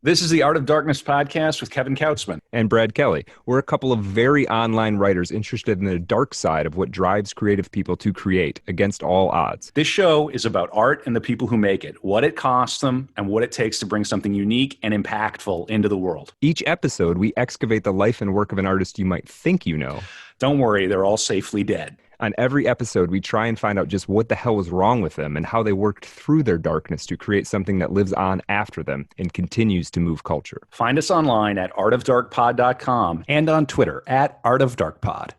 This is the Art of Darkness podcast with Kevin Kautzman. And Brad Kelly. We're a couple of very online writers interested in the dark side of what drives creative people to create against all odds. This show is about art and the people who make it, what it costs them, and what it takes to bring something unique and impactful into the world. Each episode, we excavate the life and work of an artist you might think you know. Don't worry, they're all safely dead. On every episode, we try and find out just what the hell was wrong with them and how they worked through their darkness to create something that lives on after them and continues to move culture. Find us online at artofdarkpod.com and on Twitter at artofdarkpod.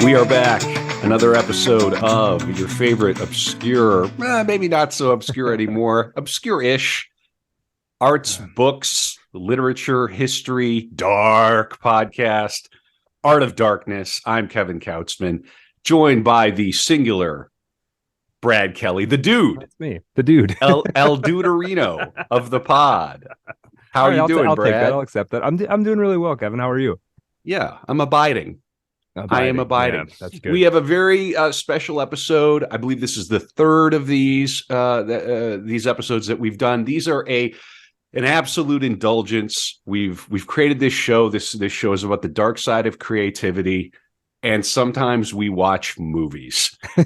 We are back. Another episode of your favorite obscure, maybe not so obscure anymore, obscure-ish arts, books, literature, history, dark podcast, Art of Darkness. I'm Kevin Kautzman, joined by the singular Brad Kelly, the dude. That's me, the dude. El Duderino of the pod. How are you doing, I'll Brad? take that. I'll accept that. I'm doing really well, Kevin. How are you? Yeah, I'm abiding. I am abiding. Yeah, that's good. We have a very special episode. I believe this is the third of these episodes that we've done. These are an absolute indulgence. We've created this show. This show is about the dark side of creativity, and sometimes we watch movies. And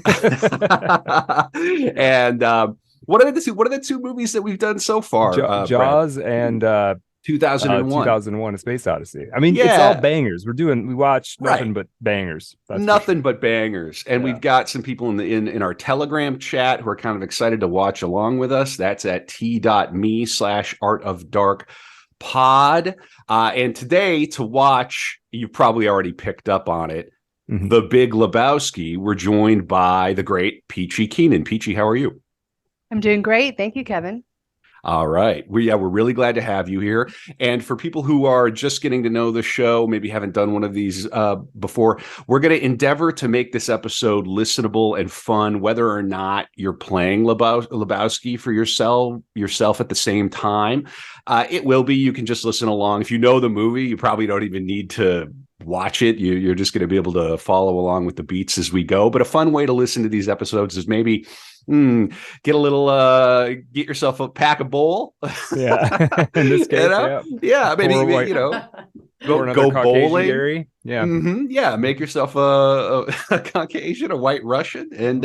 what are the two movies that we've done so far? Jaws Brad? and 2001. 2001: A Space Odyssey. I mean, Yeah. It's all bangers. We watch nothing but bangers. That's Nothing but bangers. And Yeah. we've got some people in our Telegram chat who are kind of excited to watch along with us. That's at t.me/artofdarkpod. And today to watch, you've probably already picked up on it, Mhm. The Big Lebowski. We're joined by the great Peachy Keenan. Peachy, how are you? I'm doing great. Thank you, Kevin. All right. We're really glad to have you here. And for people who are just getting to know the show, maybe haven't done one of these before, we're going to endeavor to make this episode listenable and fun, whether or not you're playing Lebowski for yourself at the same time. It will be. You can just listen along. If you know the movie, you probably don't even need to watch it. You're just going to be able to follow along with the beats as we go. But a fun way to listen to these episodes is maybe get yourself a pack of bowl. Yeah. In this case, yeah, maybe Or go bowling. Gary. Yeah. Mm-hmm. Yeah, make yourself a Caucasian, a White Russian, and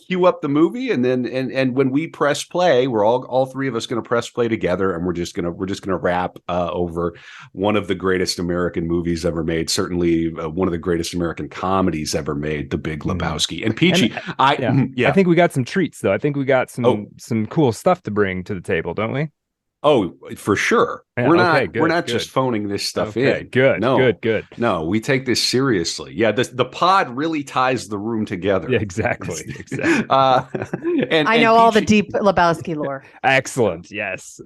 cue up the movie, and then and when we press play, we're all three of us going to press play together, and we're just gonna rap over one of the greatest American movies ever made, certainly one of the greatest American comedies ever made, The Big Lebowski. And Peachy, I think we got some treats though. I think we got some cool stuff to bring to the table, don't we? Oh, for sure. Yeah, We're not just phoning this stuff in. Good. No, Good. No, we take this seriously. Yeah, the pod really ties the room together. Yeah, exactly. And I know all the deep Lebowski lore. Excellent. Yes.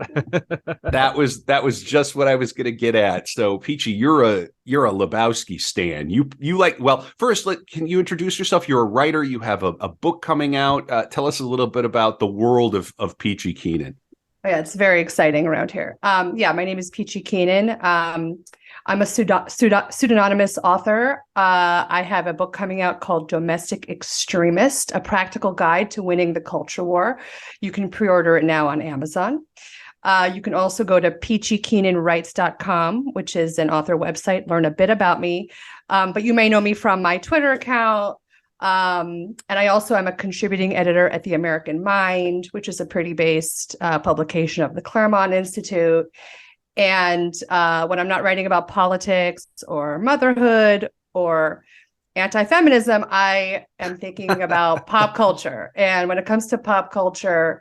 that was just what I was going to get at. So, Peachy, you're a Lebowski stan. You like, well, first, can you introduce yourself? You're a writer. You have a book coming out. Tell us a little bit about the world of Peachy Keenan. Oh, yeah, it's very exciting around here. My name is Peachy Keenan. I'm a pseudonymous author. I have a book coming out called Domestic Extremist, A Practical Guide to Winning the Culture War. You can pre-order it now on Amazon. You can also go to peachykeenanwrites.com, which is an author website, learn a bit about me. But you may know me from my Twitter account. And I also am a contributing editor at The American Mind, which is a pretty based publication of the Claremont Institute. And when I'm not writing about politics or motherhood or anti-feminism, I am thinking about pop culture. And when it comes to pop culture,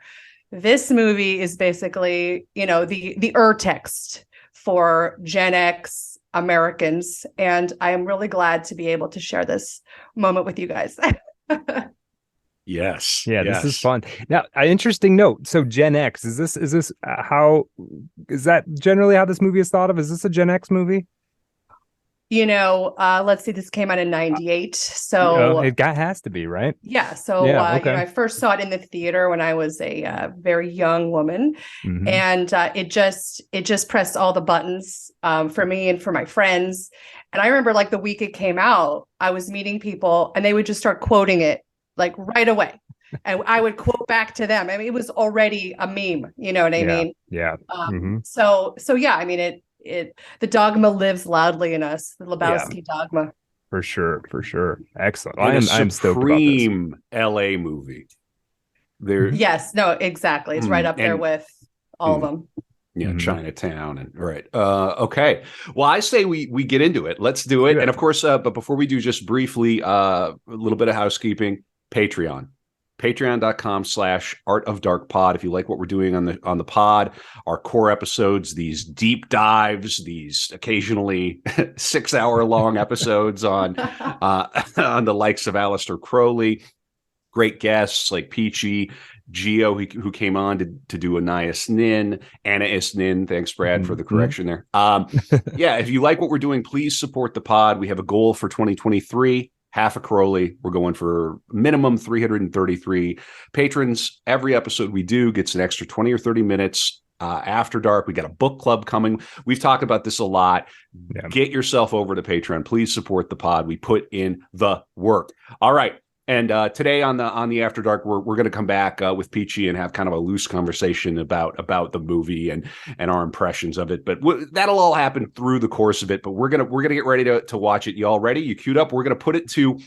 this movie is basically, the text for Gen X Americans. And I am really glad to be able to share this moment with you guys. Yes. Yeah, this is fun. Now, an interesting note. So Gen X, is that generally how this movie is thought of? Is this a Gen X movie? let's see, this came out in 98. So has to be, right? yeah. So, okay. I first saw it in the theater when I was a very young woman. Mhm. And it just pressed all the buttons for me and for my friends. And I remember like the week it came out, I was meeting people and they would just start quoting it like right away. And I would quote back to them. I mean, it was already a meme, you know what I mean? Yeah. So yeah, I mean, the dogma lives loudly in us, the Lebowski dogma. For sure. Excellent. I'm stoked about this. Supreme LA movie. There. Yes, no, exactly. It's right up there with all of them. Yeah, Chinatown and right. Okay. Well, I say we get into it. Let's do it. And of course, but before we do, just briefly, a little bit of housekeeping. Patreon.com/artofdarkpod. If you like what we're doing on the pod, our core episodes, these deep dives, these occasionally 6-hour long episodes on the likes of Aleister Crowley, great guests like Peachy, Geo, who came on to do Anais Nin, Anais Nin. Thanks, Brad, for the correction there. Yeah, if you like what we're doing, please support the pod. We have a goal for 2023. Half a Crowley. We're going for minimum 333 patrons. Every episode we do gets an extra 20 or 30 minutes after dark. We got a book club coming. We've talked about this a lot. Yeah. Get yourself over to Patreon. Please support the pod. We put in the work. All right. And today on the After Dark, we're going to come back with Peachy and have kind of a loose conversation about the movie and our impressions of it. But that'll all happen through the course of it. But we're gonna get ready to watch it. You all ready? You queued up? We're gonna put it to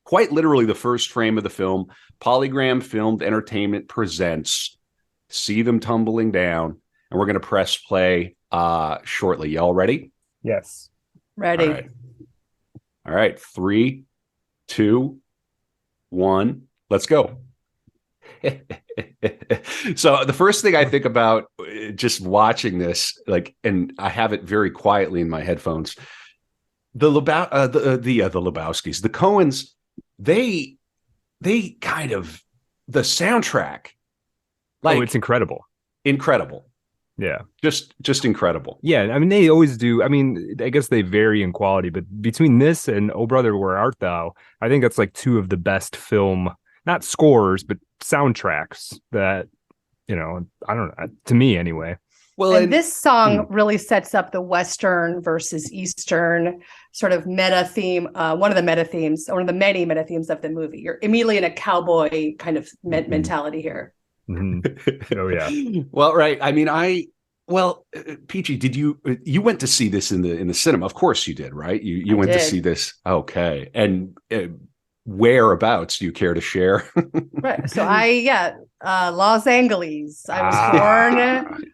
quite literally the first frame of the film. Polygram Filmed Entertainment presents See Them Tumbling Down, and we're gonna press play shortly. Y'all ready? Yes. Ready. All right. 3, 2, 1, let's go. So the first thing I think about just watching this, and I have it very quietly in my headphones, the Lebowskis, the Coens, they kind of, the soundtrack, it's incredible. Yeah. Just incredible. Yeah. I mean, they always do. I mean, I guess they vary in quality, but between this and Oh Brother, Where Art Thou, I think that's like two of the best film, not scores, but soundtracks that, I don't know, to me anyway. Well, and this song really sets up the Western versus Eastern sort of meta theme, one of the many meta themes of the movie. You're immediately in a cowboy kind of mentality here. Oh yeah. Well, right. I mean, Peachy, did you went to see this in the cinema? Of course you did, right? You went to see this. Okay. And whereabouts do you care to share? Right. So Los Angeles. I was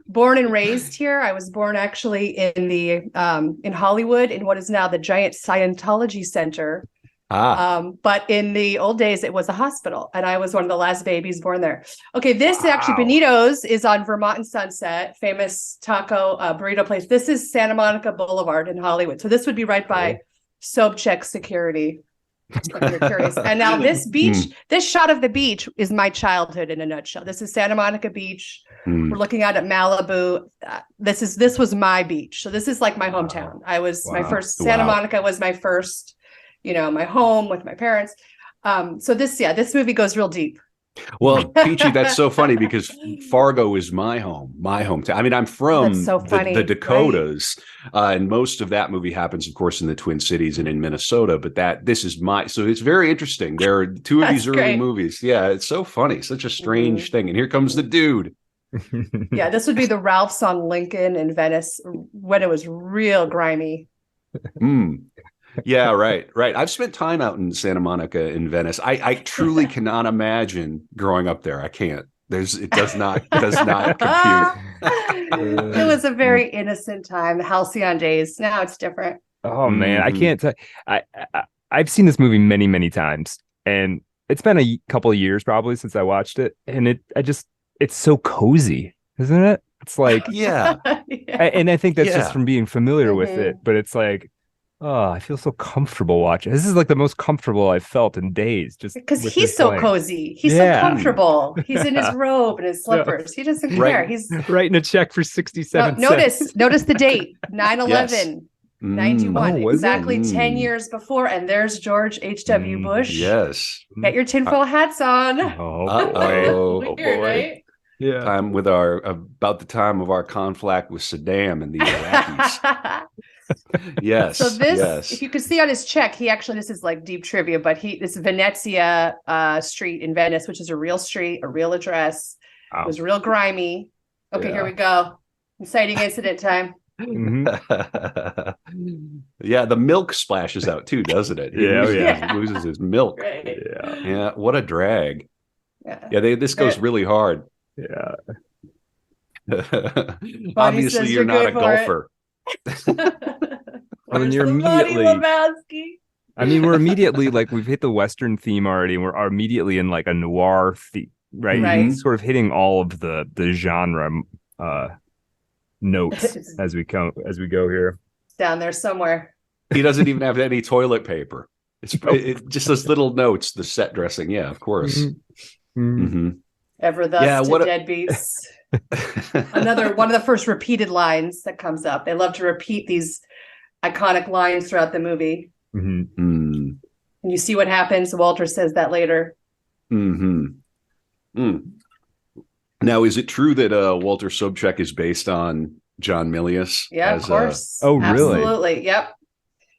born and raised here. I was born actually in Hollywood in what is now the giant Scientology Center. But in the old days, it was a hospital, and I was one of the last babies born there. Okay, this actually, Benito's is on Vermont and Sunset, famous taco burrito place. This is Santa Monica Boulevard in Hollywood. So this would be right by Sobchak Security. If you're curious. And now this beach, this shot of the beach is my childhood in a nutshell. This is Santa Monica Beach. We're looking out at Malibu. This was my beach. So this is like my hometown. My first, Santa Monica was my first, my home with my parents. So this movie goes real deep. Well, Peachy, that's so funny because Fargo is my hometown. I mean, I'm from the Dakotas, right? And most of that movie happens, of course, in the Twin Cities and in Minnesota. But this is so it's very interesting. There are two of these early movies. Yeah, it's so funny, such a strange thing. And here comes the dude. Yeah, this would be the Ralph's on Lincoln in Venice when it was real grimy. Yeah, right. I've spent time out in Santa Monica in Venice. I truly cannot imagine growing up there. I can't. It does not compute. It was a very innocent time, the halcyon days. Now it's different. Oh man, I can't tell. I've seen this movie many, many times, and it's been a couple of years probably since I watched it, and it's so cozy, isn't it? It's like yeah. And I think that's just from being familiar with it, but it's like, oh, I feel so comfortable watching. This is like the most comfortable I've felt in days. Just because he's so cozy. He's so comfortable. He's in his robe and his slippers. He doesn't care. He's writing a check for 67 cents. Notice the date, 9/11. 91, was exactly it? 10 years before. And there's George H.W. Bush. Yes. Get your tinfoil hats on. Oh, Uh-oh. Weird, right? Yeah. Time with about the time of our conflict with Saddam and the Iraqis. Yes. So this, yes. if you could see on his check, this is like deep trivia, but this is Venezia Street in Venice, which is a real street, a real address. Wow. It was real grimy. Okay, Yeah. here we go. Inciting incident time. Yeah, the milk splashes out too, doesn't it? He loses his milk. Right. Yeah, what a drag. Yeah, this goes really hard. Yeah. Obviously, you're not a golfer. I mean, you're Big Lebowski. I mean, we're immediately like we've hit the Western theme already, and we're immediately in like a noir theme, right? Right. Sort of hitting all of the genre notes as we go here. Down there somewhere. He doesn't even have any toilet paper. It's just those little notes, the set dressing. Yeah, of course. Ever thus to deadbeats. Another one of the first repeated lines that comes up. They love to repeat these iconic lines throughout the movie. And you see what happens. Walter says that later. Now, is it true that Walter Sobchak is based on John Milius? Yeah, of course. Oh, really? Absolutely. Yep.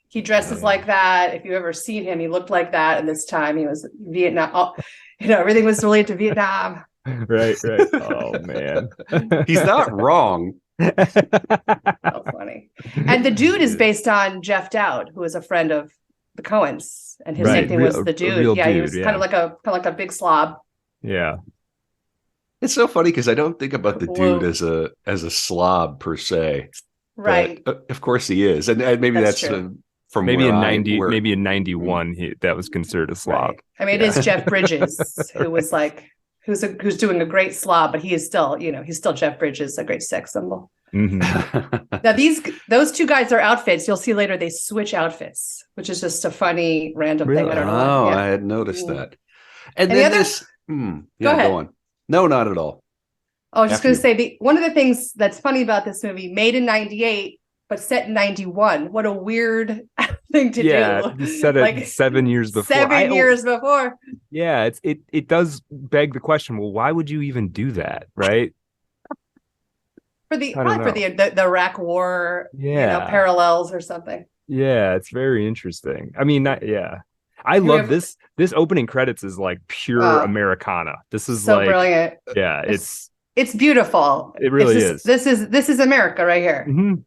He dresses like that. If you ever seen him, he looked like that. And this time he was Vietnam. Oh, everything was related to Vietnam. Right. Oh, man. He's not wrong. That's funny. And the dude is based on Jeff Dowd, who is a friend of the Coens, and his nickname was the Dude. Yeah, he was kind of like a big slob. Yeah. It's so funny because I don't think about the dude as a slob per se. Right. But, of course he is, and maybe that's from maybe in 90, maybe in 91 that was considered a slob. Right. I mean, it is Jeff Bridges who was like who's doing a great slob, but he is still he's still Jeff Bridges, a great sex symbol. Now those two guys, their outfits, you'll see later, they switch outfits, which is just a funny random thing. I don't know. Oh, I had noticed that. And then go ahead. Go on. No, not at all. I was just going to say one of the things that's funny about this movie, made in 98 but set in 91. What a weird thing to do. Yeah, set it like 7 years before. 7 years before. Yeah, it does beg the question. Well, why would you even do that, right? For the Iraq War, parallels or something. Yeah, it's very interesting. I mean, I love this. This opening credits is like pure Americana. This is so like brilliant. Yeah, it's beautiful. It really is. This is America right here.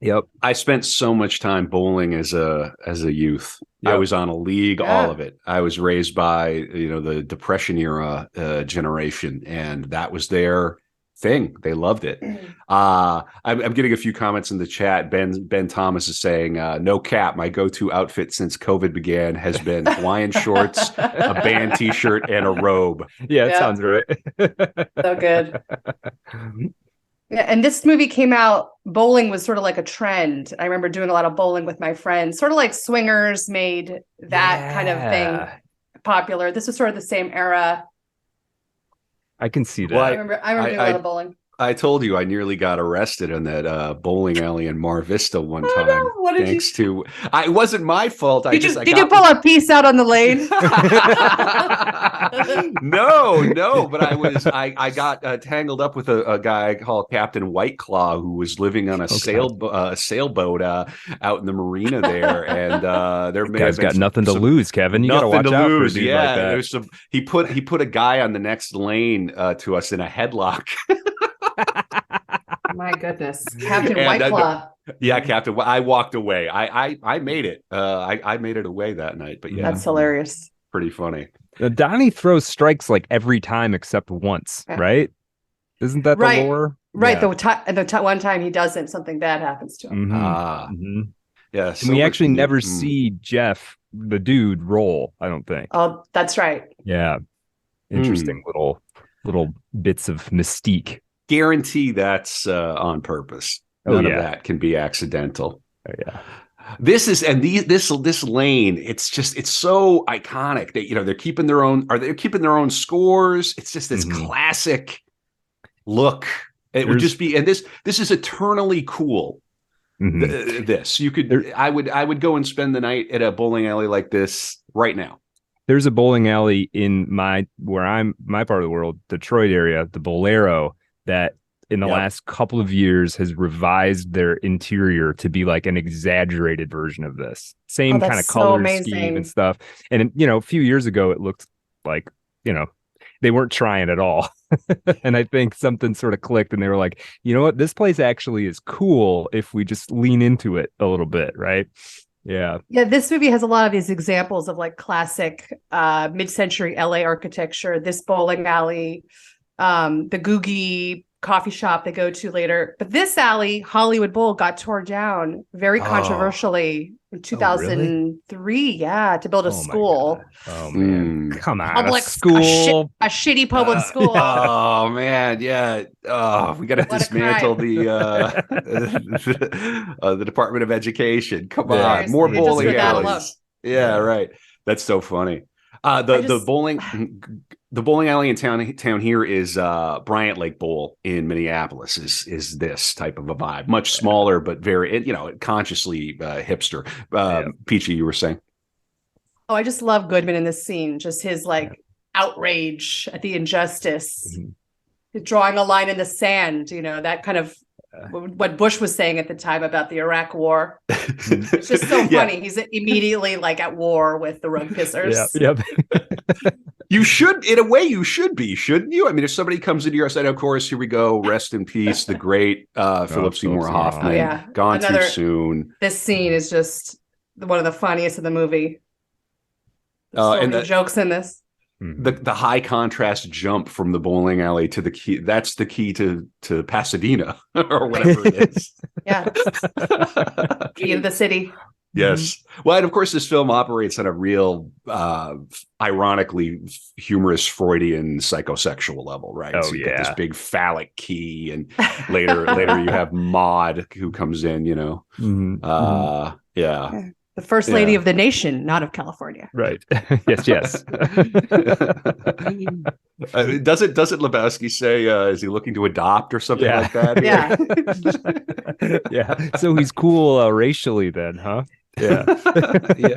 Yep. I spent so much time bowling as a youth. Yep. I was on a league, all of it. I was raised by the Depression era generation, and that was their thing. They loved it. I'm getting a few comments in the chat. Ben Thomas is saying, no cap, my go-to outfit since COVID began has been Hawaiian shorts, a band t-shirt, and a robe. Yeah, it sounds right. So good. Yeah, and this movie came out, bowling was sort of like a trend. I remember doing a lot of bowling with my friends, sort of like Swingers made that kind of thing popular. This was sort of the same era. I can see that. Well, I remember doing a lot of bowling. I told you I nearly got arrested in that bowling alley in Mar Vista one time. No. What did it wasn't my fault. Did you pull a piece out on the lane? No, but I got tangled up with a guy called Captain White Claw who was living on a sailboat out in the marina there, and there may have been got nothing to lose, Kevin. You got to watch out for a dude like that. He put a guy on the next lane to us in a headlock. My goodness, Captain Whiteclaw. Captain. I walked away. I made it. I made it away that night. But that's hilarious. Pretty funny. Donnie throws strikes like every time except once, right? Isn't that the lore? Right. Yeah. The one time he doesn't, something bad happens to him. Yeah. And we actually never see Jeff, the dude, roll. I don't think. Oh, that's right. Yeah. Interesting little bits of mystique. Guarantee that's on purpose. None of that can be accidental. Oh, yeah. This lane, it's so iconic that they're keeping their own. They're keeping their own scores. It's just this classic look. It would just be, and this is eternally cool. This you could. I would go and spend the night at a bowling alley like this right now. There's a bowling alley in my part of the world, Detroit area, the Bolero, that in the last couple of years has revised their interior to be like an exaggerated version of this. Same kind of color scheme and stuff. And a few years ago, it looked like, they weren't trying at all. And I think something sort of clicked and they were like, you know what, this place actually is cool if we just lean into it a little bit, right? Yeah. This movie has a lot of these examples of like classic mid-century LA architecture. This bowling alley, the Googie coffee shop they go to later. But this alley, Hollywood Bowl, got torn down very controversially in 2003. Yeah, to build a school. Oh man, come on, public school, a shitty public school. Oh man, yeah. Oh, we got to dismantle the Department of Education. Come on, more bowling alleys. Yeah, right. That's so funny. The bowling alley in town here is Bryant Lake Bowl in Minneapolis is this type of a vibe, much smaller but very consciously hipster. Peachy, you were saying? Oh, I just love Goodman in this scene. Just his outrage at the injustice, drawing a line in the sand. That kind of what Bush was saying at the time about the Iraq War. It's just so funny. He's immediately at war with the rug pissers. Yep. You should, in a way, you should be, shouldn't you? I mean, if somebody comes into your side, of course, here we go. Rest in peace, the great Philip Seymour Hoffman. Gone too soon. This scene is just one of the funniest of the movie. So many jokes in this. The high contrast jump from the bowling alley to the key. That's the key to Pasadena or whatever it is. Yeah. Key to the city. Yes. Well, and of course, this film operates on a real, ironically humorous Freudian psychosexual level, right? Oh, so you get this big phallic key, and later you have Maud who comes in. Yeah. The first lady of the nation, not of California. Right. Yes. Doesn't Lebowski say, is he looking to adopt or something like that? Yeah. Yeah. So he's cool racially then, huh? Yeah.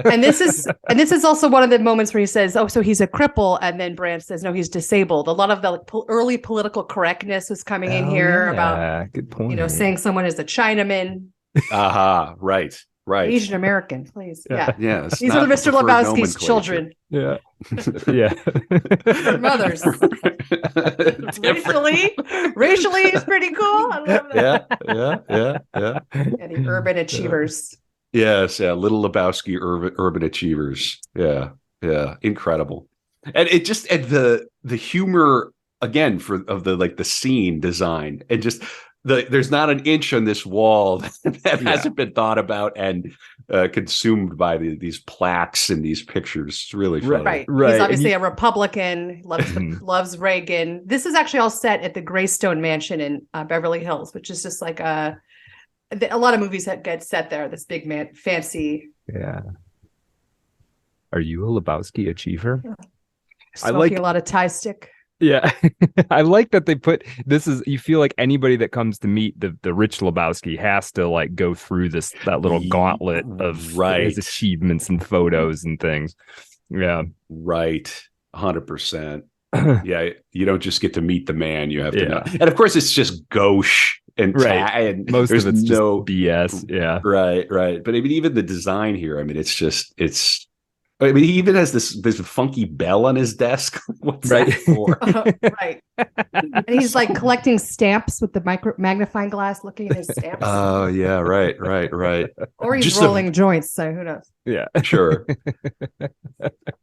And this is also one of the moments where he says, "Oh, so he's a cripple," and then Brandt says, "No, he's disabled." A lot of the early political correctness was coming in here about, good point. Saying someone is a Chinaman. Right. Asian American, please. Yeah. These are Mr. Lebowski's children. Yeah. Their mothers. Racially, it's pretty cool. I love that. Yeah. The urban achievers. Yes, Little Lebowski urban achievers. Yeah. Incredible. And it just the humor again of the scene design, and just there's not an inch on this wall that hasn't been thought about and consumed by these plaques and these pictures. It's really funny. Right. He's obviously a Republican, loves Reagan. This is actually all set at the Greystone Mansion in Beverly Hills, which is just like a lot of movies that get set there. This big fancy. Yeah. Are you a Lebowski achiever? Smoking a lot of Thai stick. Yeah. I like that they put you feel like anybody that comes to meet the rich Lebowski has to go through that little gauntlet of his achievements and photos and things. Yeah. Right. 100%. Yeah. You don't just get to meet the man. You have to know. And of course it's just gauche and and most of it's just BS. Yeah. Right. But I mean, even the design here, I mean, he even has this funky bell on his desk. What's that for? Right. And he's collecting stamps with the magnifying glass, looking at his stamps. Oh, yeah. Right. Or he's just rolling joints, so who knows? Yeah. Sure.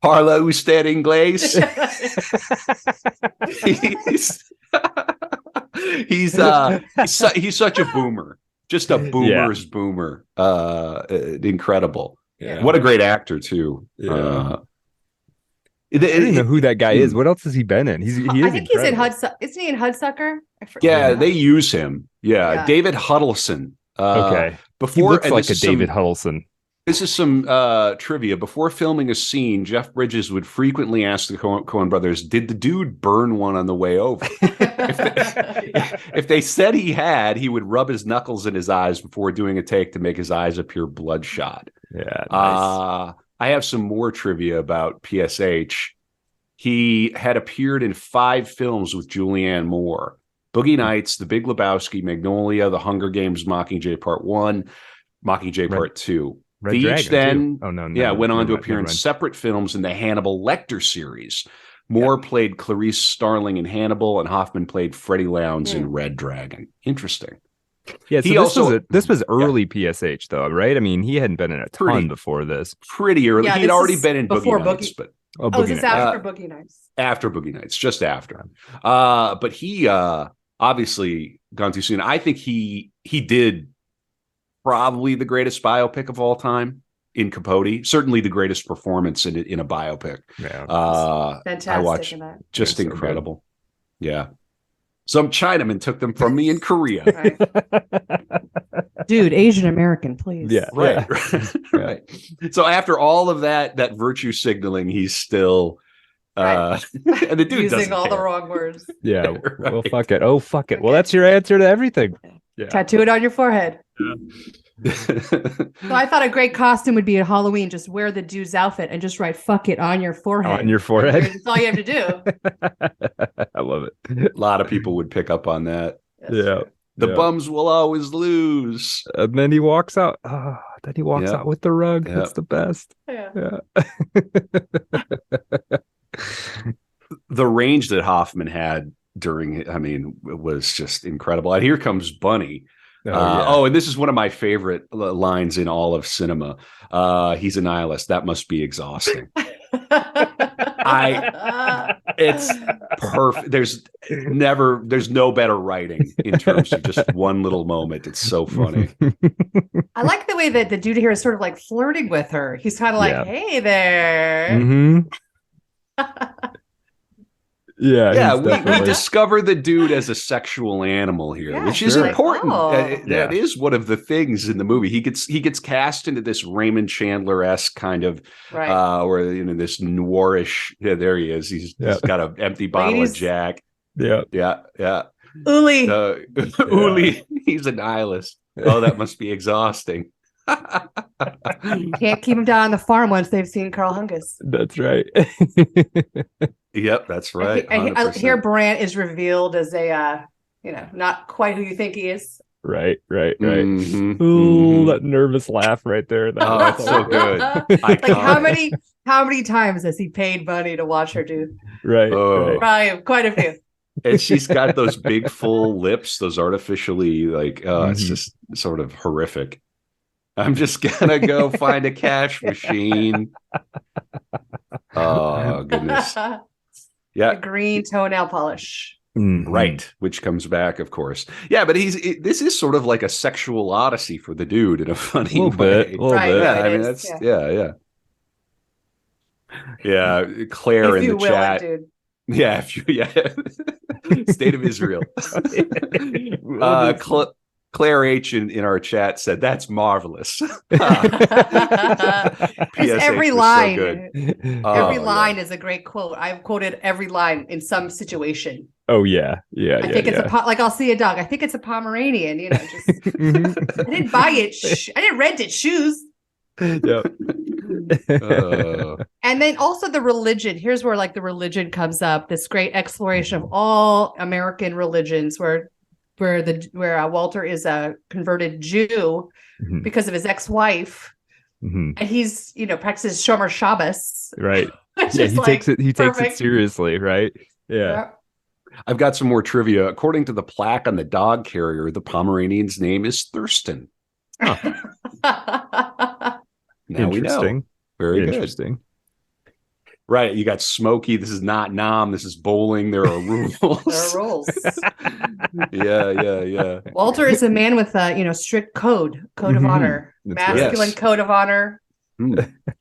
Parlo usted inglés. He's such a boomer. Just a boomer's boomer. Incredible. Yeah. What a great actor too. Yeah. I don't even know who that guy is. What else has he been in? I think he's in Hudsucker. Isn't he in Hudsucker? Yeah, they use him. Yeah. David Huddleston. Okay. Before he looks like a David Huddleston. This is some trivia. Before filming a scene, Jeff Bridges would frequently ask the Coen brothers, did the dude burn one on the way over? If they said he had, he would rub his knuckles in his eyes before doing a take to make his eyes appear bloodshot. Yeah, nice. I have some more trivia about PSH. He had appeared in 5 films with Julianne Moore: Boogie Nights, The Big Lebowski, Magnolia, The Hunger Games, Mockingjay Part 1, Mockingjay Part 2. Red They each Dragon, then too. Oh, no, went on to mind, appear in separate films in the Hannibal Lecter series. Moore played Clarice Starling in Hannibal, and Hoffman played Freddie Lowndes in Red Dragon. Interesting. Yeah, so this was early PSH though, right? I mean, he hadn't been in a ton before this. Pretty early. Yeah, he'd already been in Boogie Nights, but is this after Boogie Nights? After Boogie Nights, just after. But he obviously gone too soon. I think he did probably the greatest biopic of all time in Capote. Certainly the greatest performance in a biopic. Yeah, fantastic. I watched, in that. just incredible. Yeah. Some Chinaman took them from me in Korea. Right. Dude, Asian American, please. Yeah. Right. Right. So after all of that virtue signaling, he's still and the dude using all care. the wrong words. Yeah. Right. Well, fuck it. Oh, fuck it. Well, that's your answer to everything. Yeah. Tattoo it on your forehead. Yeah. So I thought a great costume would be at Halloween. Just wear the dude's outfit and just write "fuck it" on your forehead. On your forehead. That's all you have to do. I love it. A lot of people would pick up on that. That's Yeah. true. The bums will always lose. And then he walks out. Oh, then he walks out with the rug. Yeah. That's the best. Yeah. The range that Hoffman had during, I mean, was just incredible. And here comes Bunny. And this is one of my favorite lines in all of cinema. He's a nihilist. That must be exhausting. It's perfect. There's no better writing in terms of just one little moment. It's so funny. I like the way that the dude here is sort of like flirting with her. He's kind of like, "Hey there." Mm-hmm. Yeah, we discover the dude as a sexual animal here, which is important. That is one of the things in the movie. He gets cast into this Raymond Chandler-esque kind of, or this noirish. Yeah, there he is. He's got an empty bottle of Jack. Yeah. Uli. Uli. He's a nihilist. Oh, that must be exhausting. Can't keep him down on the farm once they've seen Carl Hungus. That's right. Yep, that's right. And here Brant is revealed as a not quite who you think he is. Right. Mm-hmm. Ooh, that nervous laugh right there. It's so good. Like how many times has he paid money to watch her do? Right. Probably quite a few. And she's got those big full lips, those artificially it's just sort of horrific. I'm just gonna go find a cash machine. Oh goodness. Yeah. The green toenail polish. Right, which comes back, of course. Yeah, but this is sort of like a sexual odyssey for the dude in a funny way. A little bit. Yeah, I mean that's yeah. Claire in the chat. Dude. Yeah, State of Israel. Claire H in our chat said that's marvelous. Every line, so good. Every line is a great quote. I've quoted every line in some situation. Oh yeah. I think it's like I'll see a dog. I think it's a Pomeranian. Just I didn't buy it. I didn't rent it. Shoes. Yep. And then also the religion. Here's where the religion comes up. This great exploration of all American religions, where Walter is a converted Jew because of his ex-wife, and he's practices Shomer Shabbos. Right. Yeah, he takes it seriously. Right. Yeah. I've got some more trivia. According to the plaque on the dog carrier, the Pomeranian's name is Thurston. Huh. Now we know. Very interesting. Good. Right. You got Smokey. This is not Nom. This is bowling. There are rules. There are rules. Yeah. Walter is a man with a strict code of honor, masculine code of honor.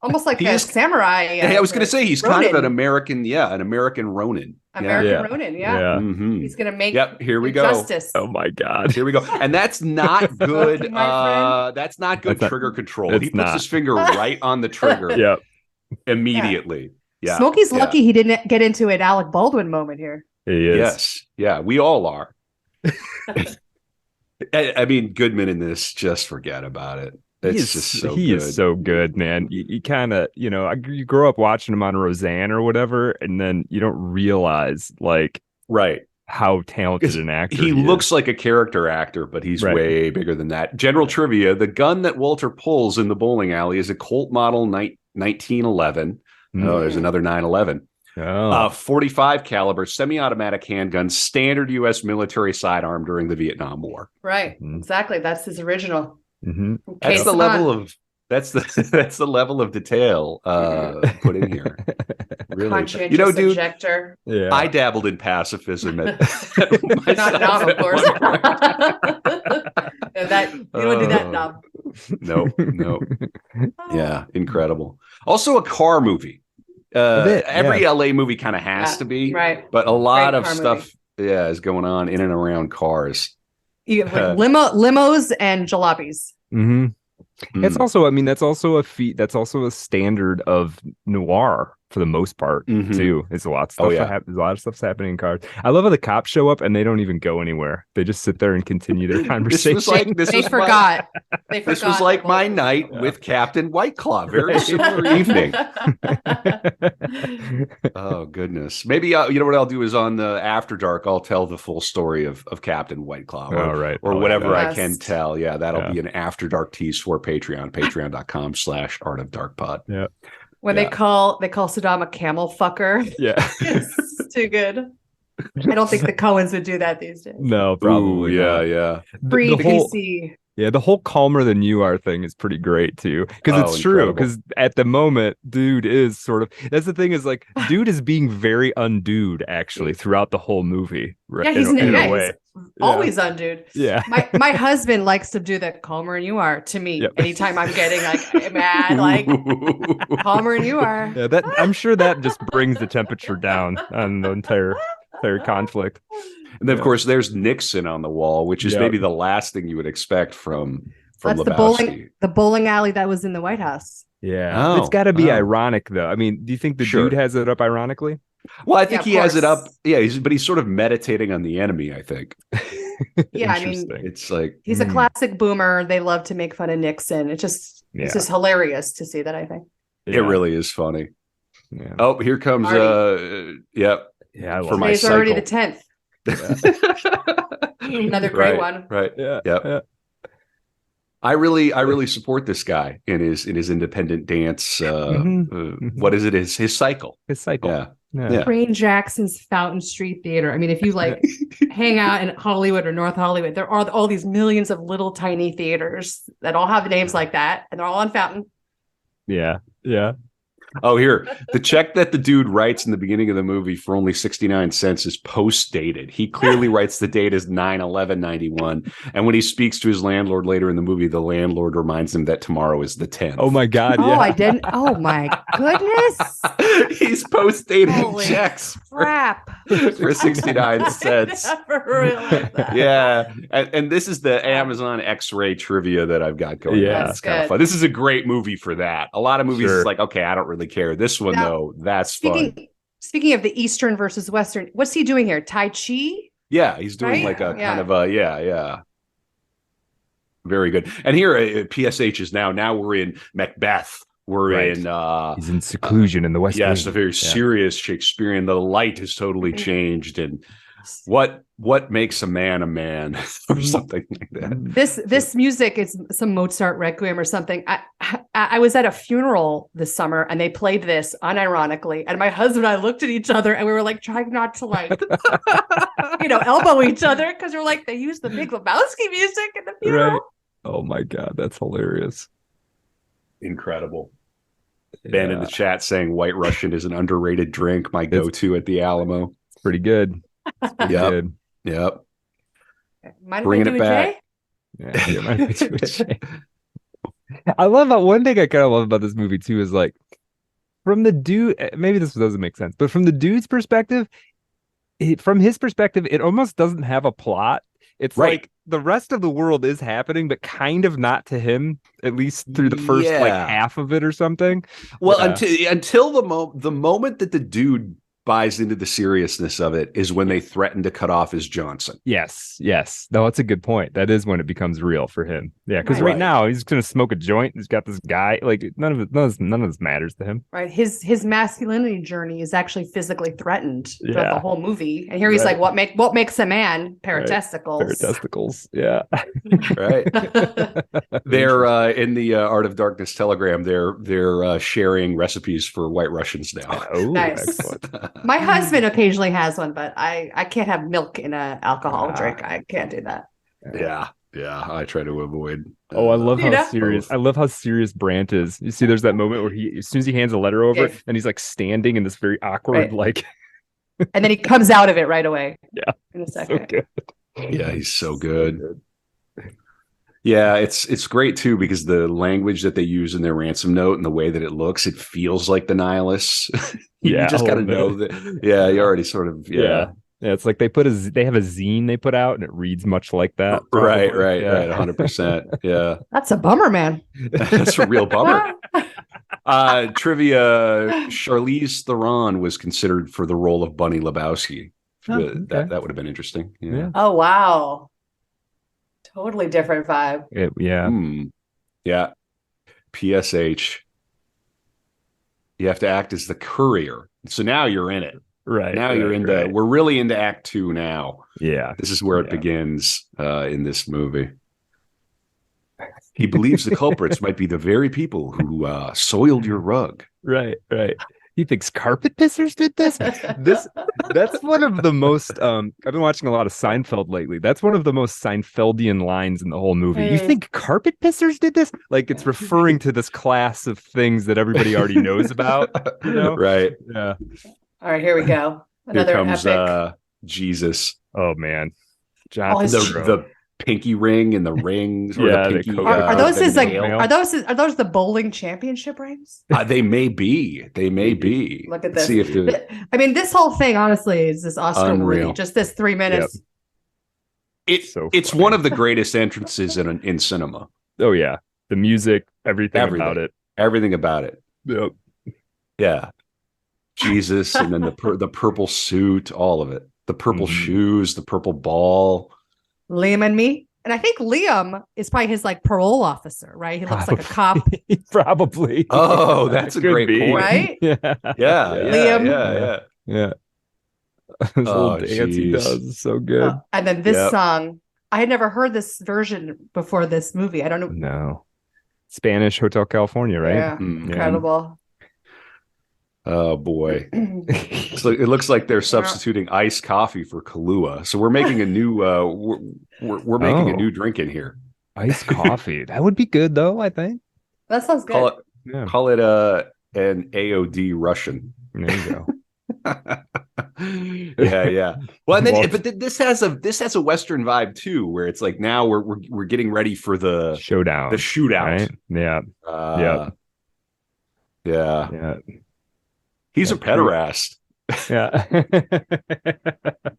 Almost like a samurai. I was going to say he's Ronin. kind of an American Ronin. American Ronin. Yeah. Mhm. He's gonna make. Yep, here we go. Justice. Oh my God. Here we go. And that's not good. Smokey, my friend. That's not good That's trigger control. it's He puts not. his finger right on the trigger Yep. immediately. Yeah. Smokey's yeah. lucky he didn't get into an Alec Baldwin moment here. He is. Yes. Yeah, we all are. I mean, Goodman in this, just forget about it. It's just so he good. is so good, man. You kind of, you grow up watching him on Roseanne or whatever, and then you don't realize like right how talented an actor he is. looks like a character actor, but he's way bigger than that. General trivia: the gun that Walter pulls in the bowling alley is a Colt model 1911. Oh, there's another 911. 45 caliber semi-automatic handgun, standard U.S. military sidearm during the Vietnam War. Right, exactly. That's his original. That's the level of that's the level of detail put in here. Really, conscientious dude. Objector. Yeah, I dabbled in pacifism at not Nom, of course. That you don't do that, Nom. No. Yeah, incredible. Also, a car movie. Every LA movie kind of has to be, right? But a lot Great of car stuff, is going on in and around cars. You have limos and jalopies. It's also, I mean, that's also a feat. That's also a standard of noir for the most part too. It's a lot of stuff. There's a lot of stuff's happening in cars. I love how the cops show up and they don't even go anywhere. They just sit there and continue their conversation. They forgot. This was like my night with Captain Whiteclaw. Very similar evening. Oh goodness. Maybe you know what I'll do is on the After Dark, I'll tell the full story of Captain Whiteclaw, or whatever I can tell. Yeah, that'll be an After Dark tease for Patreon. Patreon.com/Art of Dark Pod. Yeah. When they call Saddam a camel fucker. Yeah. It's too good. I don't think the Coens would do that these days. No, probably. Not. Yeah. Free the whole, PC. Yeah, the whole calmer than you are thing is pretty great too. Because it's true. Because at the moment, dude is sort of, that's the thing is like, dude is being very undude actually throughout the whole movie. Right? Yeah, he's in a way. He's always undude. Yeah. My husband likes to do that calmer than you are to me. Anytime I'm getting like mad, like calmer than you are. Yeah, that I'm sure that just brings the temperature down on the entire conflict. And then, of course, there's Nixon on the wall, which is maybe the last thing you would expect from That's Lebowski. the bowling alley that was in the White House. Yeah. It's got to be ironic, though. I mean, do you think the dude has it up ironically? Well, I think he has it up. Yeah, but he's sort of meditating on the enemy, I think. Yeah, I mean, it's like he's a classic boomer. They love to make fun of Nixon. It's just hilarious to see that, I think. It really is funny. Yeah. Oh, here comes Yeah, for my Today's cycle. already the 10th. Another great one. Right. Yeah. Yeah. I really support this guy in his independent dance. What is it? His cycle. His cycle. Yeah. Crane Jackson's Fountain Street Theater. I mean, if you like hang out in Hollywood or North Hollywood, there are all these millions of little tiny theaters that all have names like that, and they're all on Fountain. Yeah. Yeah. Oh, here. The check that the dude writes in the beginning of the movie for only 69 cents is post-dated. He clearly writes the date as 9/11/91. And when he speaks to his landlord later in the movie, the landlord reminds him that tomorrow is the 10th. Oh, my God. Oh, I didn't. Oh, my goodness. He's post-dating checks crap. for 69 cents. I never realized that. Yeah. And this is the Amazon X-ray trivia that I've got going on. It's kind of fun. This is a great movie for that. A lot of movies is like, okay, I don't really care. This one, though, that's fun. Speaking of the Eastern versus Western, what's he doing here? Tai Chi? Yeah, he's doing like a kind of a, very good. And here, PSH is now we're in Macbeth. We're in he's in seclusion in the West. Yes, a very serious Shakespearean. The light has totally changed, and what makes a man or something like that. This music is some Mozart requiem or something. I was at a funeral this summer and they played this unironically, and my husband and I looked at each other and we were like trying not to like elbow each other because we're like, they used the Big Lebowski music in the funeral. Right. Oh my God, that's hilarious. Incredible. Ben in the chat saying White Russian is an underrated drink. My go-to at the Alamo. It's pretty good. Good. Yep. Bringing it back. I love that. One thing I kind of love about this movie too is like, from the dude, maybe this doesn't make sense, but from the dude's perspective, from his perspective, it almost doesn't have a plot. It's Right. like the rest of the world is happening, but kind of not to him, at least through the first like Yeah. half of it or something. Well, Yeah. until the moment that the dude buys into the seriousness of it is when they threaten to cut off his Johnson. Yes. No, that's a good point. That is when it becomes real for him. Yeah, because Right. right now he's gonna smoke a joint. He's got this guy. Like none of this matters to him. Right. His masculinity journey is actually physically threatened throughout Yeah. the whole movie. And here he's Right. like, what makes a man? Pair of Right. testicles. Pair of testicles. Yeah. Right. They're in the Art of Darkness Telegram. They're sharing recipes for White Russians now. Oh, Nice. excellent. My husband occasionally has one, but I can't have milk in an alcohol Ah. drink. I can't do that. Yeah. I try to avoid. Oh, I love You how know? serious. both. I love how serious Brant is. You see, there's that moment where as soon as he hands a letter over, Yeah. and he's like standing in this very awkward, Right. like, And then he comes out of it right away. Yeah. In a so second. good. Yeah, he's so good. Yeah, it's great too because the language that they use in their ransom note and the way that it looks, it feels like the nihilists. you Yeah, just a got to little know that. Yeah, you already sort of. Yeah. Yeah, it's like they have a zine they put out and it reads much like that. Right, probably. Yeah. 100%. Yeah, That's a bummer, man. that's a real bummer. Trivia: Charlize Theron was considered for the role of Bunny Lebowski. Oh, okay. That would have been interesting. Yeah. Oh, wow. Totally different vibe. Yeah. Yeah. PSH. You have to act as the courier. So now you're in it. Right. Now you're into. right. We're really into Act 2 now. Yeah. This is where it Yeah. begins in this movie. He believes the culprits might be the very people who soiled your rug. Right. He thinks carpet pissers did this. That's one of the most I've been watching a lot of Seinfeld lately. That's one of the most Seinfeldian lines in the whole movie. You think carpet pissers did this? Like it's referring to this class of things that everybody already knows about, you know? Right. Yeah. All right, here we go. Another Here comes epic. Oh Jesus. man. All his- The pinky ring and the rings. Or Yeah, the the pinky, coat. Are those the his like? nail. Are those the bowling championship rings? They may be. They may be. Look at Let's this. see if the I mean, this whole thing, honestly, is this Oscar Unreal. movie. Just this 3 minutes. it's So it's funny. one of the greatest entrances in cinema. Oh yeah. The music, everything about it. Everything about it. Yep. Yeah. Jesus, and then the purple suit, all of it. The purple Mhm. shoes, the purple ball. Liam and me. And I think Liam is probably his like parole officer, right? He looks like a cop, Probably. Oh, that's a Could great be. point. right? Yeah, Liam. yeah. Yeah. This little Oh, dance he geez. does is so good. And then this Yep. song, I had never heard this version before this movie. I don't know. No. Spanish Hotel California, right? Yeah, Mm. incredible. Oh boy. So it looks like they're substituting iced coffee for Kahlua. So we're making a new we're making a Oh. new drink in here. Iced coffee. That would be good though, I think. That sounds good. Yeah. Call it an AOD Russian. There you go. yeah. Well, and then Well, but this has a Western vibe too, where it's like now we're getting ready for the Showdown. shootout. Right? Yeah. Yeah. He's a That crew- pederast. Yeah.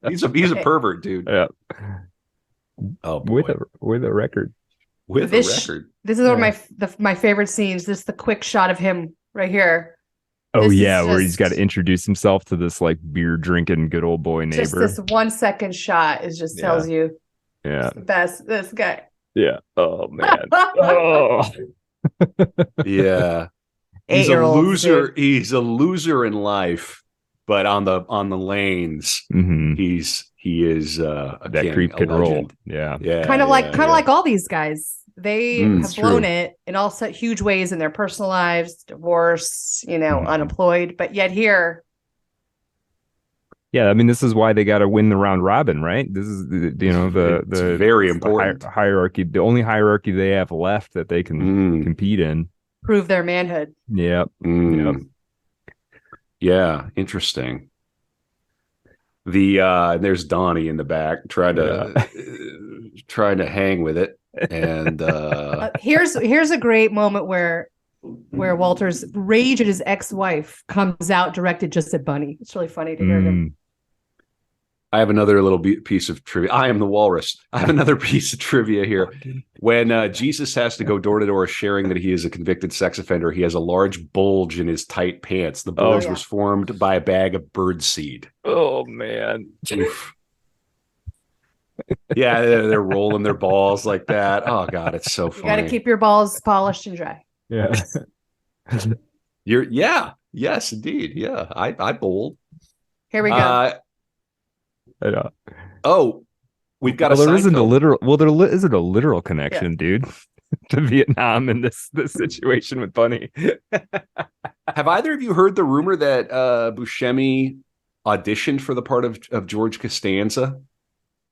He's a pervert, dude. Yeah. Oh boy. With a record. With This- a record. This is one of my favorite scenes. This is the quick shot of him right here. Oh This is yeah, where he's just- got to introduce himself to this like beer drinking good old boy Just neighbor. this 1 second shot is just tells you Yeah. it's the best. This guy. Yeah. Oh man. Oh. Yeah. He's a 8-year-olds, loser. dude. He's a loser in life, but on the lanes, Mhm. he is a That king, creep a could roll. legend. Yeah. Yeah. Kind of yeah. like all these guys. They It's have blown true. it in all such huge ways in their personal lives, divorce, Mhm. unemployed. But yet here, Yeah, I mean, this is why they got to win the round robin, right? This is the It's very the important. hierarchy, the only hierarchy they have left that they can Mm, compete in. prove their manhood. Yeah, mm. Yeah, interesting. There's Donnie in the back trying to hang with it, and Here's a great moment where Walter's rage at his ex-wife comes out directed just at Bunny. It's really funny to hear him. I have another little piece of trivia. I am the walrus. I have another piece of trivia here. When Jesus has to go door to door sharing that he is a convicted sex offender, he has a large bulge in his tight pants. The bulge was formed by a bag of birdseed. Oh, man. Oof. Yeah, they're rolling their balls like that. Oh, God, it's so funny. You got to keep your balls polished and dry. Yeah. Yes, indeed. Yeah, I bowled. Here we go. We've got there isn't a literal. Well, there isn't a literal connection, dude, to Vietnam in this situation with Bunny. Have either of you heard the rumor that Buscemi auditioned for the part of George Costanza?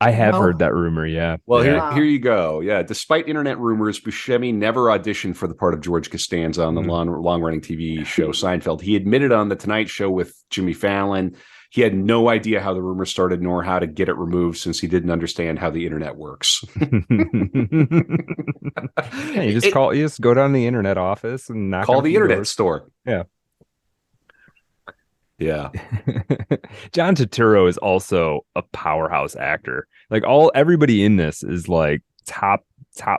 I have heard that rumor. Yeah. Well, here you go. Yeah. Despite internet rumors, Buscemi never auditioned for the part of George Costanza on the long-running TV show Seinfeld. He admitted on the Tonight Show with Jimmy Fallon he had no idea how the rumor started nor how to get it removed since he didn't understand how the internet works. You just go down to the internet office and call the internet store. Yeah. Yeah. John Turturro is also a powerhouse actor. Like everybody in this is like top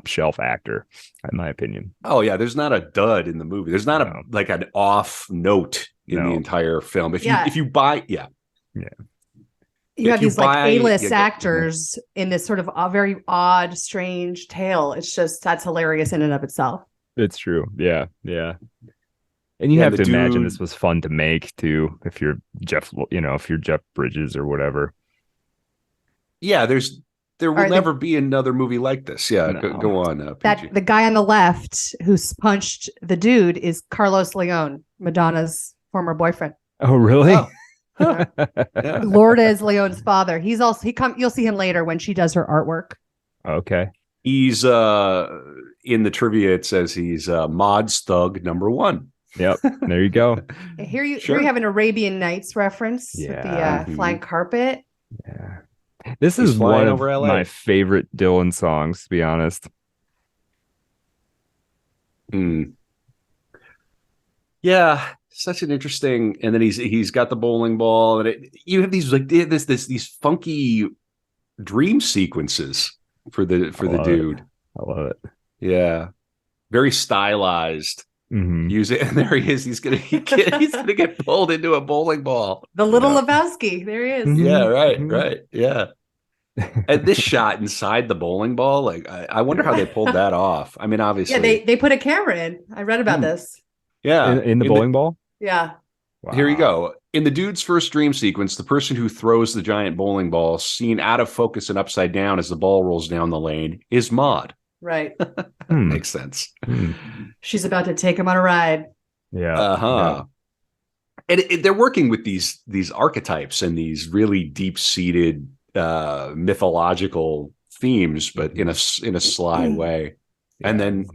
shelf actor, in my opinion. Oh yeah, there's not a dud in the movie. There's not an off note in the entire film. If you buy you have these A-list actors in this sort of very odd, strange tale. It's just that's hilarious in and of itself. It's true. Yeah. And you have to imagine this was fun to make too, if you're Jeff Bridges or whatever. Yeah, there will never be another movie like this. Yeah, no. Go on. The guy on the left who's punched the dude is Carlos Leon, Madonna's former boyfriend. Oh, really? Oh. Yeah. Lourdes Leon's father. You'll see him later when she does her artwork. Okay. He's in the trivia. It says he's Mod's thug number 1. Yep. There you go. Here you have an Arabian Nights reference with the flying carpet. Yeah. This is one of my favorite Dylan songs, to be honest. Yeah, such an interesting. And then he's got the bowling ball, and you have these these funky dream sequences for the dude. I love it. Yeah, very stylized. Use it, and there he is. He's gonna get pulled into a bowling ball. The little Lebowski. There he is. Yeah, right. Yeah. And this shot inside the bowling ball, like I wonder how they pulled that off. I mean, obviously, they put a camera in. I read about this. Yeah, in the bowling ball. Yeah. Wow. Here you go. In the dude's first dream sequence, the person who throws the giant bowling ball, seen out of focus and upside down as the ball rolls down the lane, is Maude. Right. Makes sense. She's about to take him on a ride. Yeah. Yeah. And they're working with these archetypes and these really deep-seated mythological themes, but in a sly way. Yeah. And then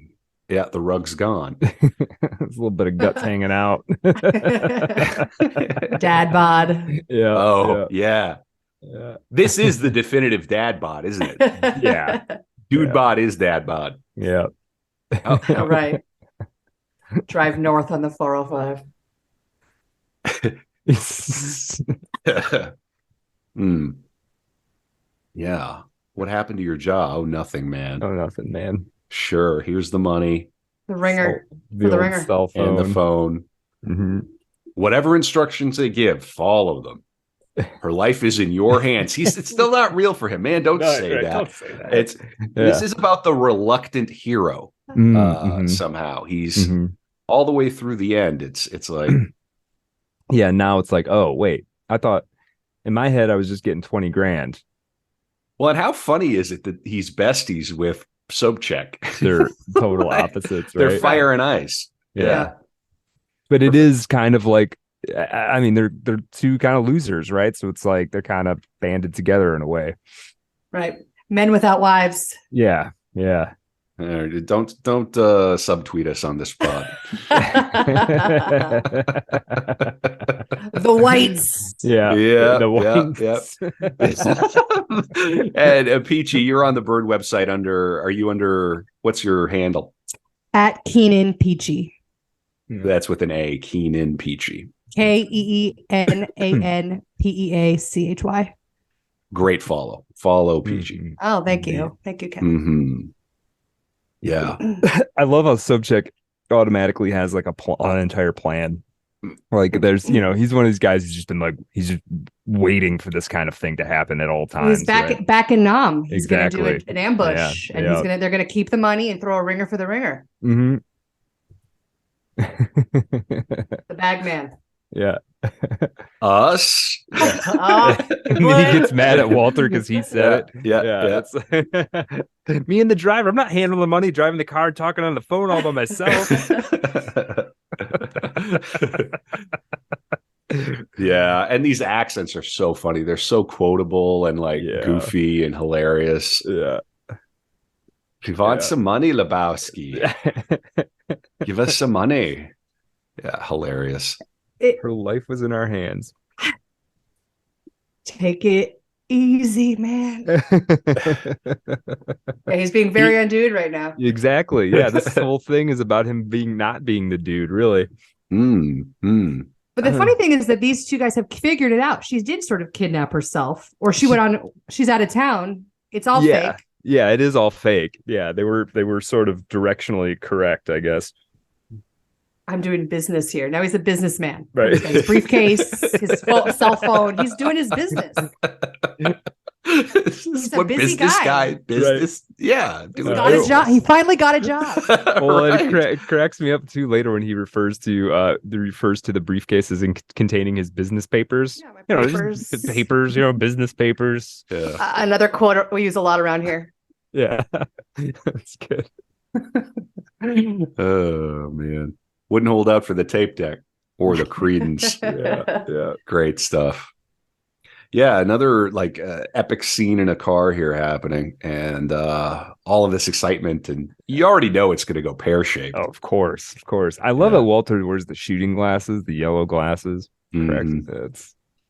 the rug's gone. There's a little bit of guts hanging out. Dad bod. Yeah. Oh, yeah. This is the definitive dad bod, isn't it? Yeah. Dude bod is dad bod. Yeah. Oh, right. Drive north on the 405. Yeah. What happened to your job? Oh, nothing, man. Oh, nothing, man. Sure. Here's the money. The ringer. The ringer. Cell phone. And the phone. Whatever instructions they give, follow them. Her life is in your hands. It's still not real for him, man. Don't say that. Don't say that. This is about the reluctant hero. Somehow he's all the way through the end. It's like, yeah. Now it's like, oh wait, I thought in my head I was just getting 20 grand. Well, and how funny is it that he's besties with Sobchak? They're total opposites. Right? They're fire and ice. Yeah. But it is kind of like, I mean, they're two kind of losers, right? So it's like they're kind of banded together in a way. Right. Men without wives. Yeah. Don't subtweet us on this pod. The whites. Yeah. The whites. And Peachy, you're on the Bird website are you under, what's your handle? At Keenan Peachy. That's with an A, Keenan Peachy. KEENANPEACHY. Great follow Peachy. Oh, thank you. Thank you, Kevin. Mm-hmm. Yeah. I love how Subcheck automatically has like an entire plan. Like there's, he's one of these guys who's just been like, he's just waiting for this kind of thing to happen at all times. He's back in Nam. He's gonna do an ambush, and they're gonna keep the money and throw a ringer for the ringer. Mm-hmm. The bag man. Yeah. Us. Oh, And then he gets mad at Walter because he said it. Yeah. It's me and the driver. I'm not handling the money, driving the car, talking on the phone all by myself. Yeah, and these accents are so funny. They're so quotable and like goofy and hilarious. Yeah. If you want some money, Lebowski, give us some money. Yeah, hilarious. Her life was in our hands. Take it easy, man. Yeah, he's being very undude right now. Exactly. Yeah, this whole thing is about him not being the dude, really. But the funny thing is that these two guys have figured it out. She did sort of kidnap herself, or she's out of town. It's all fake. Yeah, it is all fake. Yeah, they were sort of directionally correct, I guess. I'm doing business here. Now he's a businessman. Right. He's got his briefcase, his cell phone. He's doing his business. He's a busy guy. Business. Right. Yeah. He got a job. He finally got a job. Well, it cracks me up too later when he refers to the briefcases containing his business papers. Yeah, my papers. Papers, business papers. Yeah. Another quote we use a lot around here. Yeah. That's good. Oh man. Wouldn't hold out for the tape deck or the Credence. Yeah. Great stuff. Yeah, another like epic scene in a car here happening, and all of this excitement, and you already know it's going to go pear-shaped. Oh, of course. I love that Walter wears the shooting glasses, the yellow glasses.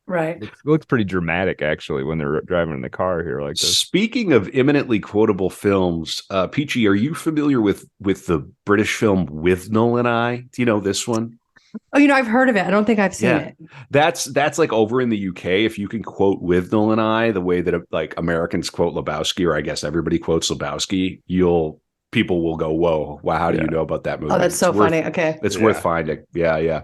Right. It looks pretty dramatic, actually, when they're driving in the car here like this. Speaking of eminently quotable films, Peachy, are you familiar with the British film Withnell and I? Do you know this one? Oh, I've heard of it. I don't think I've seen it. That's like over in the UK. If you can quote Withnell and I the way that like Americans quote Lebowski, or I guess everybody quotes Lebowski, people will go, "Whoa, wow! How do you know about that movie?" Oh, that's so funny. Okay, it's worth finding. Yeah.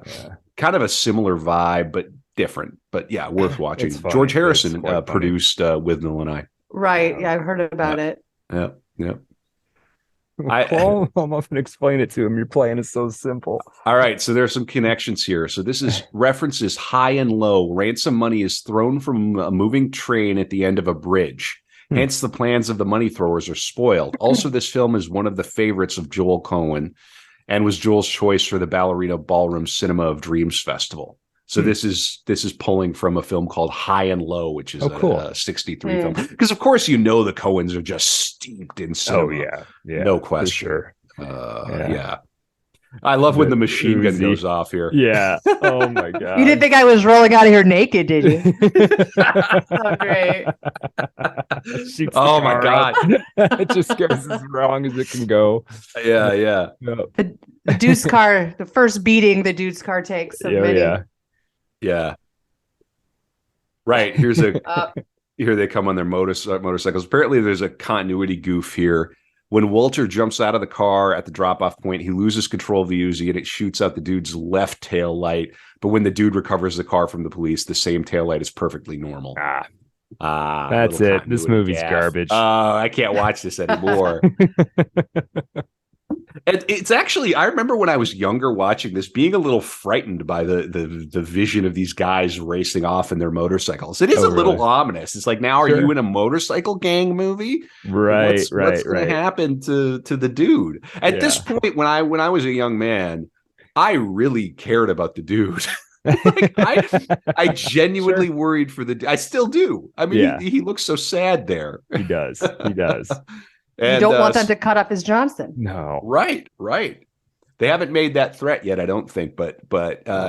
Kind of a similar vibe, but different. But yeah, worth watching. George Harrison produced Withnell and I. Right. Yeah, I've heard about it. Yeah. Call him up and explain it to him. Your plan is so simple. All right, so there's some connections here. So this is references high and low. Ransom money is thrown from a moving train at the end of a bridge. Hence, the plans of the money throwers are spoiled. Also, this film is one of the favorites of Joel Coen and was Joel's choice for the Ballerina Ballroom Cinema of Dreams Festival. So this is pulling from a film called High and Low, which is a 63 film. Because of course the Coens are just steeped in cinema. Oh yeah, no question. For sure. Yeah. I love when the machine gun goes off here. Yeah. Oh my god. You didn't think I was rolling out of here naked, did you? Oh, great. Oh my god. It just goes as wrong as it can go. Yeah. The dude's car, the first beating the dude's car takes. Yeah. Right. Here they come on their motorcycles. Apparently there's a continuity goof here. When Walter jumps out of the car at the drop-off point, he loses control of the Uzi and it shoots out the dude's left tail light. But when the dude recovers the car from the police, the same tail light is perfectly normal. That's it. This movie's garbage. I can't watch this anymore. It's actually, I remember when I was younger watching this, being a little frightened by the vision of these guys racing off in their motorcycles. It is a little ominous. It's like, now are you in a motorcycle gang movie? Right. What's going to happen to the dude? At this point, when I was a young man, I really cared about the dude. Like, I genuinely worried for I still do. I mean, he looks so sad there. He does. You don't want them to cut up his Johnson. No. Right. They haven't made that threat yet, I don't think, but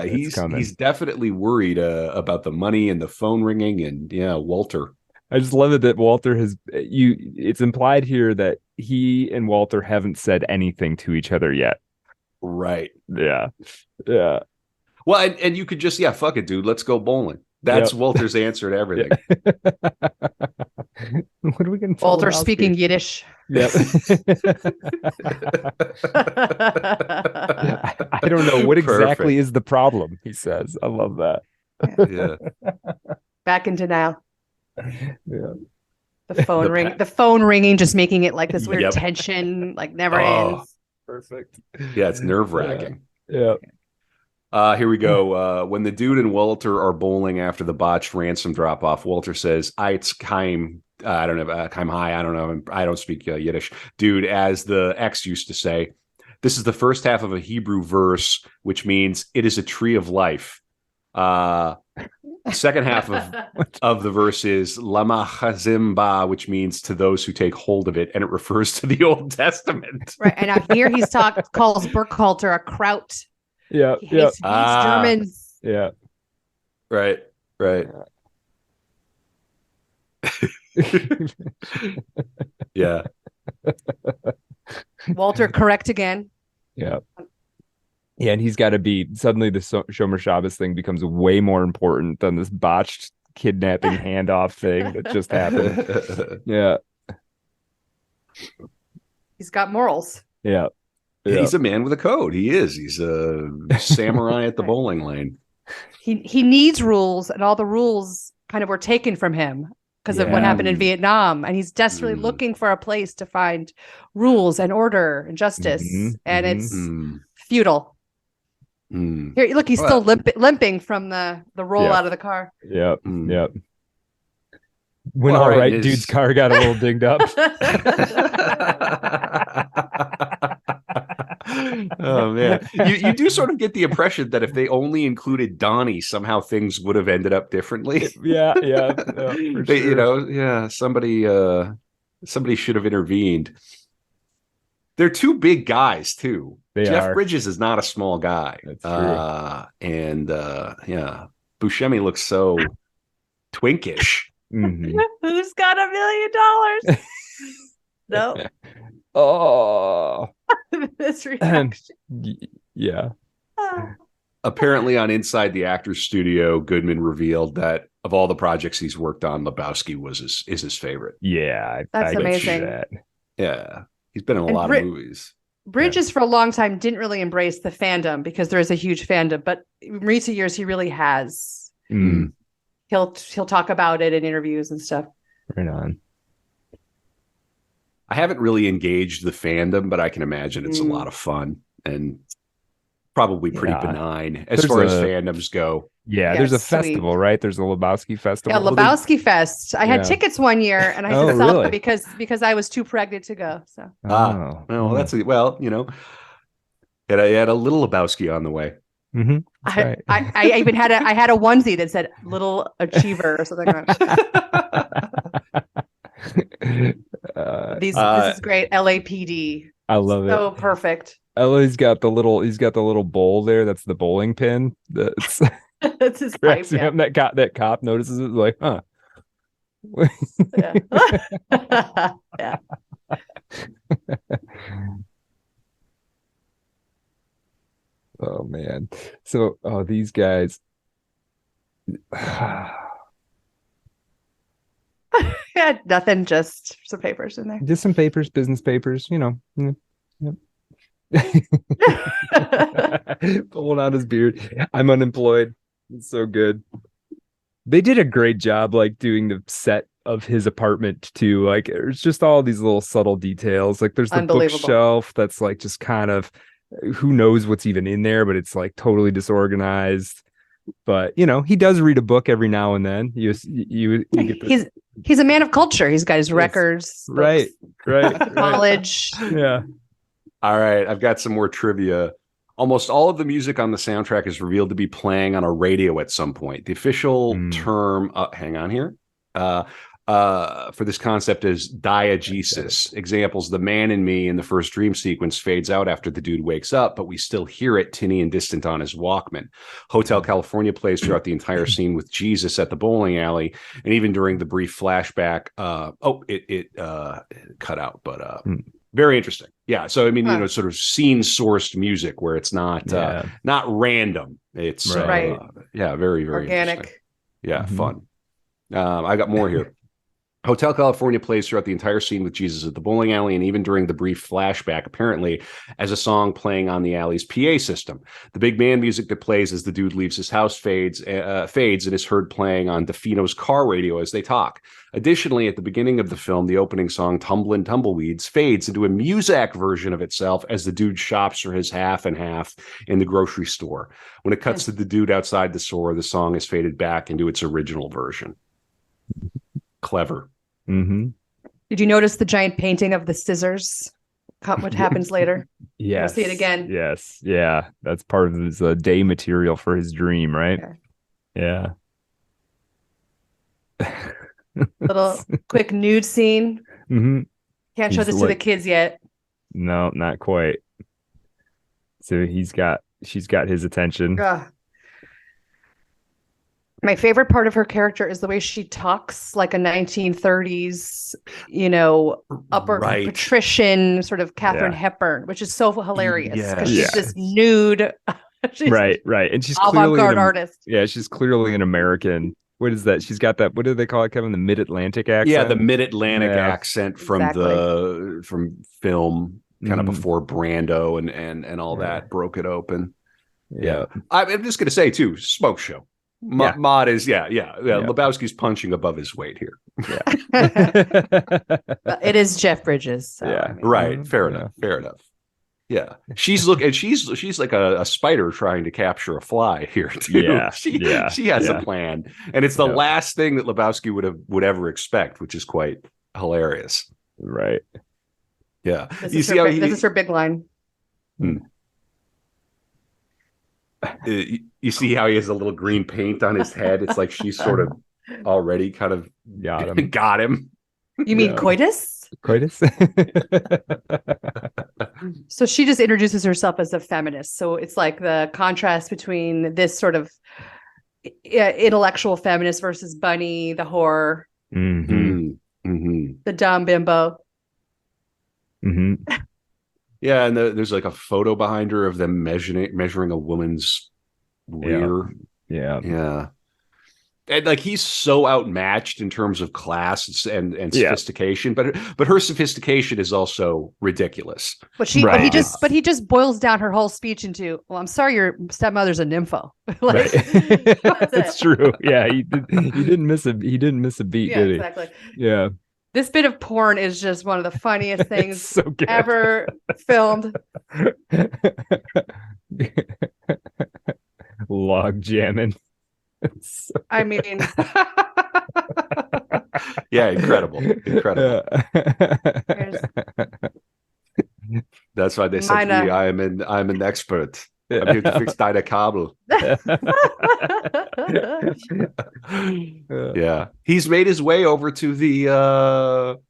he's definitely worried about the money and the phone ringing and Walter. I just love it that Walter it's implied here that he and Walter haven't said anything to each other yet. Right. Yeah. Well, and you could just, fuck it, dude. Let's go bowling. That's Walter's answer to everything. What are we going to Walter speaking Yiddish. Yep. I don't know what exactly is the problem, he says. I love that. Yeah. Back in denial. Yeah. The phone ringing, just making it like this weird tension, like never ends. Perfect. Yeah, it's nerve-wracking. Yeah. Here we go. When the dude and Walter are bowling after the botched ransom drop-off, Walter says, "It's Keim." I don't know. Keim High. I don't know. I don't speak Yiddish. Dude, as the ex used to say, this is the first half of a Hebrew verse, which means it is a tree of life. Second half of the verse is Lama Chazimba, which means to those who take hold of it, and it refers to the Old Testament. Right, and now here calls Burkhalter a kraut. Yeah, he hates Germans. Yeah, right. Yeah. Walter, correct again. Yeah. Yeah, and he's got to be suddenly the Shomer Shabbos thing becomes way more important than this botched kidnapping handoff thing that just happened. Yeah. He's got morals. Yeah. He's a man with a code. He is. He's a samurai at the bowling lane. He needs rules, and all the rules kind of were taken from him because of what happened in Vietnam, and he's desperately looking for a place to find rules and order and justice, and it's futile. Here, look, he's still limping from the roll out of the car. Yep. When all right, dude's car got a little dinged up. Oh man, you do sort of get the impression that if they only included Donnie, somehow things would have ended up differently. Yeah, sure. Somebody should have intervened. They're two big guys too. Jeff Bridges is not a small guy. That's true. Buscemi looks so twinkish. Who's got $1 million? No. Oh. This reaction. Yeah. Apparently, on Inside the Actors Studio, Goodman revealed that of all the projects he's worked on, Lebowski is his favorite. Yeah, that's amazing. That. Yeah, he's been in a lot of movies. Bridges for a long time didn't really embrace the fandom because there is a huge fandom, but in recent years he really has. He'll talk about it in interviews and stuff. Right on. I haven't really engaged the fandom, but I can imagine it's a lot of fun and probably pretty benign as far as fandoms go. Yeah, there's a festival, right? There's a Lebowski festival. Yeah, Lebowski Fest. I had tickets one year, and I had to sell them because I was too pregnant to go. So. It had a little Lebowski on the way. I even had a onesie that said "Little Achiever" or something like that. This is great. LAPD. I love it. So perfect. He's got the little bowl there. That's the bowling pin. That's his pipe. Yeah. That cop notices it, like, huh? Yeah. Oh man. So these guys. Yeah, nothing, just some papers in there. Just some papers, business papers, Yep. Pulling out his beard. I'm unemployed. It's so good. They did a great job, like doing the set of his apartment too. Like there's just all these little subtle details. Like there's the bookshelf that's like just kind of, who knows what's even in there, but it's like totally disorganized. But he does read a book every now and then. You get he's a man of culture. He's got his records, right. College. Yeah. All right, I've got some more trivia. Almost all of the music on the soundtrack is revealed to be playing on a radio at some point. The official term, hang on here, for this concept is diegesis. Examples: "The Man in Me" in the first dream sequence fades out after the dude wakes up, but we still hear it tinny and distant on his Walkman. Hotel California plays throughout the entire scene with Jesus at the bowling alley, and even during the brief flashback. It cut out, but very interesting. Yeah, so I mean, sort of scene-sourced music where it's not random. It's very, very organic. Interesting. Yeah, fun. I got more here. Hotel California plays throughout the entire scene with Jesus at the bowling alley, and even during the brief flashback, apparently, as a song playing on the alley's PA system. The big band music that plays as the dude leaves his house fades and is heard playing on DeFino's car radio as they talk. Additionally, at the beginning of the film, the opening song "Tumblin' Tumbleweeds" fades into a Muzak version of itself as the dude shops for his half and half in the grocery store. When it cuts to the dude outside the store, the song is faded back into its original version. Clever. Mm-hmm. Did you notice the giant painting of the scissors? What happens later? Yeah. See it again. Yes. Yeah. That's part of his day material for his dream, right? Yeah. Little quick nude scene. Mm-hmm. Can't show this to the kids yet. No, not quite. So she's got his attention. My favorite part of her character is the way she talks like a 1930s, upper patrician sort of Katharine Hepburn, which is so hilarious because she's just nude. She's right. And she's avant-garde artist. Yeah, she's clearly an American. What is that? She's got that. What do they call it, Kevin? The Mid-Atlantic accent. Yeah, the Mid-Atlantic accent from film, kind of before Brando and all that broke it open. Yeah, I'm just gonna say too, smoke show. Maude is Lebowski's punching above his weight here. It is Jeff Bridges. So, right. Fair enough. Yeah, she's like a spider trying to capture a fly here too. Yeah, she has a plan, and it's the last thing that Lebowski would ever expect, which is quite hilarious. Right. Yeah, this is her big line. You see how he has a little green paint on his head? It's like she's sort of already kind of got him. You mean coitus? Coitus? So she just introduces herself as a feminist. So it's like the contrast between this sort of intellectual feminist versus Bunny, the whore, the dumb bimbo. Mm-hmm. Yeah, and there's like a photo behind her of them measuring a woman's rear. Yeah. And like he's so outmatched in terms of class and sophistication, but her sophistication is also ridiculous. But he just boils down her whole speech into, well, I'm sorry, your stepmother's a nympho. That's true. Yeah, he didn't miss a beat, did he? Exactly. Yeah. This bit of porn is just one of the funniest things ever filmed. Log jamming. I mean, incredible. That's why they said to me, I'm an expert. I'm here to fix deine Kabel. Yeah, he's made his way over to the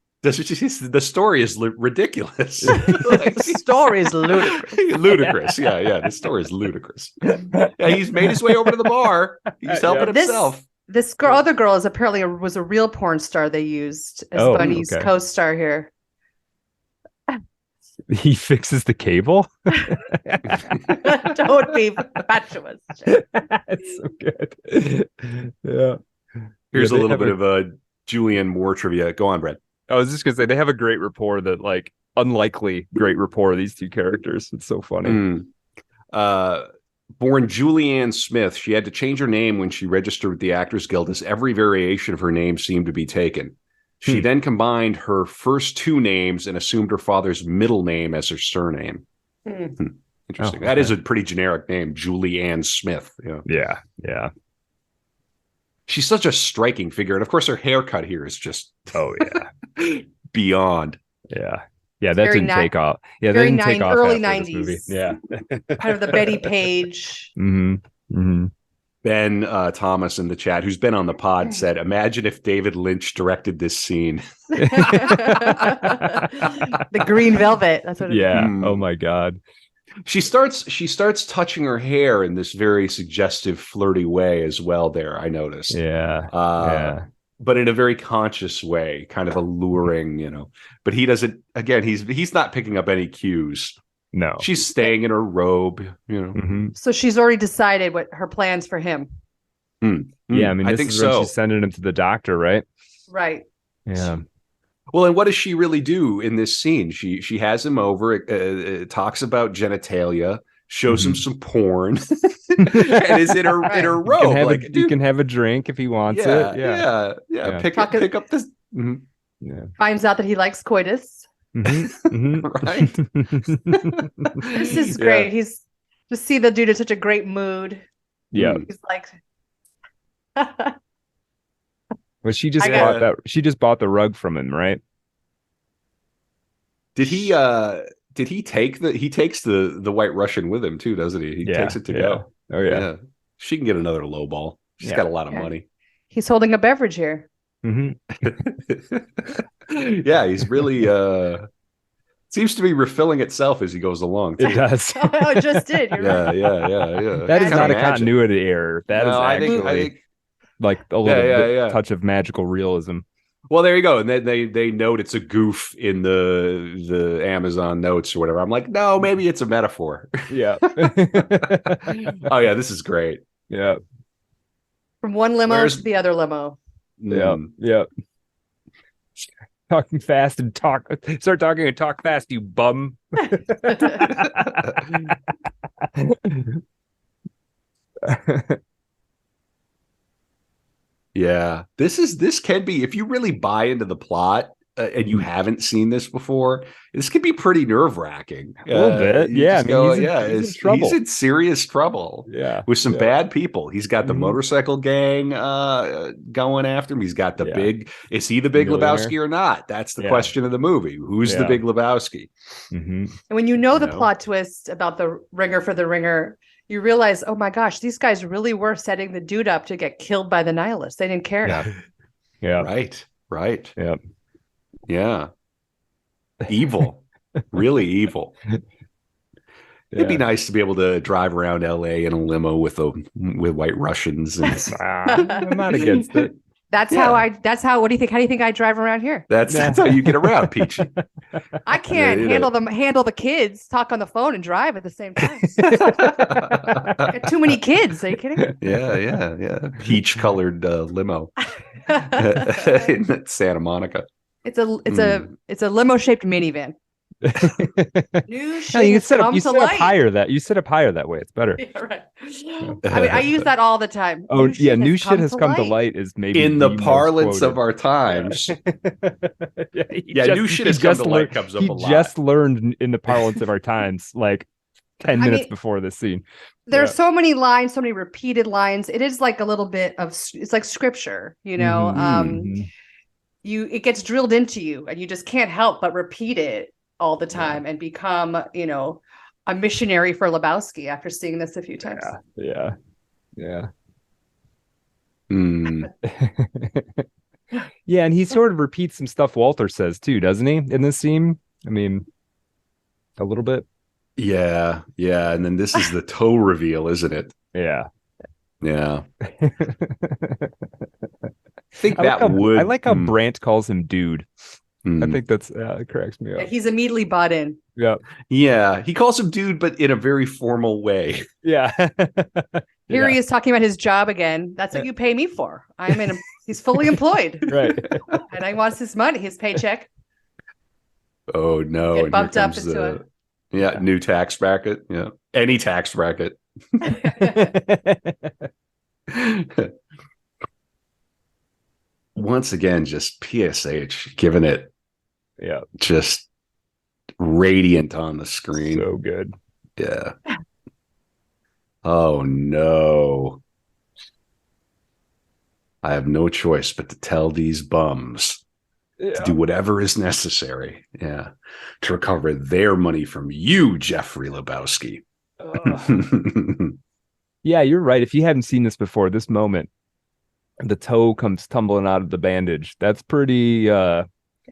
story is ridiculous. The story is ludicrous. Yeah, the story is ludicrous. Yeah, he's made his way over to the bar. He's helping himself. This other girl is apparently was a real porn star they used as Bunny's co-star here. He fixes the cable. Don't be fatuous. That's so good. Yeah. Here's a little bit of a Julianne Moore trivia. Go on, Brett. I was just gonna say they have a great rapport. That like unlikely great rapport. These two characters. It's so funny. Born Julianne Smith, she had to change her name when she registered with the Actors Guild, as every variation of her name seemed to be taken. She then combined her first two names and assumed her father's middle name as her surname. Interesting. Oh, okay. That is a pretty generic name, Julianne Smith. Yeah. She's such a striking figure. And of course, her haircut here is just beyond. Yeah. Yeah, that didn't take off. Yeah, that didn't take off early after 90s. this movie. Yeah. Kind of the Betty Page. Ben Thomas in the chat, who's been on the pod, said, imagine if David Lynch directed this scene. The green velvet. That's what it is. Oh my God. She starts touching her hair in this very suggestive, flirty way as well there, I noticed. But in a very conscious way, kind of alluring, But he doesn't, again, he's not picking up any cues. No. She's staying in her robe, So she's already decided what her plans for him. Yeah, I mean, I this think is when so. she's sending him to the doctor, right? Right. Yeah. Well, and what does she really do in this scene? She has him over, talks about genitalia, shows him some porn, and is in her in her He can robe. have Like, he dude, can have a drink if he wants yeah, it. Yeah. Pick up this, Yeah. Finds out that he likes coitus. right? This is Yeah. great. He's just see the dude in such a great mood. Yeah. He's like Well, she just I bought she just bought the rug from him, right? Did he take he takes the White Russian with him too, doesn't he? He takes it to go. Oh yeah. She can get another low ball. She's got a lot of money. he's holding a beverage here. Yeah, he's really seems to be refilling itself as he goes along too. It does. Oh, it just did. You're right. Yeah. That is Kinda not a magic. continuity error. That is I actually think like a little touch of magical realism. well, there you go. And then they note it's a goof in the Amazon notes or whatever. I'm like, no, maybe it's a metaphor. Yeah. Oh yeah, this is great. Yeah. From one limo to the other limo. Yeah. Talking fast and start talking and talk fast, you bum. Yeah, this can be, if you really buy into the plot and you haven't seen this before, this can be pretty nerve-wracking. A little bit. Yeah, I mean, he's in trouble. He's in serious trouble. Yeah, with some bad people. He's got the motorcycle gang going after him. He's got the big. Is he the Big Lebowski or not? That's the question of the movie. Who's the Big Lebowski? And when you know the plot twist about the ringer for the ringer, you realize, oh my gosh, these guys really were setting the dude up to get killed by the nihilists. They didn't care. Yeah. Right. Yeah. Yeah. Evil. Really evil. It'd be nice to be able to drive around LA in a limo with White Russians. And... I'm not against it. What do you think? How do you think I drive around here? That's how you get around, Peachy. I can't handle the kids, talk on the phone and drive at the same time. Got too many kids. Are you kidding? Yeah. Peach colored limo in Santa Monica. It's a limo shaped minivan. New shit you set up light. higher that you set up higher that way. It's better. Yeah, right. I mean, I use that all the time. New shit has come to light is maybe in the parlance of our times. New shit has come to light comes up a lot. He just learned in the parlance of our times, like 10 minutes before this scene. There's so many lines, so many repeated lines. It is like a little bit of it's like scripture, you know. It gets drilled into you, and you just can't help but repeat it all the time and become, a missionary for Lebowski after seeing this a few times. Yeah. Yeah, and he sort of repeats some stuff Walter says too, doesn't he? In this scene, I mean, a little bit. Yeah, and then this is the toe reveal, isn't it? Yeah. I think I like how Brandt calls him dude. I think it cracks me up. Yeah, he's immediately bought in. Yeah. He calls him dude, but in a very formal way. Yeah. Here he is talking about his job again. That's what you pay me for. He's fully employed. Right. And I wants his money, his paycheck. Oh no. Get bumped up into new tax bracket. Yeah. Any tax bracket. Once again, just PSH, giving it just radiant on the screen. So good. Yeah. Oh no. I have no choice but to tell these bums to do whatever is necessary, to recover their money from you, Jeffrey Lebowski. Yeah, you're right. If you haven't seen this before, this moment, the toe comes tumbling out of the bandage. That's pretty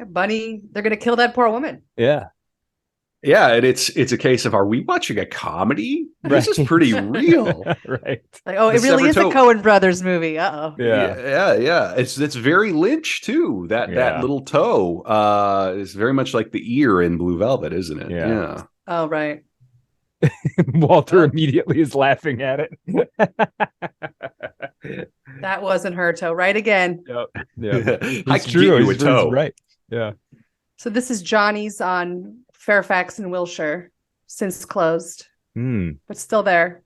Bunny, they're gonna kill that poor woman. Yeah, and it's a case of, are we watching a comedy? This is pretty real. Right. Like, it really is a Coen Brothers movie. Uh-oh. Yeah. It's very Lynch too. That little toe is very much like the ear in Blue Velvet, isn't it? Yeah. Oh, right. Walter immediately is laughing at it. That wasn't her toe. Right again. Yep. Yeah. I It's can true. get you a He's toe. right. Yeah. So this is Johnny's on Fairfax and Wilshire, since closed, but still there.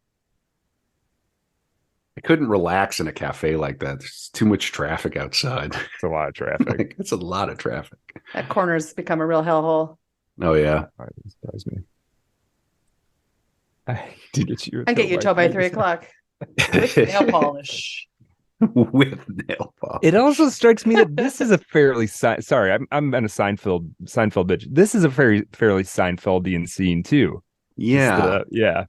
I couldn't relax in a cafe like that. There's too much traffic outside. It's a lot of traffic. It's a lot of traffic. That corner's become a real hellhole. Oh yeah. That surprised me. I did get you. I get you a toe by 3 o'clock with nail polish. With nail polish. It also strikes me that this is a fairly sorry, I'm a Seinfeld bitch. This is a fairly Seinfeldian scene too. Yeah. Yeah.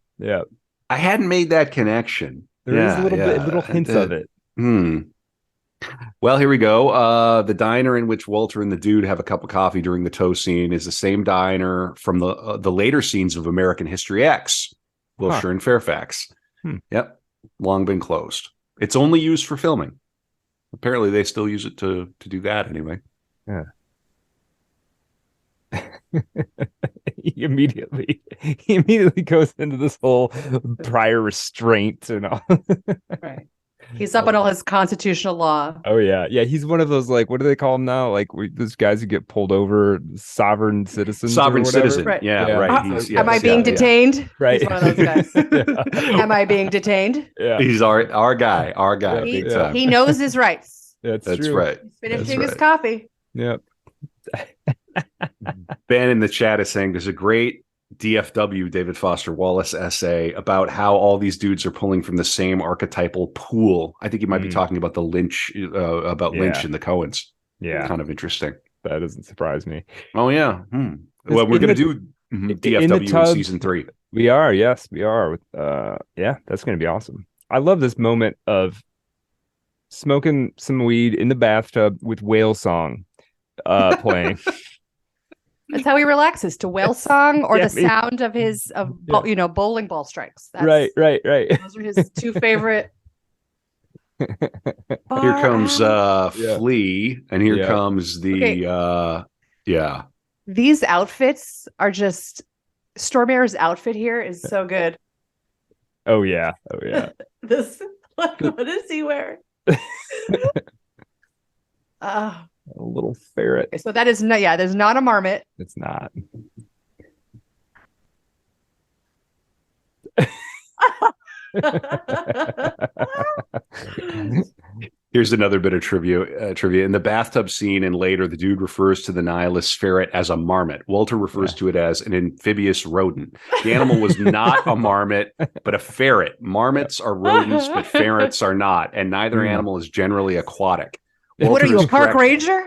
I hadn't made that connection. There is a little hints of it. Well, here we go. The diner in which Walter and the dude have a cup of coffee during the toast scene is the same diner from the later scenes of American History X, Wilshire and Fairfax. Yep, long been closed. It's only used for filming. Apparently, they still use it to do that anyway. Yeah. he immediately goes into this whole prior restraint and all. Right. He's up on all his constitutional law. Oh yeah. He's one of those, like, what do they call them now? Like those guys who get pulled over, sovereign citizens. Right. Yeah, right. Am I being detained? Yeah. Right. He's one of those guys. Am I being detained? Yeah. He's our guy. Big time. He knows his rights. That's true. right. He's finishing his coffee. Yep. Ben in the chat is saying there's a great DFW David Foster Wallace essay about how all these dudes are pulling from the same archetypal pool. I think he might be talking about the Lynch, Lynch and the Coens. Yeah, kind of interesting. That doesn't surprise me. Oh yeah. Well, we're going to do DFW in season 3. We are. Yes, we are. Yeah, that's going to be awesome. I love this moment of smoking some weed in the bathtub with Whale Song playing. That's how he relaxes, to Whale Song or the sound of his bowling ball strikes. Right. Those are his 2 favorite. Here comes Flea, and here comes the These outfits are just Stormare's outfit here is so good. Oh yeah. This what is he wearing? A little ferret. Okay, so that is there's not a marmot. It's not. Here's another bit of trivia. In the bathtub scene and later, the dude refers to the nihilist ferret as a marmot. Walter refers to it as an amphibious rodent. The animal was not a marmot, but a ferret. Marmots are rodents, but ferrets are not, and neither animal is generally aquatic. What are you, a park ranger?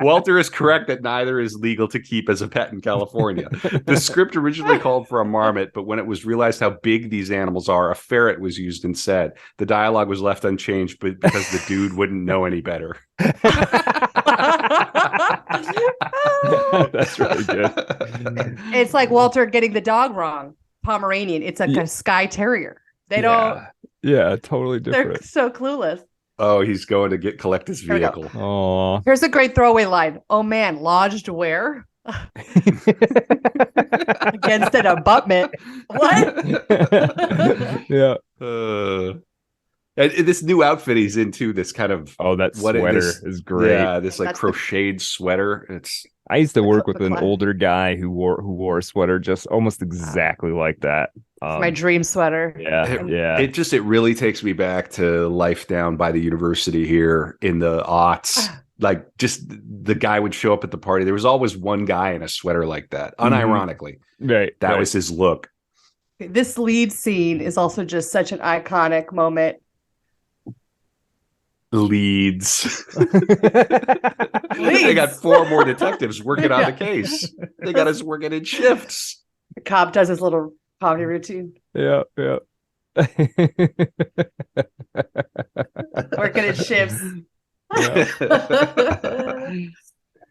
Walter is correct that neither is legal to keep as a pet in California. The script originally called for a marmot, but when it was realized how big these animals are, a ferret was used instead. The dialogue was left unchanged, but because the dude wouldn't know any better. That's really good. It's like Walter getting the dog wrong. Pomeranian. It's like a Skye Terrier. They don't. Yeah, totally different. They're so clueless. Oh, he's going to collect his vehicle. Oh, here's a great throwaway line. Oh man, lodged where? Against an abutment. What? Yeah. This new outfit he's into, this kind of that sweater is great. Yeah, this like crocheted sweater. I used to work with an older guy who wore a sweater just almost exactly like that. My dream sweater. Yeah. It really takes me back to life down by the university here in the aughts. Like, just the guy would show up at the party. There was always one guy in a sweater like that, unironically. Right. That was his look. This lead scene is also just such an iconic moment. Leads. They got 4 more detectives working on the case. They got us working in shifts. The cop does his little comedy routine. Yeah. Working in shifts.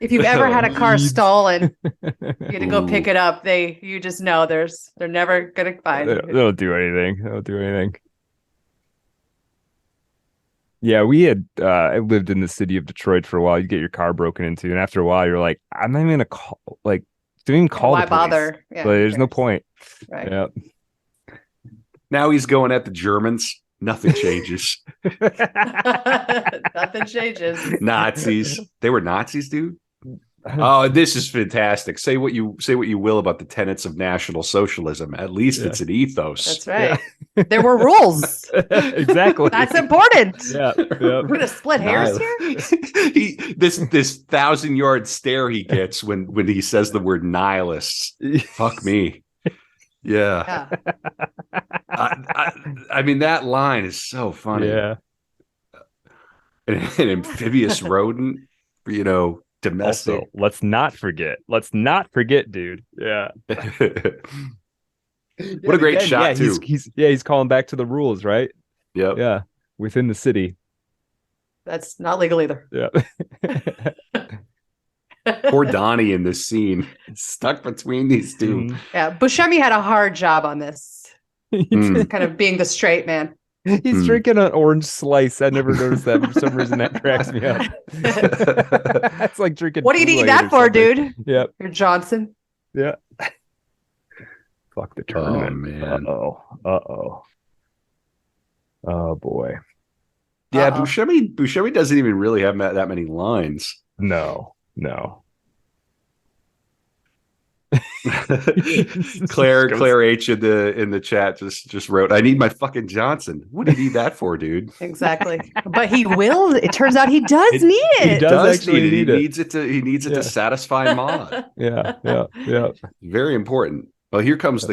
If you've ever had a car stolen, you're gonna go pick it up. You just know they're never gonna find it. They don't do anything. Yeah, we had I lived in the city of Detroit for a while. You get your car broken into, and after a while, you're like, I'm not even gonna call. Like, don't even call. Why the police. bother? Yeah, there's no point. Right. Yeah. Now he's going at the Germans. Nothing changes. Nothing changes. Nazis. They were Nazis, dude. Oh, this is fantastic. Say what you will about the tenets of National Socialism. At least it's an ethos. That's right. Yeah. There were rules. Exactly. That's important. Yeah. We're gonna split hairs here. This 1,000-yard stare he gets when he says the word nihilists. Fuck me. Yeah. I mean, that line is so funny. Yeah. An amphibious rodent, domestic. Also, let's not forget, dude. Yeah. What a great shot, too. He's calling back to the rules, right? Yep. Yeah. Within the city. That's not legal either. Yeah. Poor Donnie in this scene, stuck between these two. Yeah. Buscemi had a hard job on this. Kind of being the straight man. He's drinking an orange slice. I never noticed that. For some reason, that cracks me up. It's like drinking. What do you need that for, dude? Yep. You're Johnson. Yeah. Fuck the tournament. Oh, man. Oh boy. Yeah, Buscemi doesn't even really have that many lines. No. Claire H in the chat just wrote, "I need my fucking Johnson." What do you need that for, dude? Exactly. But he will. It turns out he does need it. He does actually need it. He needs it to satisfy Maude. Yeah. Very important. Well, here comes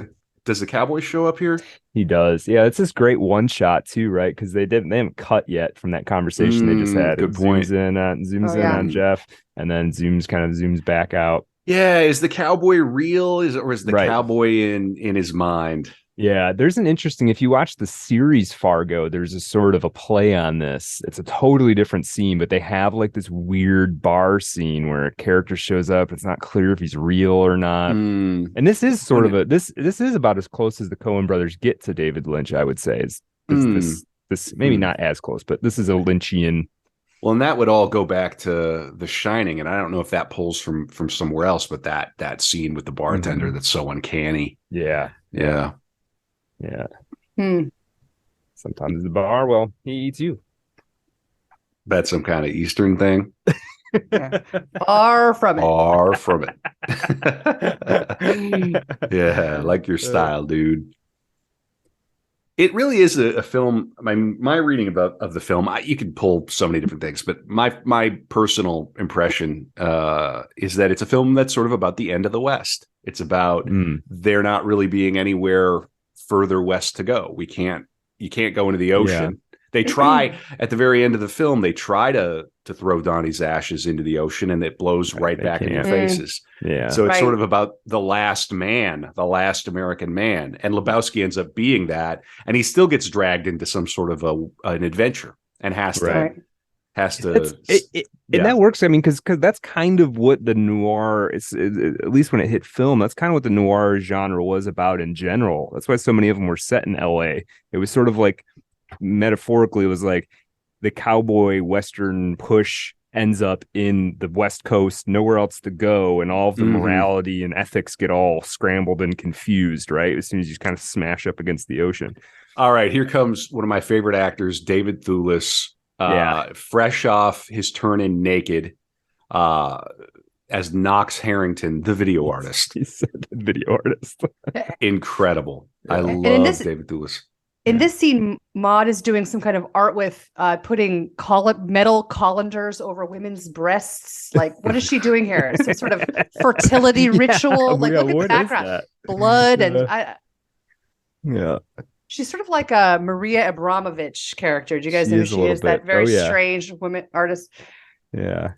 does the cowboy show up here? He does. Yeah, it's this great one shot too, right? Because they haven't cut yet from that conversation they just had. Good point. Zooms in on Jeff, and then zooms back out. Yeah, is the cowboy real? Or is the cowboy in his mind? Yeah, there's an interesting, if you watch the series Fargo, there's a sort of a play on this. It's a totally different scene, but they have like this weird bar scene where a character shows up. It's not clear if he's real or not. And this is sort of this is about as close as the Coen brothers get to David Lynch, I would say. This maybe not as close, but this is a Lynchian. Well, and that would all go back to The Shining, and I don't know if that pulls from somewhere else, but that scene with the bartender that's so uncanny. Yeah. Sometimes the bar, well, he eats you. That's some kind of Eastern thing. Far from it. Yeah, I like your style, dude. It really is a film. My reading of the film, you could pull so many different things, but my personal impression is that it's a film that's sort of about the end of the West. It's about there not really being anywhere further west to go. You can't go into the ocean. Yeah. They try at the very end of the film. They try to throw Donnie's ashes into the ocean, and it blows right back in their faces. Yeah. So it's sort of about the last man, the last American man, and Lebowski ends up being that, and he still gets dragged into some sort of an adventure and has to. And that works. I mean, because that's kind of what the noir is, at least when it hit film. That's kind of what the noir genre was about in general. That's why so many of them were set in L.A. It was sort of like, metaphorically, it was like the cowboy western push ends up in the West Coast, nowhere else to go, and all of the morality and ethics get all scrambled and confused, right? As soon as you kind of smash up against the ocean. All right, here comes one of my favorite actors, David Thewlis. Fresh off his turn in Naked as Knox Harrington, the video artist. He said the video artist. Incredible. I love David Thewlis. In this scene, Maude is doing some kind of art with putting metal colanders over women's breasts. Like, what is she doing here? Some sort of fertility ritual. Like, look at the background. Blood and she's sort of like a Maria Abramovich character. Do you guys know who she is? That very strange woman artist. Yeah.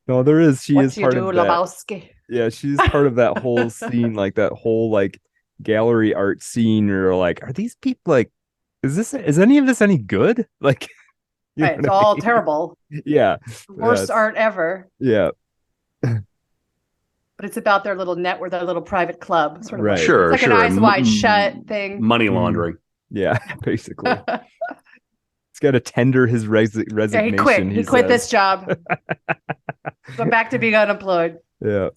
No, there is. She is part of that. Lebowski? Yeah, she's part of that whole scene, like that whole like gallery art scene. Or like, are these people like? Is any of this any good? Like, it's all terrible. Yeah, worst art ever. Yeah. But it's about their little network, their little private club. Sort of right. Sure. It's like an Eyes Wide Shut thing. Money laundering. Yeah, basically. He's got to tender his resignation. Yeah, he quit this job. Went back to being unemployed. Yeah.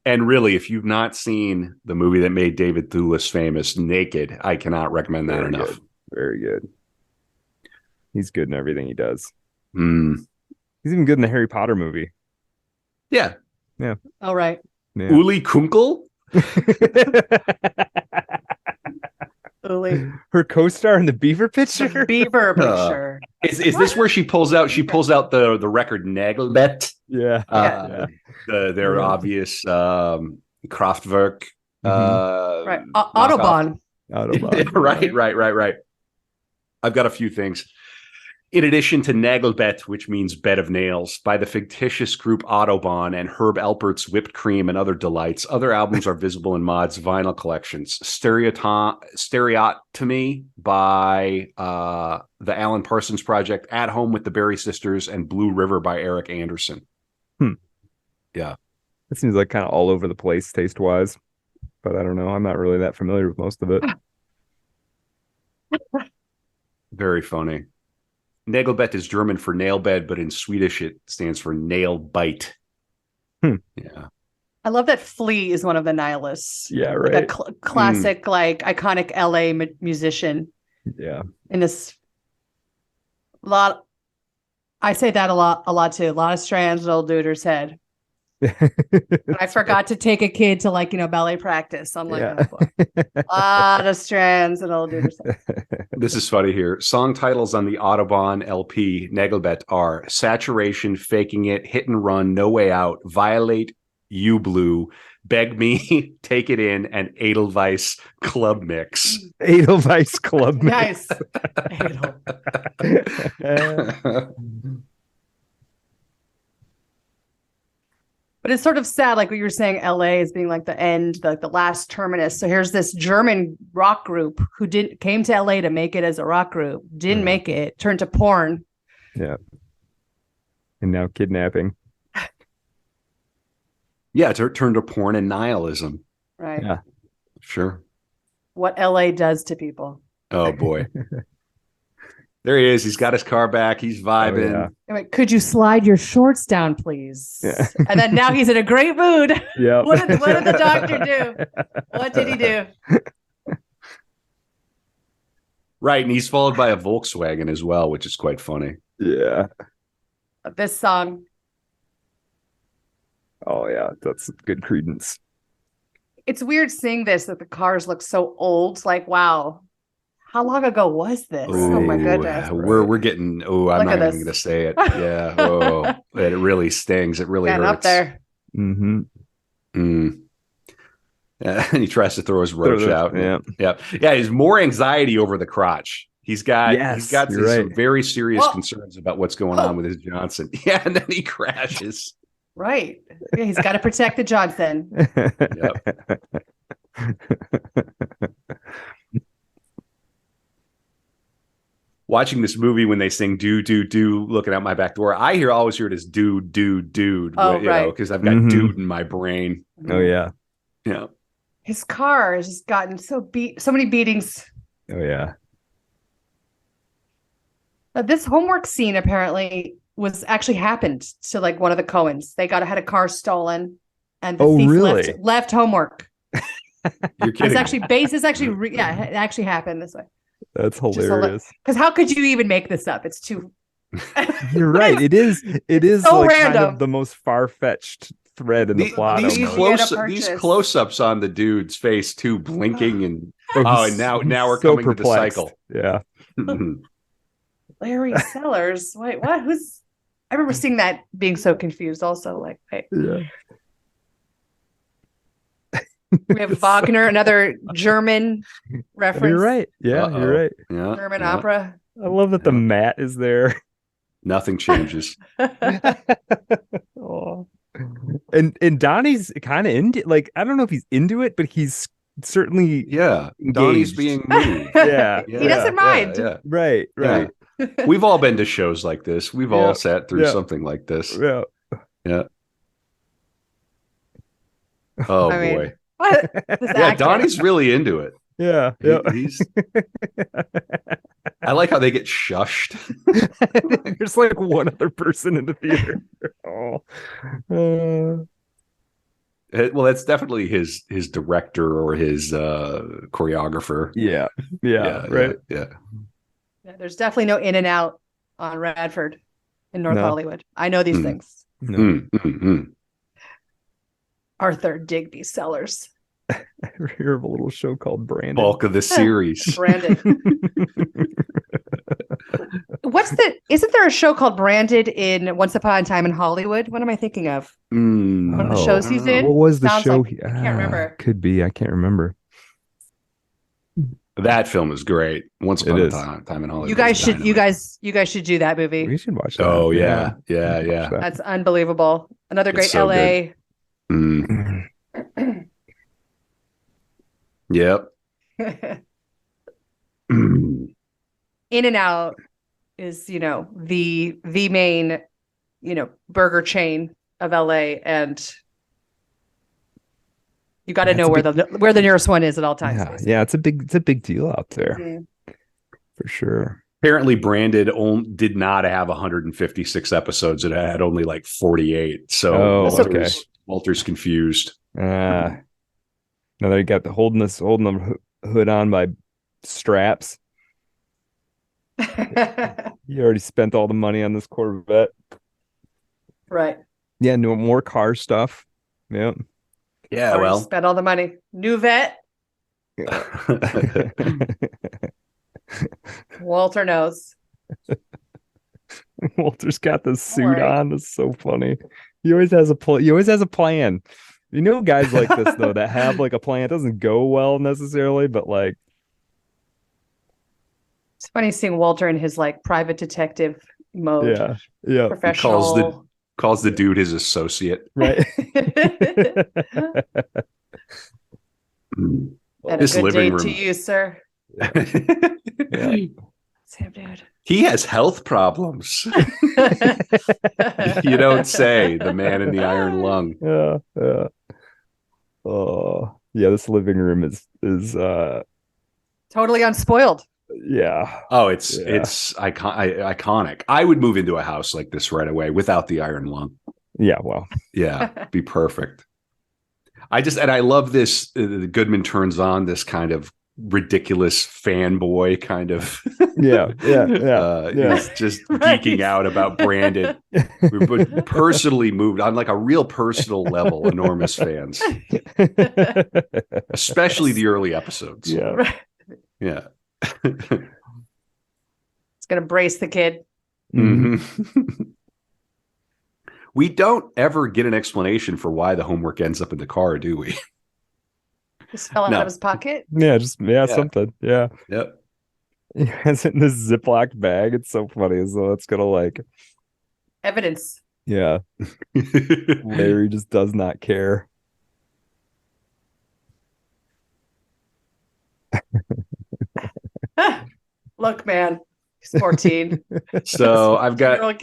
And really, if you've not seen the movie that made David Thewlis famous, Naked, I cannot recommend that enough. Good. Very good. He's good in everything he does. Mm. He's even good in the Harry Potter movie. Yeah. All right. Yeah. Uli Kunkel? Uli. Her co-star in the Beaver picture. The beaver picture. Is this where she pulls out the record Nagelbett? Yeah. Their obvious Kraftwerk. Right. knockoff. Autobahn. Right. I've got a few things. In addition to Nagelbett, which means bed of nails, by the fictitious group Autobahn and Herb Alpert's Whipped Cream and Other delights, other albums are visible in Mod's vinyl collections. Stereotomy by the Alan Parsons Project, At Home with the Berry Sisters, and Blue River by Eric Anderson. Yeah. It seems like kind of all over the place taste-wise, but I don't know. I'm not really that familiar with most of it. Very funny. Nagelbett is German for nail bed, but in Swedish it stands for nail bite. Yeah. I love that Flea is one of the nihilists. Yeah, Like right. a classic, like iconic LA musician. Yeah. In this lot, I say that a lot too. A lot of strands an old duder's head. And I forgot to take a kid to ballet practice. I'm like, Yeah. oh boy. A lot of strands and old duder's head. This is funny here. Song titles on the Autobahn LP Nagelbett are Saturation, Faking It, Hit and Run, No Way Out, Violate, You Blue, Beg Me, Take It In, and Edelweiss Club Mix. Edelweiss Club Mix. Nice. Edel. But it's sort of sad, like what you were saying, LA is being like the end, like the last terminus. So here's this German rock group who came to LA to make it as a rock group, didn't make it, turned to porn. Yeah. And now kidnapping. Yeah, turned to porn and nihilism. Right. Yeah. Sure. What LA does to people. Oh, boy. There he is. He's got his car back. He's vibing. Oh, yeah. Anyway, could you slide your shorts down, please? Yeah. And then now he's in a great mood. Yeah. What did the doctor do? What did he do? Right, and he's followed by a Volkswagen as well, which is quite funny. Yeah. This song. Oh, yeah. That's good credence. It's weird seeing this, that the cars look so old. Like, wow. How long ago was this? Oh my goodness. We're getting, I'm not even going to say it. Yeah. Oh, it really stings. It really hurts. Up there. Mm-hmm. And he tries to throw his roach out. Yeah. Yeah. There's more anxiety over the crotch. He's got some very serious concerns about what's going on with his Johnson. Yeah, and then he crashes. Right. Yeah, he's got to protect the Johnson. Yep. Watching this movie when they sing do looking out my back door, I always hear it as dude, because I've got dude in my brain. Oh yeah. Yeah. His car has just gotten so many beatings. Oh yeah. This homework scene apparently was actually happened to like one of the Coens. They had a car stolen, and the thief left homework. You're kidding. It's actually it actually happened this way. That's hilarious. Because how could you even make this up? It's too. You're right. It is so like random. kind of the most far-fetched thread in the plot. These close-ups on the dude's face too, blinking and and now we're coming perplexed. to the cycle. Yeah. Larry Sellers. Wait, what? Who's? I remember seeing that, being so confused. Also, like, wait. Yeah. We have Wagner, another German reference. You're right. Yeah, you're right. Yeah, German opera. I love that the mat is there. Nothing changes. Oh. And Donnie's kind of into, like, I don't know if he's into it, but he's certainly Donnie's being moved. Yeah. He doesn't mind. Yeah. Right. We've all been to shows like this. We've all sat through something like this. Yeah. Oh boy. What? Donnie's really into it. Yeah. He's I like how they get shushed. There's like one other person in the theater. Well, that's definitely his director or his choreographer. Yeah. Right. Yeah. Yeah, there's definitely no In and Out on Radford in North No. Hollywood. I know these things. No. Arthur Digby Sellers. I hear of a little show called Brandon. Bulk of the series. Branded. Isn't there a show called Branded in Once Upon a Time in Hollywood? What am I thinking of? One of the shows he's in? What was the Sounds show? like- I can't remember. Could be. I can't remember. That film is great. Once Upon a Time in Hollywood. You guys should do that movie. We should watch that. Oh yeah. Yeah. That's unbelievable. Another great so LA. Yep. In and Out is, the main, burger chain of LA, and you got to know where the nearest one is at all times. Yeah, it's a big deal out there. Mm-hmm. For sure. Apparently, Branded did not have 156 episodes. It had only like 48. So Walter's confused. Now they got holding the hood on by straps. You already spent all the money on this Corvette. Right. Yeah, no more car stuff. Yeah. Yeah, already spent all the money. New vet. Walter knows. Walter's got the suit on. It's so funny. He always has a plan. You know, guys like this though that have like a plan. It doesn't go well necessarily, but like it's funny seeing Walter in his like private detective mode. Yeah. Professional. Calls the dude his associate. Right. And This a good living day room to you, sir. Yeah. Sam, dude. He has health problems. You don't say. The man in the iron lung. Yeah. Oh, yeah. This living room is Totally unspoiled. Yeah. Oh, it's iconic. I would move into a house like this right away without the iron lung. Yeah. Well. Yeah, be perfect. I love this. Goodman turns on this kind of ridiculous fanboy kind of. Yeah. He's just geeking out about Brandon. We're personally moved on like a real personal level. Enormous fans, especially the early episodes. Yeah. Yeah. It's gonna brace the kid. Mm-hmm. We don't ever get an explanation for why the homework ends up in the car, do we? Just fell out of his pocket. Yeah, something. Yeah. Yep. He has it in this Ziploc bag. It's so funny as though it's gonna like evidence. Yeah. Larry just does not care. Look, man, he's 14. So I've got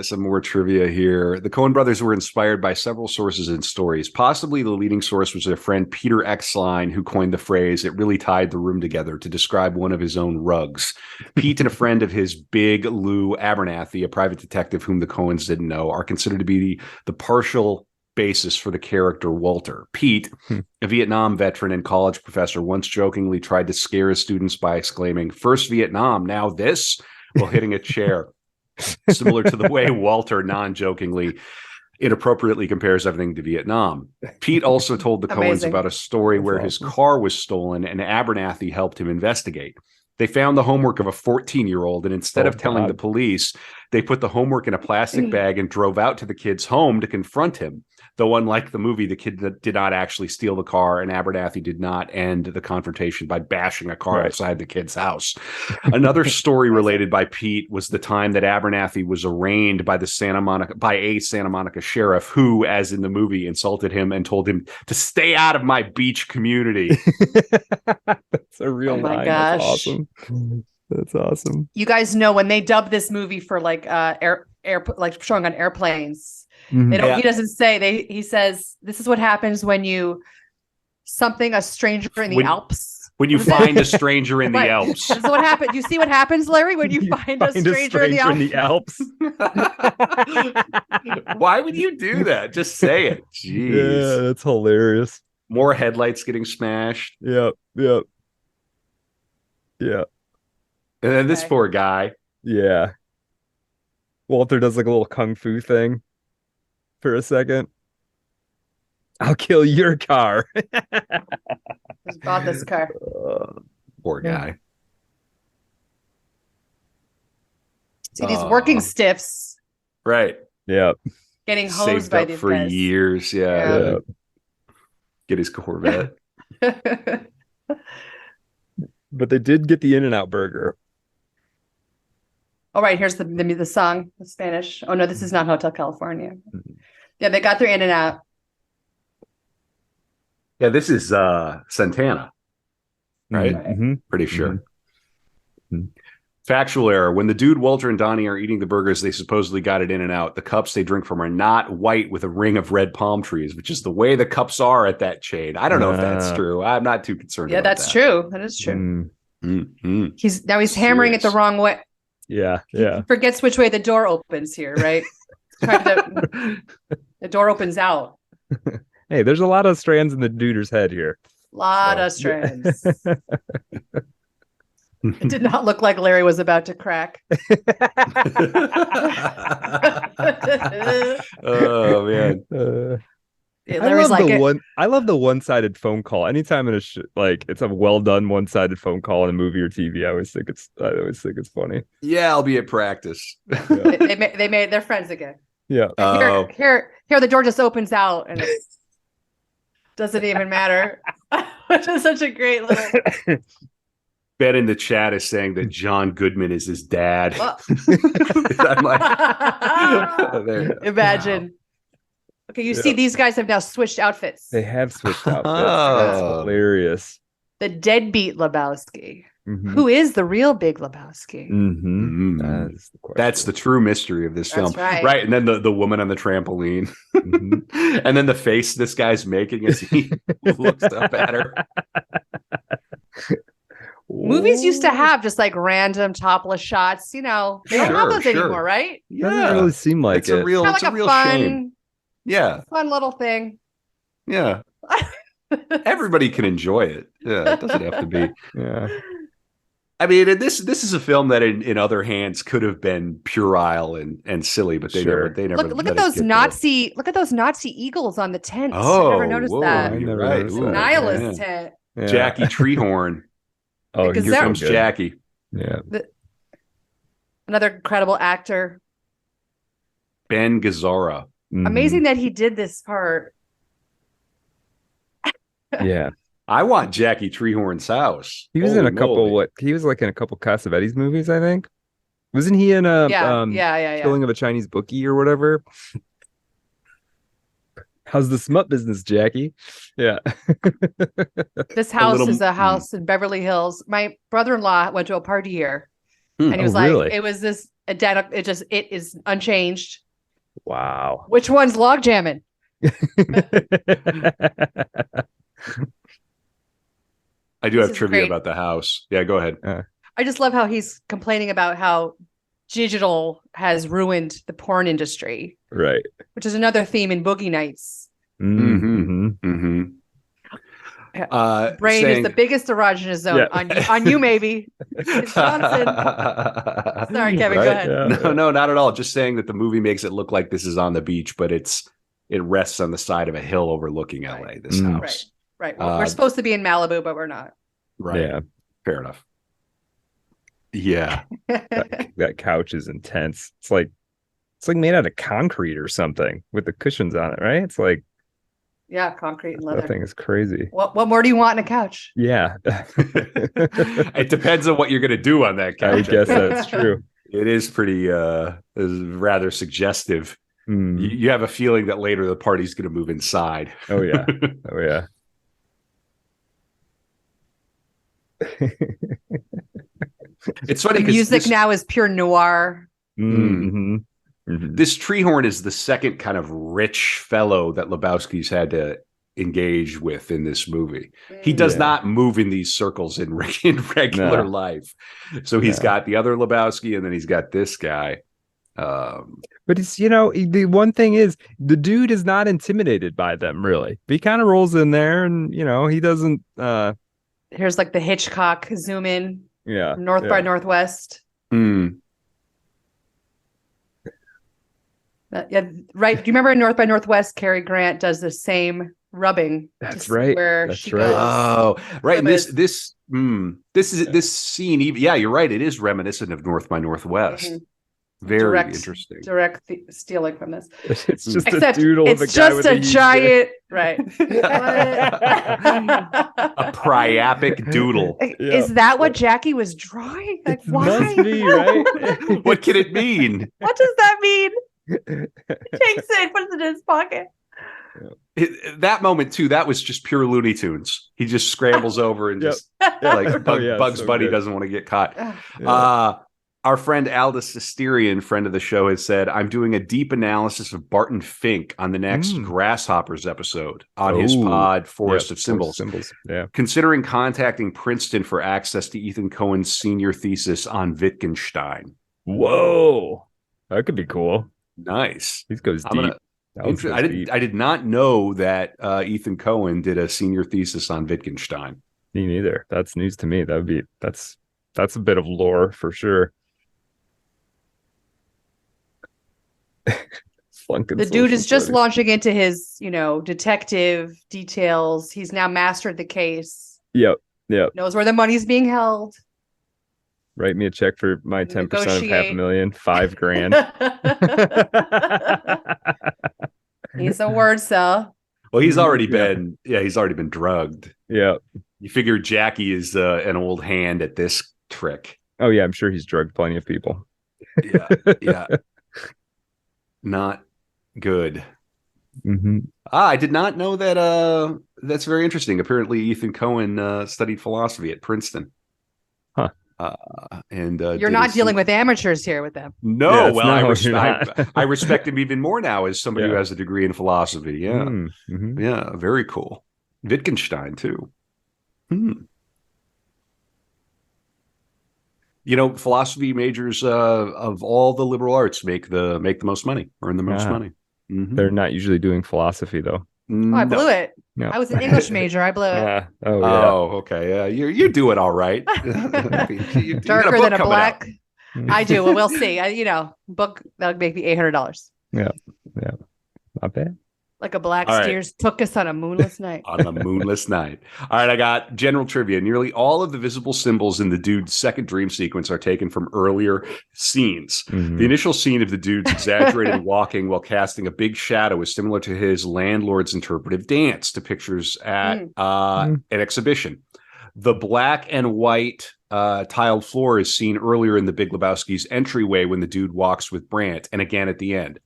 some more trivia here. The Coen brothers were inspired by several sources and stories. Possibly the leading source was their friend Peter Exline, who coined the phrase, "It really tied the room together," to describe one of his own rugs. Pete and a friend of his, Big Lou Abernathy, a private detective whom the Coens didn't know, are considered to be the partial basis for the character Walter. Pete, a Vietnam veteran and college professor, once jokingly tried to scare his students by exclaiming, "First Vietnam, now this," while hitting a chair. Similar to the way Walter non-jokingly inappropriately compares everything to Vietnam. Pete also told the Coens about a story where his car was stolen and Abernathy helped him investigate. They found the homework of a 14-year-old, and instead of telling the police, they put the homework in a plastic bag and drove out to the kid's home to confront him. Though unlike the movie, the kid did not actually steal the car, and Abernathy did not end the confrontation by bashing a car outside the kid's house. Another story related by Pete was the time that Abernathy was arraigned by a Santa Monica sheriff who, as in the movie, insulted him and told him to stay out of my beach community. That's a real line. Gosh. That's awesome. That's awesome. You guys know when they dub this movie for like like showing on airplanes. They don't. He doesn't say. He says, "This is what happens when you a stranger in the Alps." When you find a stranger in the Alps. This is what happened. You see what happens, Larry, when you find a stranger in the Alps? Why would you do that? Just say it. Jeez. Yeah, that's hilarious. More headlights getting smashed. Yep. Yeah. And then this poor guy. Yeah. Walter does like a little kung fu thing for a second. I'll kill your car. Just bought this car. Poor guy. See these working stiffs. Right. Yeah. Getting hosed Saved by up these for guys. years. Yeah. Get his Corvette. But they did get the In-N-Out burger. All right, here's the song, the Spanish. Oh no, this is not Hotel California. Yeah, they got their In-N-Out. Yeah, this is Santana. Right? Mm-hmm. Pretty sure. Factual error. When the dude, Walter, and Donnie are eating the burgers, they supposedly got it In-N-Out. The cups they drink from are not white with a ring of red palm trees, which is the way the cups are at that chain. I don't know if that's true. I'm not too concerned about that. That's true. That is true. Mm-hmm. He's hammering it the wrong way. Yeah. He forgets which way the door opens here, right? The door opens out. Hey, there's a lot of strands in the duder's head here. Lot of strands. It did not look like Larry was about to crack. Oh man. Larry's I love the one-sided phone call. Anytime in it's a well done one-sided phone call in a movie or TV, I always think it's funny. Yeah, I'll be at practice. They're friends again. Yeah. Here the door just opens out and it doesn't even matter. Which is such a great little. Ben in the chat is saying that John Goodman is his dad. I'm like, imagine. Wow. Okay, you see these guys have now switched outfits. They have switched outfits. That's hilarious. The deadbeat Lebowski. Mm-hmm. Who is the real Big Lebowski? Mm-hmm. That's the true mystery of this film. Right. And then the woman on the trampoline. And then the face this guy's making as he looks up at her. Movies used to have just like random topless shots, they don't have those anymore, right? Yeah. Doesn't really seem like it's a real fun, shame. Yeah. Fun little thing. Yeah. Everybody can enjoy it. Yeah. It doesn't have to be. Yeah. I mean, this is a film that in other hands could have been puerile and silly, but they never look at those Nazi eagles on the tent. Oh, I never noticed that. You're right. Nihilist tent. Yeah. Jackie Treehorn. Oh, here comes Jackie. Yeah. Another incredible actor. Ben Gazzara. Mm-hmm. Amazing that he did this part. Yeah. I want Jackie Treehorn's house. He was in a couple he was like in a couple Cassavetes movies, I think. Wasn't he in a Killing of a Chinese Bookie or whatever? How's the smut business, Jackie? Yeah. This house is a house in Beverly Hills. My brother-in-law went to a party here. And he was like, it was this identical, it is unchanged. Wow. Which one's log jamming? I do have trivia about the house. Yeah, go ahead. I just love how he's complaining about how digital has ruined the porn industry. Right. Which is another theme in Boogie Nights. Mm-hmm. Brain is the biggest erogenous zone on you, maybe. Johnson. Sorry, Kevin, go ahead. Yeah. No, not at all. Just saying that the movie makes it look like this is on the beach, but it rests on the side of a hill overlooking LA, this house. Right. Well, we're supposed to be in Malibu, but we're not. Right. Yeah. Fair enough. Yeah. that couch is intense. It's like made out of concrete or something with the cushions on it, right? It's like concrete and leather. That thing is crazy. What more do you want in a couch? Yeah. It depends on what you're going to do on that couch. I guess that's true. It is pretty is rather suggestive. You have a feeling that later the party's going to move inside. Oh yeah. Oh yeah. It's funny because music now is pure noir. Mm-hmm. Mm-hmm. This Treehorn is the second kind of rich fellow that Lebowski's had to engage with in this movie. He does not move in these circles in regular life. So he's got the other Lebowski, and then he's got this guy. But it's, the one thing is the dude is not intimidated by them, really. He kind of rolls in there and, he doesn't. Here's like the Hitchcock zoom in. Yeah. North by Northwest. Yeah, right. Do you remember in North by Northwest, Cary Grant does the same rubbing? That's right. Where That's she right. goes. Oh, right. And this scene. Even, yeah, you're right. It is reminiscent of North by Northwest. Very interesting. Direct stealing from this. It's just a doodle of a guy with a giant, right? A priapic doodle. Is that what Jackie was drawing? Like, why? Must be, right? What can it mean? What does that mean? He takes it, puts it in his pocket. That moment too, that was just pure Looney Tunes. He just scrambles over and just like Bugs Bunny doesn't want to get caught. Our friend Aldous Sisterian, friend of the show, has said, I'm doing a deep analysis of Barton Fink on the next Grasshoppers episode on his pod, Forest of Symbols. Yeah. Considering contacting Princeton for access to Ethan Coen's senior thesis on Wittgenstein. Whoa. That could be cool. Nice. He goes deep. I did not know that Ethan Coen did a senior thesis on Wittgenstein. Me neither. That's news to me. That's a bit of lore for sure. The dude is just launching into his, detective details. He's now mastered the case. Yep. Knows where the money's being held. Write me a check for my 10% of $500,000, $5,000. He's a word cell. Well, he's already been drugged. Yeah. You figure Jackie is an old hand at this trick. Oh yeah, I'm sure he's drugged plenty of people. Yeah. Not good. Mm-hmm. I did not know that. That's very interesting. Apparently, Ethan Coen studied philosophy at Princeton. Huh. And you're not dealing with amateurs here with them. No, I respect him even more now as somebody who has a degree in philosophy. Yeah, yeah, very cool. Wittgenstein too. Philosophy majors of all the liberal arts make the most money, earn the most money. They're not usually doing philosophy though. I blew it. No. I was an English major. I blew it. Okay. Yeah, you do it all right. You Darker than a black. I do. Well, we'll see. Book that'll make me $800. Yeah. Not bad. Like a black steers took us on a moonless night. On a moonless night. All right, I got general trivia. Nearly all of the visible symbols in the dude's second dream sequence are taken from earlier scenes. The initial scene of the dude's exaggerated walking while casting a big shadow is similar to his landlord's interpretive dance to pictures at an exhibition. The black and white tiled floor is seen earlier in the Big Lebowski's entryway when the dude walks with Brandt, and again at the end.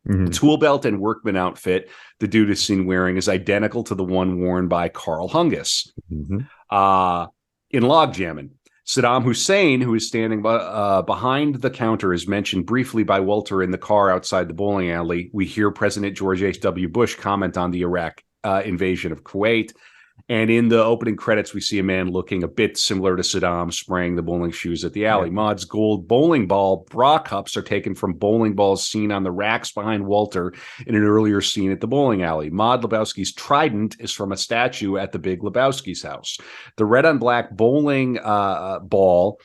The tool belt and workman outfit the dude is seen wearing is identical to the one worn by Carl Hungus in Logjammin'. Saddam Hussein, who is standing behind the counter, is mentioned briefly by Walter in the car outside the bowling alley. We hear President George H.W. Bush comment on the Iraq invasion of Kuwait. And in the opening credits, we see a man looking a bit similar to Saddam spraying the bowling shoes at the alley. Maud's gold bowling ball bra cups are taken from bowling balls seen on the racks behind Walter in an earlier scene at the bowling alley. Maud Lebowski's trident is from a statue at the Big Lebowski's house. The red on black bowling ball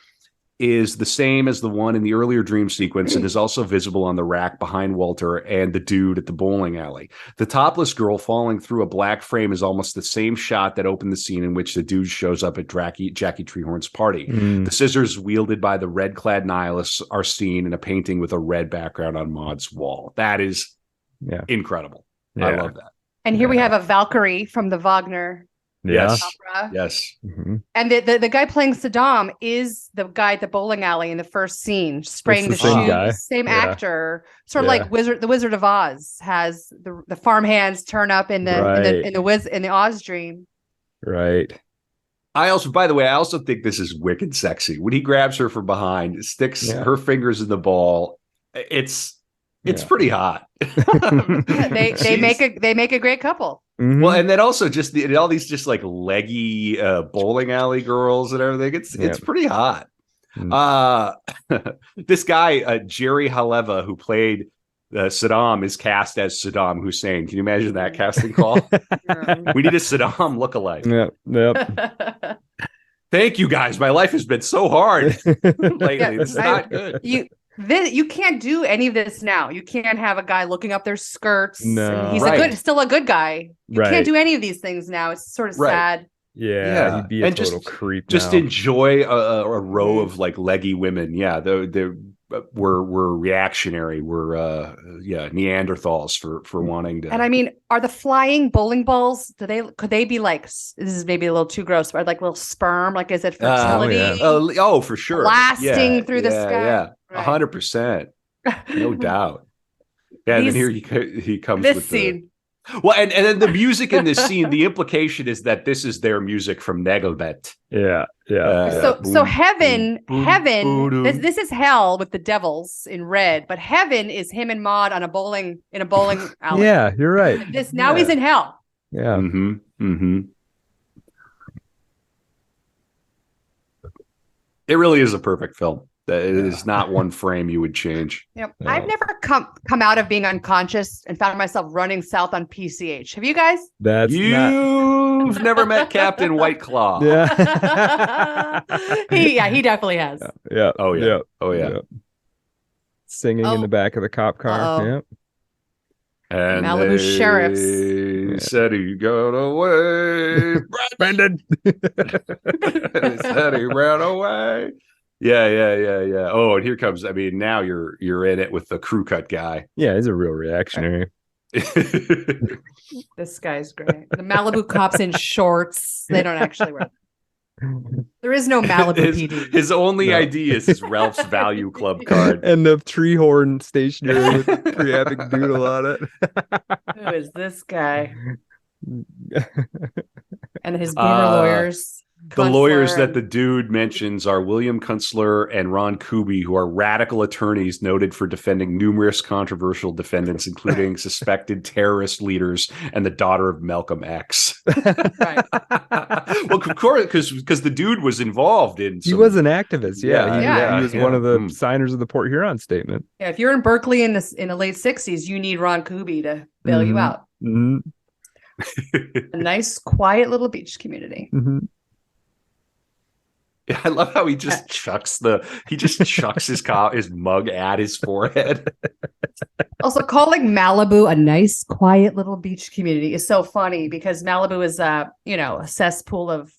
is the same as the one in the earlier dream sequence and is also visible on the rack behind Walter and the dude at the bowling alley. The topless girl falling through a black frame is almost the same shot that opened the scene in which the dude shows up at Jackie Treehorn's party. The scissors wielded by the red-clad nihilists are seen in a painting with a red background on Maud's wall. That is incredible. I love that. And here we have a Valkyrie from the Wagner opera. Yes. And the guy playing Saddam is the guy at the bowling alley in the first scene, spraying the shoes. Guy. Same actor, sort of like the Wizard of Oz has the farm hands turn up in the Oz dream. Right. I also think this is wicked sexy when he grabs her from behind, sticks her fingers in the ball. It's It's pretty hot. They make a great couple. Mhm. Well, and then also just all these just like leggy bowling alley girls and everything. It's pretty hot. This guy Jerry Haleva, who played Saddam, is cast as Saddam Hussein. Can you imagine that casting call? We need a Saddam lookalike. Yep. Thank you guys. My life has been so hard lately. This is not good. You can't do any of this now. You can't have a guy looking up their skirts. No. And he's Right. still a good guy. You Right. can't do any of these things now. It's sort of Right. sad. Yeah, he'd be a And total creep. Just now. enjoy a row of like leggy women. Yeah, we're reactionary. We're Neanderthals for wanting to. And I mean, are the flying bowling balls? Could they be like? This is maybe a little too gross, but like little sperm? Like, is it fertility? Oh, for sure. Blasting through the sky. Yeah, Right. 100%, no doubt. Yeah, and then here he comes This with scene. Well, and then the music in this scene, the implication is that this is their music from Nagelbet. Yeah. So heaven, boom. this is hell with the devils in red, but heaven is him and Maud in a bowling alley. Yeah, you're right. Now he's in hell. Yeah. It really is a perfect film. It is not one frame you would change. Yep. No. I've never come out of being unconscious and found myself running south on PCH. Have you guys? That's You've never met Captain White Claw. Yeah. He definitely has. Yeah. Oh yeah. Oh yeah. Singing in the back of the cop car. Uh-oh. Yeah. And Malibu they sheriffs. said he got away. Brendan. They said he ran away. Yeah. Oh, and here comes. I mean, now you're in it with the crew cut guy. Yeah, he's a real reactionary. This guy's great. The Malibu cops in shorts. They don't actually wear. There is no Malibu PD. His only ID is his Ralph's Value Club card. And the tree horn stationery with the graphic doodle on it. Who is this guy? And his boomer lawyers. The lawyers Kunstler that the dude mentions are William Kunstler and Ron Kuby, who are radical attorneys noted for defending numerous controversial defendants, including suspected terrorist leaders and the daughter of Malcolm X. Right. Well, of course, because the dude was involved in. He was an activist. Yeah. He was one of the signers of the Port Huron Statement. Yeah, if you're in Berkeley in the late 60s, you need Ron Kuby to bail you out. Mm-hmm. A nice, quiet little beach community. Mm-hmm. Yeah, I love how he just chucks his mug at his forehead. Also, calling Malibu a nice, quiet little beach community is so funny because Malibu is a cesspool of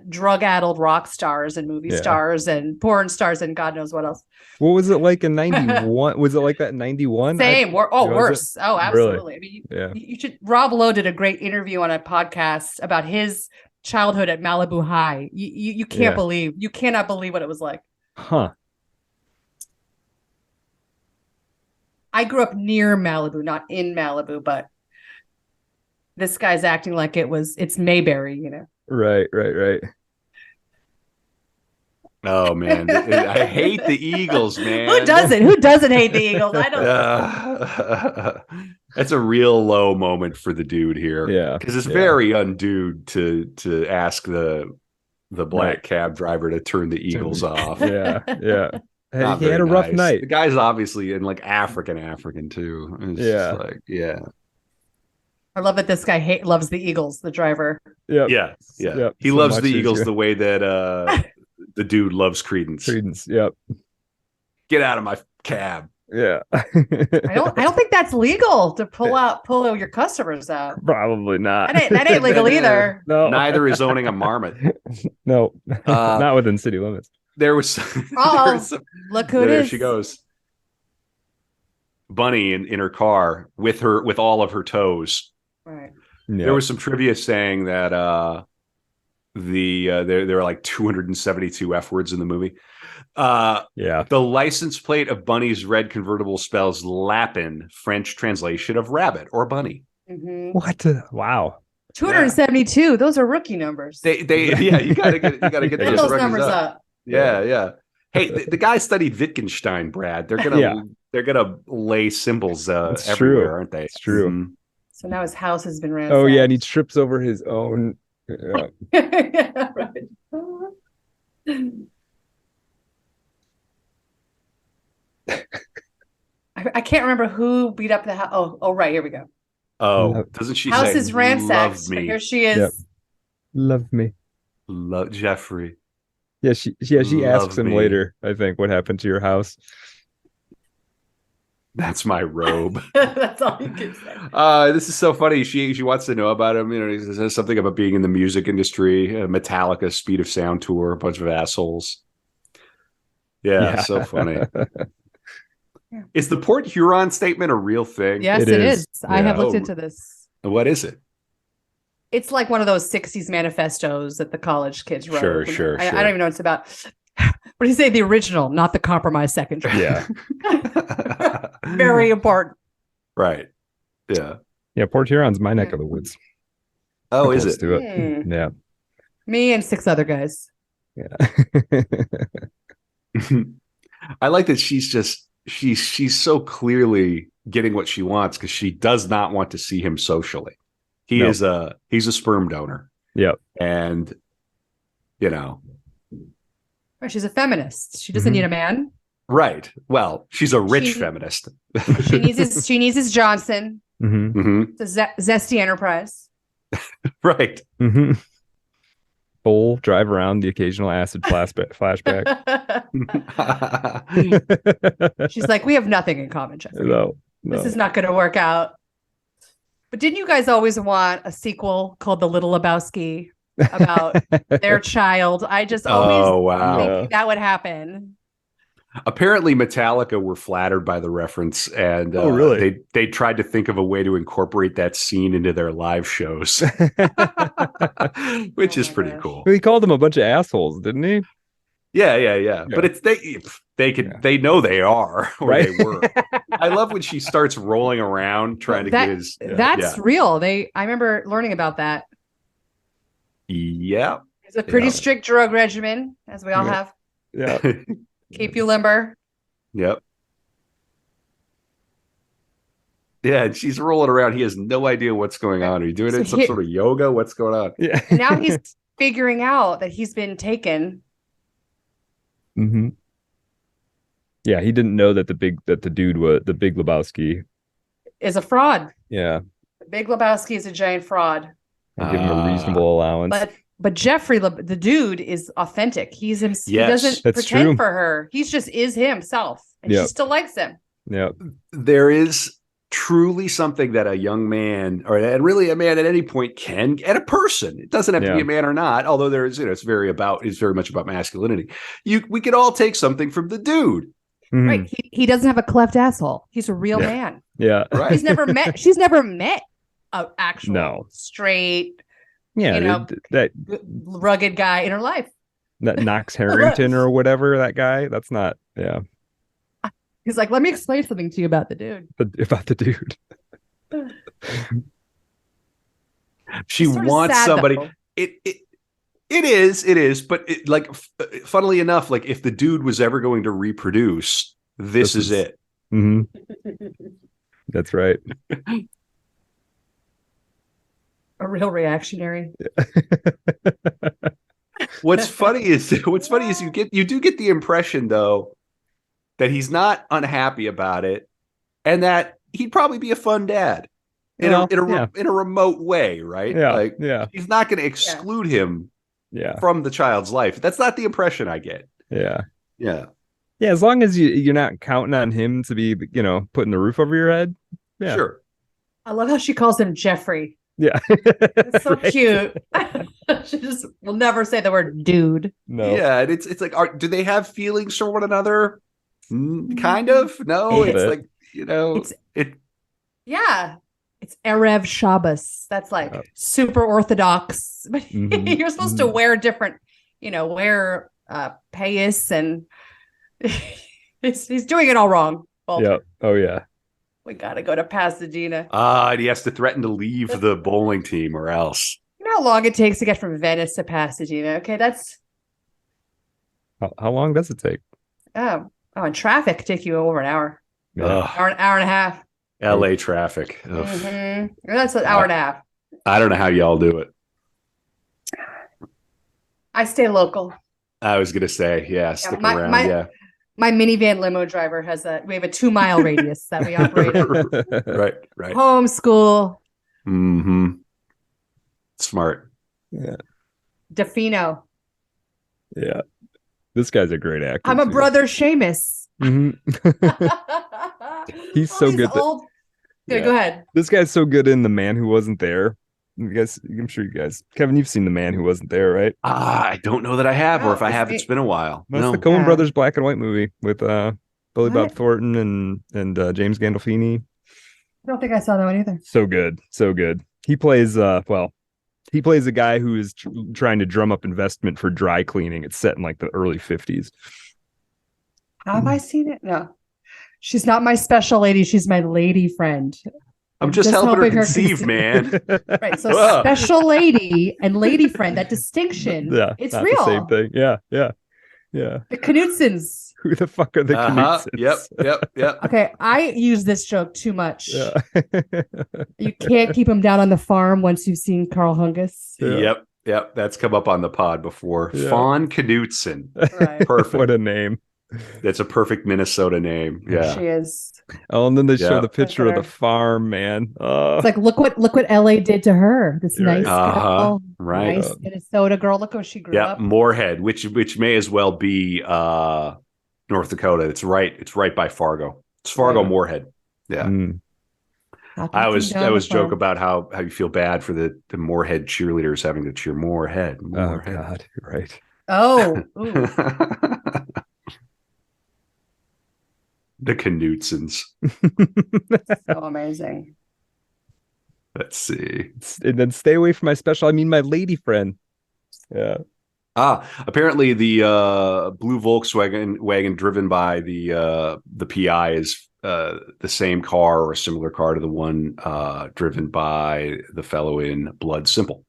drug-addled rock stars and movie stars and porn stars and God knows what else. What was it like in 91? Was it like that in 91? Same. Worse. Oh, absolutely. Really? I mean, you should. Rob Lowe did a great interview on a podcast about his childhood at Malibu High. You cannot believe what it was like. Huh. I grew up near Malibu, not in Malibu, but this guy's acting like it's Mayberry, Right. Oh man, I hate the Eagles, man. Who doesn't hate the Eagles? I don't. That's a real low moment for the dude here. Yeah, because it's very undude to ask the black cab driver to turn the Eagles off. Yeah. Not he had a very rough nice. night. The guy's obviously in like African too. It's just like, I love that this guy loves the Eagles, the driver. Yeah. He loves the Eagles the way that the dude loves Creedence. Yep. Get out of my cab. Yeah. I don't think that's legal to pull your customers out. Probably not. That ain't legal either. No. Neither is owning a marmot. No. Not within city limits. There was look who it there is. She goes. Bunny in her car with all of her toes. Right. Yeah. There was some trivia saying that there are like 272 F words in the movie. The license plate of Bunny's red convertible spells Lapin, French translation of rabbit or bunny. Mm-hmm. What? Wow. 272. Yeah. Those are rookie numbers. You gotta get those numbers up. Yeah. Hey, the guy studied Wittgenstein, Brad. They're gonna They're gonna lay symbols It's everywhere, true. aren't they? It's true. Mhm. So now his house has been ransacked. Oh yeah, and he trips over his own. Yeah. Yeah, right. I can't remember who beat up the house. Oh, right. Here we go. Oh, doesn't she House say is ransacked, love but me? here she is. Yep. Love me. Love Jeffrey. Yeah, she asks Love him me. later, I think, what happened to your house. That's my robe. That's all you can say. This is so funny. She wants to know about him. You know, he says something about being in the music industry, Metallica, Speed of Sound tour, a bunch of assholes. Yeah, so funny. Yeah. Is the Port Huron statement a real thing? Yes, It it is. is. I Yeah. have looked Oh. into this. What is it? It's like one of those 60s manifestos that the college kids wrote. Sure, I sure. don't even know what it's about. What do you say? The original, not the compromise second draft. Yeah. Very important. Right. Yeah. Yeah, Port Huron's my neck Yeah. of the woods. Oh, I'm is close it? to it. Hmm. Yeah. Me and 6 other guys. Yeah. I like that she's so clearly getting what she wants because she does not want to see him socially. He's a sperm donor. Yep. And you know, Right, she's a feminist. She doesn't Mhm. need a man. right. Well, she's a rich She- feminist. She needs his Johnson. hmm Hmm. It's a zesty enterprise. Right. hmm Full drive around, the occasional acid flashback. She's like, we have nothing in common, Jeffrey. No. This is not going to work out. But didn't you guys always want a sequel called The Little Lebowski about their child? I just always Oh, wow. think that would happen. Apparently, Metallica were flattered by the reference, and Oh, really? they tried to think of a way to incorporate that scene into their live shows, which Oh is my pretty gosh. cool. He called them a bunch of assholes, didn't he? Yeah. But it's they know they are or Right? they were. I love when she starts rolling around trying to get his. That's real. I remember learning about that. Yeah. It's a pretty Yeah. strict drug regimen, as we all Yeah. have. Yeah. Keep you limber. Yep. Yeah, and she's rolling around. He has no idea what's going on. Are you doing So some sort of yoga? What's going on? Yeah. And now he's figuring out that he's been taken. hmm Yeah, he didn't know that the dude was the Big Lebowski. Is a fraud. Yeah. Big Lebowski is a giant fraud. And give him a reasonable allowance. But Jeffrey, the dude, is authentic. He's him. He Yes, doesn't that's pretend true. for her. He's just is himself, and Yep. she still likes him. Yeah. There is truly something that a young man, or and really a man at any point can, and a person. It doesn't have to be Yeah. a man or not. Although there is, it's very much about masculinity. We could all take something from the dude, Mhm. Right? He doesn't have a cleft asshole. He's a real Yeah. man. Yeah. right? She's never met a actual No. straight Yeah. You know, that rugged guy in her life. Knox Harrington or whatever, that guy. That's not, yeah. He's like, let me explain something to you about the dude. About the dude. She It's sort of wants sad, somebody. though. It is, but funnily enough, like if the dude was ever going to reproduce, this is it. hmm That's right. A real reactionary. What's funny is you do get the impression though that he's not unhappy about it, and that he'd probably be a fun dad in a remote way, right? Yeah. Like Yeah. he's not going to exclude him Yeah. from the child's life. That's not the impression I get. Yeah. Yeah. Yeah. As long as you're not counting on him to be, putting the roof over your head. Yeah. Sure. I love how she calls him Jeffrey. Yeah. It's so Right. cute. She just will never say the word dude. No. Yeah, and it's like, do they have feelings for one another? Kind of. No, Little it's bit. like it. Yeah. It's Erev Shabbos. That's like super orthodox. But Mhm. you're supposed to wear different, wear payas, and he's doing it all wrong. Well, Yeah. Oh yeah. we gotta go to Pasadena. And he has to threaten to leave the bowling team or else. You know how long it takes to get from Venice to Pasadena? Okay, that's How long does it take? and traffic take you over an hour. Ugh, Hour and a half. LA traffic. Ugh. That's an hour and a half. I don't know how y'all do it. I stay local. I was gonna say, stick my- around. my- My minivan limo driver we have a 2-mile radius that we operate in. Right. Homeschool. Mm-hmm. Smart. Yeah. Defino. Yeah. This guy's a great actor. I'm a too. brother Seamus. Mhm. He's so good. Yeah, go ahead. This guy's so good in The Man Who Wasn't There. You guys, I'm sure you guys, Kevin, you've seen The Man Who Wasn't There, right? I don't know that I have, or if I have, it's been a while. That's the Coen Brothers black and white movie with Billy Bob What? Thornton and James Gandolfini. I don't think I saw that one either. So good, so good. He plays he plays a guy who is trying to drum up investment for dry cleaning. It's set in like the early 50s. Have I seen it? No. She's not my special lady. She's my lady friend. I'm just helping her conceive, man. Right. So special lady and lady friend, that distinction. Yeah. It's not real. The same thing. Yeah. The Knutsons. Who the fuck are the Knutsons? Yep. Okay. I use this joke too much. Yeah. You can't keep them down on the farm once you've seen Carl Hungus. Yeah. Yep. That's come up on the pod before. Yeah. Fawn Knutson. Right. Perfect. What a name. That's a perfect Minnesota name. Yeah. She is. Oh, and then they show Yeah. the picture of the farm, man. It's like, look what LA did to her. This You're right. nice girl, Right. nice Minnesota girl. Look how she grew up. Moorhead, which may as well be North Dakota. It's right by Fargo. It's Fargo, Yeah. Moorhead. Yeah. Mm. I always joke about how you feel bad for the Moorhead cheerleaders having to cheer Moorhead. Oh God, you're right. Oh, ooh. The Knutsons. So amazing. Let's see. And then stay away from my lady friend. Yeah. Apparently the blue Volkswagen wagon driven by the PI is the same car or a similar car to the one driven by the fellow in Blood Simple.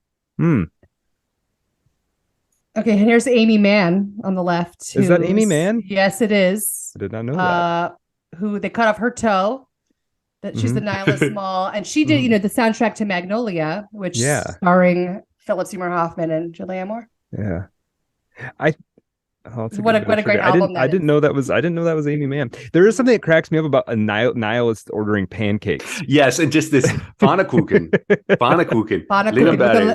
Okay, and here's Amy Mann on the left. Is that Amy Mann? Yes, it is. I did not know that. Who they cut off her toe. That she's the nihilist mall, and she did, the soundtrack to Magnolia, which starring Philip Seymour Hoffman and Julianne Moore. Yeah, what a great album! I didn't know that was Amy Mann. There is something that cracks me up about a nihilist ordering pancakes. Yes, and just this Pfannkuchen,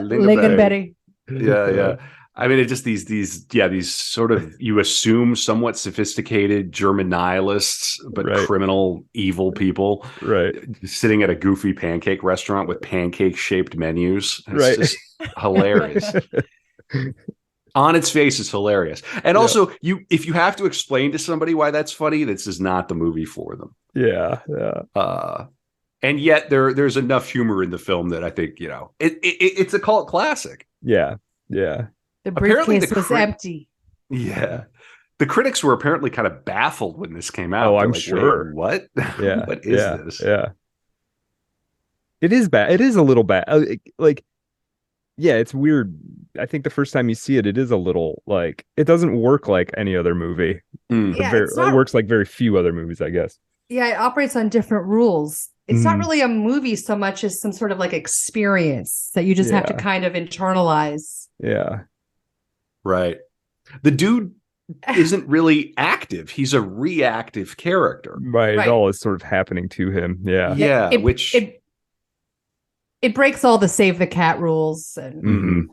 Lingonberry. Yeah. I mean, it's just these sort of, you assume somewhat sophisticated German nihilists, but criminal, evil people, right? Sitting at a goofy pancake restaurant with pancake-shaped menus. It's just hilarious. On its face, it's hilarious. And also, if you have to explain to somebody why that's funny, this is not the movie for them. Yeah. And yet there's enough humor in the film that I think, it's a cult classic. Yeah. The briefcase was empty. Yeah. The critics were apparently kind of baffled when this came out. Oh, I'm sure. What? Yeah. What is this? Yeah. It is bad. It is a little bad. It's weird. I think the first time you see it, it is a little it doesn't work like any other movie. It works like very few other movies, I guess. Yeah, it operates on different rules. It's not really a movie so much as some sort of experience that you just have to kind of internalize. Yeah. Right. The dude isn't really active. He's a reactive character. Right. It all is sort of happening to him. Yeah. Yeah. It breaks all the save the cat rules. And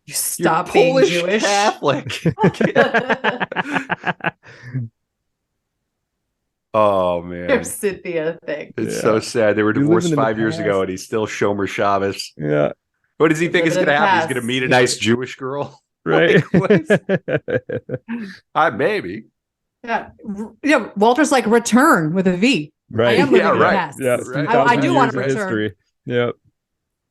you stop being Polish Jewish. Catholic. Oh man. There's Cynthia thing. It's so sad. They were divorced 5 years ago and he's still Shomer Shabbos. Yeah. What does he think is going to happen? He's going to meet a nice Jewish girl? Right. Maybe. Yeah. Walter's like return with a V. Right. I am living in the past. Yeah. Right. I do want to return. return. Yeah.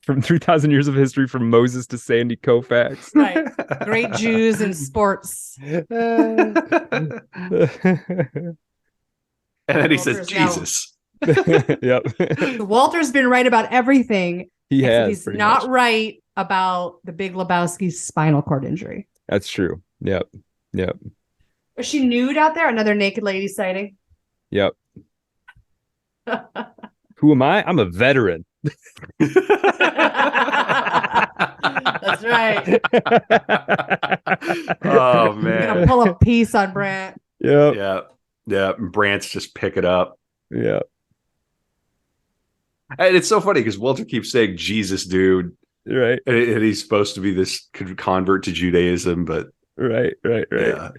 From 3,000 years of history, from Moses to Sandy Koufax. Right. Great Jews in sports. And then he says, Jesus. Yep. Walter's been right about everything. He has. He's not right about the Big Lebowski's spinal cord injury. That's true. Yep. Was she nude out there? Another naked lady sighting? Yep. Who am I? I'm a veteran. That's right. Oh You're gonna man. pull a piece on Brant. Yep. Yeah. Yeah. Brant's just pick it up. Yeah. And it's so funny because Walter keeps saying Jesus, dude. Right. And he's supposed to be this convert to Judaism, but Right. yeah.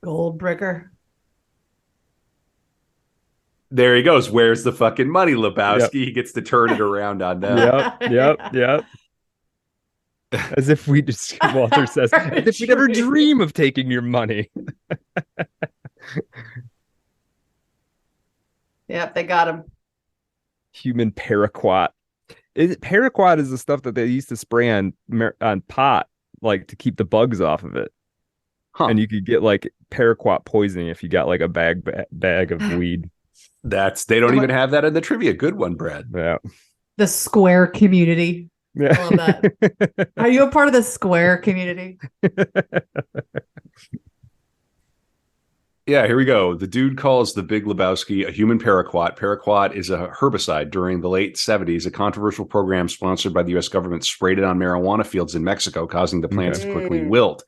Goldbricker. There he goes. Where's the fucking money, Lebowski? Yep. He gets to turn it around on them. Yep. As if we just, Walter says, as if we never dream of taking your money. Yep, they got him. Human paraquat. Paraquat is the stuff that they used to spray on pot, like to keep the bugs off of it. Huh. And you could get like paraquat poisoning if you got like a bag of weed. They don't even have that in the trivia. Good one, Brad. Yeah. The square community. Yeah. I love that. Are you a part of the square community? Yeah, here we go. The dude calls the Big Lebowski a human paraquat. Paraquat is a herbicide. During the late 70s, a controversial program sponsored by the U.S. government sprayed it on marijuana fields in Mexico, causing the plants to quickly wilt.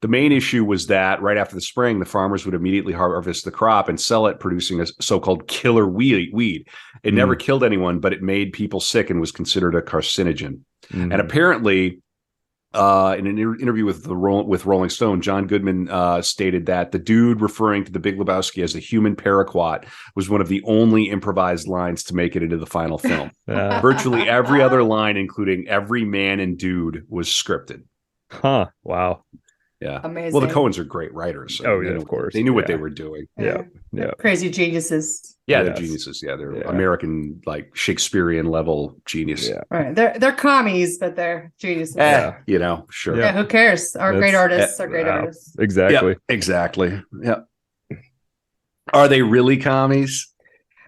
The main issue was that right after the spraying, the farmers would immediately harvest the crop and sell it, producing a so-called killer weed. It never killed anyone, but it made people sick and was considered a carcinogen. And apparently, in an interview with Rolling Stone, John Goodman stated that the dude referring to the Big Lebowski as a human paraquat was one of the only improvised lines to make it into the final film. Virtually every other line, including every man and dude, was scripted. Huh. Wow. Yeah. Amazing. Well, the Coens are great writers. So of course. They knew what they were doing. Yeah. Crazy geniuses. Yeah, Yes. they're geniuses. Yeah, they're American, like Shakespearean level genius. Yeah. Right. They're commies, but they're geniuses. Sure. Yeah, who cares? Great artists are great Wow. artists. Exactly. Yep, exactly. Yeah. Are they really commies?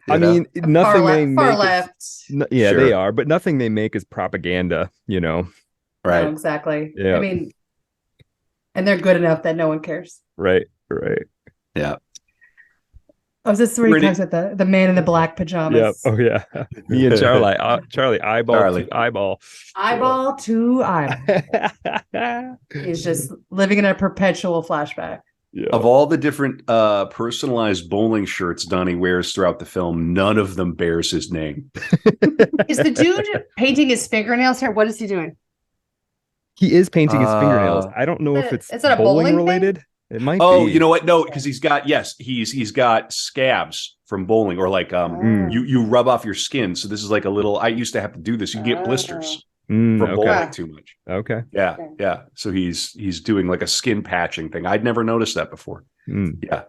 I mean, nothing they make. Far left. Yeah, they are, but nothing they make is propaganda, Right. No, exactly. Yeah. I mean, and they're good enough that no one cares. Right. Yeah. Oh, is this where he talks about the man in the black pajamas? Yep. Oh yeah. Me and Charlie eyeball to eyeball. Eyeball to eyeball. He's just living in a perpetual flashback. Yeah. Of all the different personalized bowling shirts Donnie wears throughout the film, none of them bears his name. Is the dude painting his fingernails here? What is he doing? He is painting his fingernails. I don't know if it's is it a bowling bowling related. It might be. Oh, you know what? No, because he's got scabs from bowling, or like you rub off your skin. So this is like a little. I used to have to do this. You get blisters from bowling too much. Okay. Yeah. So he's doing like a skin patching thing. I'd never noticed that before. Yeah.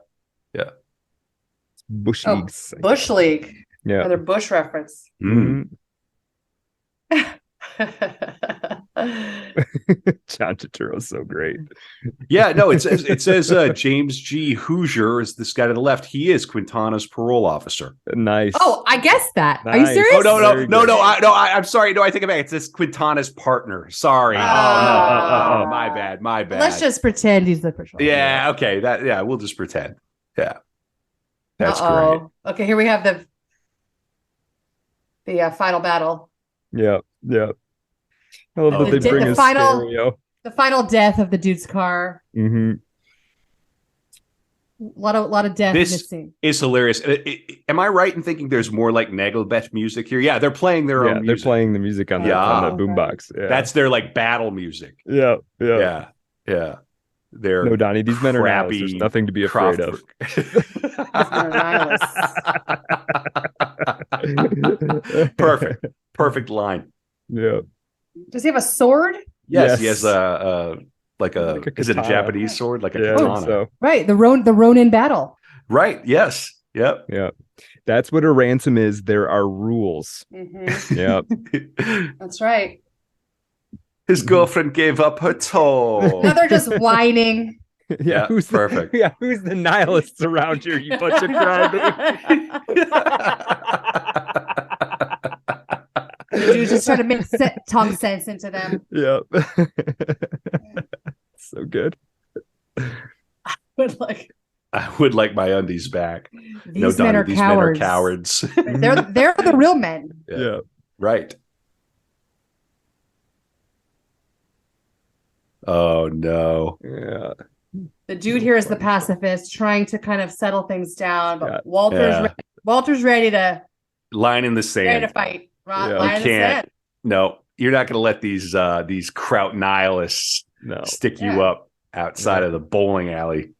Bush Oh, League. Bush League. Yeah. Another Bush reference. John Turturro's so great. Yeah, no, it says James G. Hoosier is this guy to the left. He is Quintana's parole officer. Nice. Oh, I guessed that. Nice. Are you serious? Oh Very no! good. I'm sorry. No, I take it back. It's this Quintana's partner. Sorry. Oh, my bad. Let's just pretend he's the patrol. Yeah. Okay. We'll just pretend. Yeah. That's great. Okay, here we have the final battle. Yeah. I love that they bring a stereo. The final death of the dude's car. Mm-hmm. A lot of death in this scene. Is hilarious. Am I right in thinking there's more like Nagelbet music here? Yeah, they're playing their own music. They're playing the music on the boombox. Yeah. That's their like battle music. Yeah. They're no, Donnie, these men are nihilists. There's nothing to be afraid of. Perfect line. Yeah. Does he have a sword? Yes. He has like a is it a Japanese sword? Like a katana. So. Right. The Ronin battle. Right. Yes. Yep. Yeah. That's what a ransom is. There are rules. Mm-hmm. Yep. That's right. His girlfriend gave up her toe. Now they're just whining. Yeah, who's perfect. Who's the nihilists around here? You bunch of crybabies. Dude's just trying to talk sense into them. Yeah. So good. But like, I would like my undies back. these men are these cowards. men are cowards. They're the real men. Yeah. Right. Oh no. Yeah. The dude here is the pacifist, trying to kind of settle things down, but Yeah. Walter's ready to Line in the sand. fight. Yeah. Line in the sand. No, you're not going to let these kraut nihilists stick you up outside of the bowling alley.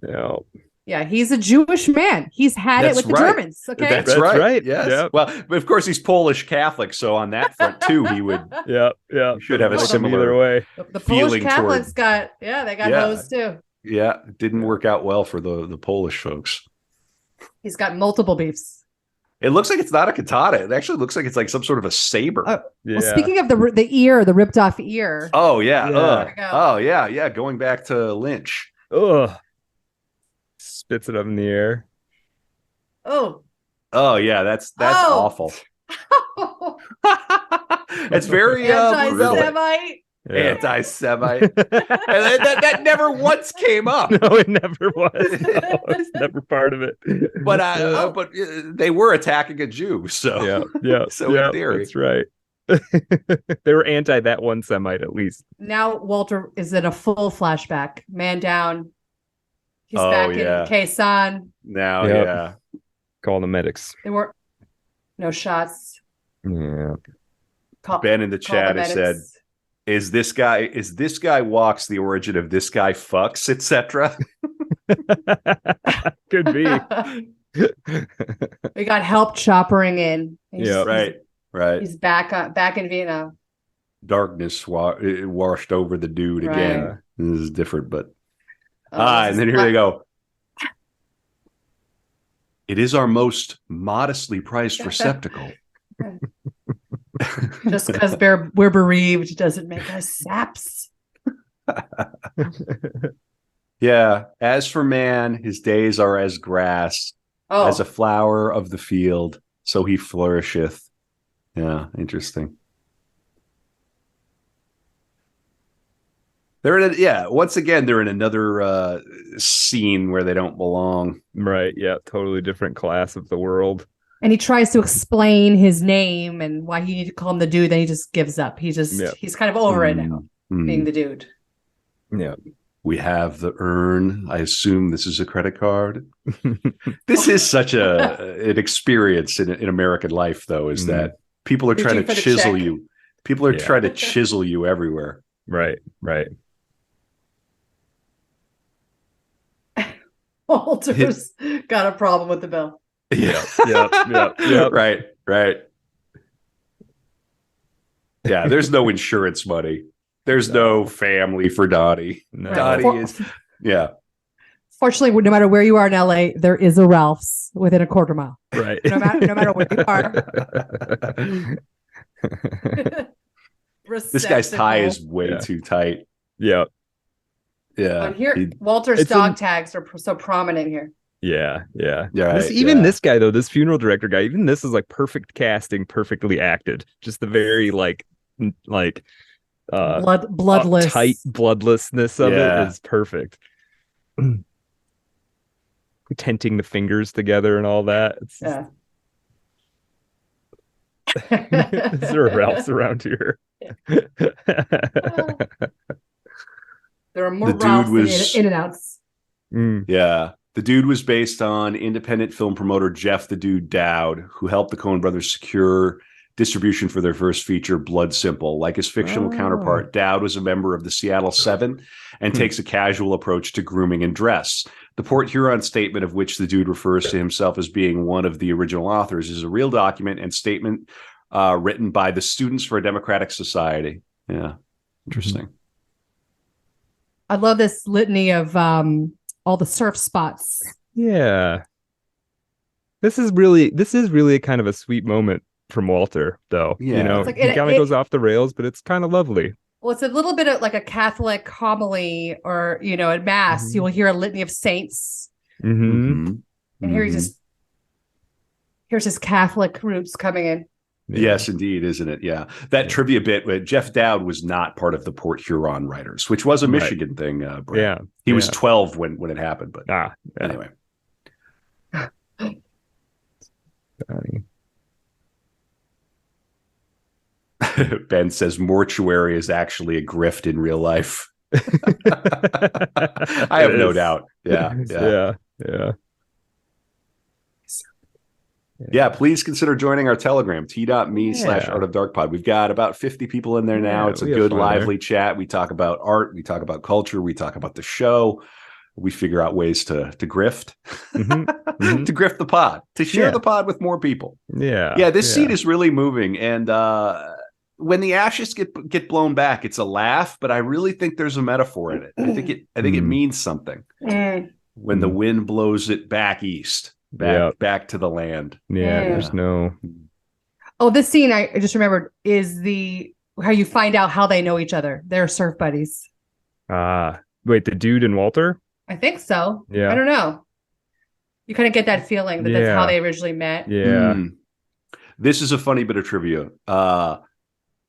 No. Yeah, he's a Jewish man. He's had it with the Germans. Okay, That's right. Yes. Yep. Well, but of course he's Polish Catholic, so on that front too, he would. Yeah. Should have a similar either way. the Polish feeling Catholics toward- they got hosed too. Yeah, it didn't work out well for the Polish folks. He's got multiple beefs. It looks like it's not a katana. It actually looks like it's like some sort of a saber. Well, speaking of the ear, the ripped off ear. Oh yeah. Yeah. we go. Oh yeah. Going back to Lynch. Ugh. Spits it up in the air. Oh. Oh yeah, that's awful. It's very brutal. Anti-Semite. Anti-Semite. And that never once came up. No, it never was. No, it's never part of it. But they were attacking a Jew, so yeah. So in theory, that's right. They were anti that one Semite at least. Now Walter is in a full flashback. Man down. He's back in Quezon. Now, Call the medics. There were no shots. Yeah. Ben in the chat has said, "Is this guy walks the origin of this guy fucks, etc." Could be. We got help choppering in. Right. He's back in Vietnam. Darkness washed over the dude again. This is different, but and then here they go. It is our most modestly priced receptacle. Just because we're bereaved doesn't make us saps. Yeah. As for man, his days are as grass, as a flower of the field, so he flourisheth. Yeah, interesting. Once again, they're in another scene where they don't belong. Right. Yeah. Totally different class of the world. And he tries to explain his name and why he needed to call him the dude. Then he just gives up. He's kind of over it now, being the dude. Yeah. We have the urn. I assume this is a credit card. This is such an experience in American life, though, is that people are trying to chisel you. People are trying to chisel you everywhere. Right. Walter's got a problem with the bill. Yeah. Right. Yeah, there's no insurance money. There's no family for Dottie. No. Dottie is, Fortunately, no matter where you are in LA, there is a Ralph's within a quarter mile. Right. No matter where you are. This guy's tie is way too tight. Yeah. On here, Walter's dog tags are so prominent here. Yeah. Right, this guy though, this funeral director guy, even this is like perfect casting, perfectly acted. Just the very bloodless, tight bloodlessness of it is perfect. Tenting the fingers together and all that. Is there a Ralph's around here? There are more Ralphs in and outs. Yeah. The dude was based on independent film promoter Jeff the Dude Dowd, who helped the Coen brothers secure distribution for their first feature, Blood Simple. Like his fictional counterpart, Dowd was a member of the Seattle Seven and takes a casual approach to grooming and dress. The Port Huron statement, of which the dude refers to himself as being one of the original authors, is a real document and statement written by the Students for a Democratic Society. Yeah. Interesting. I love this litany of all the surf spots. Yeah. This is really a kind of a sweet moment from Walter, though. Yeah. You know, It's like he kind of goes off the rails, but it's kind of lovely. Well, it's a little bit of like a Catholic homily, or at Mass, you will hear a litany of saints. Mm-hmm. And here here's his Catholic roots coming in. Yes, indeed, isn't it? Yeah. That trivia bit, Jeff Dowd was not part of the Port Huron writers, which was a Michigan thing, Brett. Yeah. He was 12 when it happened, but anyway. Ben says mortuary is actually a grift in real life. I have no doubt. Yeah. Yeah, please consider joining our Telegram, t.me/artofdarkpod. We've got about 50 people in there now. It's a good, lively chat. We talk about art. We talk about culture. We talk about the show. We figure out ways to grift, to grift the pod, to share the pod with more people. Yeah, this scene is really moving. And when the ashes get blown back, it's a laugh, but I really think there's a metaphor in it. I think it means something. When the wind blows it back east. Back to the land. There's no. Oh, this scene I just remembered is how you find out how they know each other. They're surf buddies. Wait, the dude and Walter? I think so. Yeah. I don't know. You kind of get that feeling that that's how they originally met. Yeah. This is a funny bit of trivia.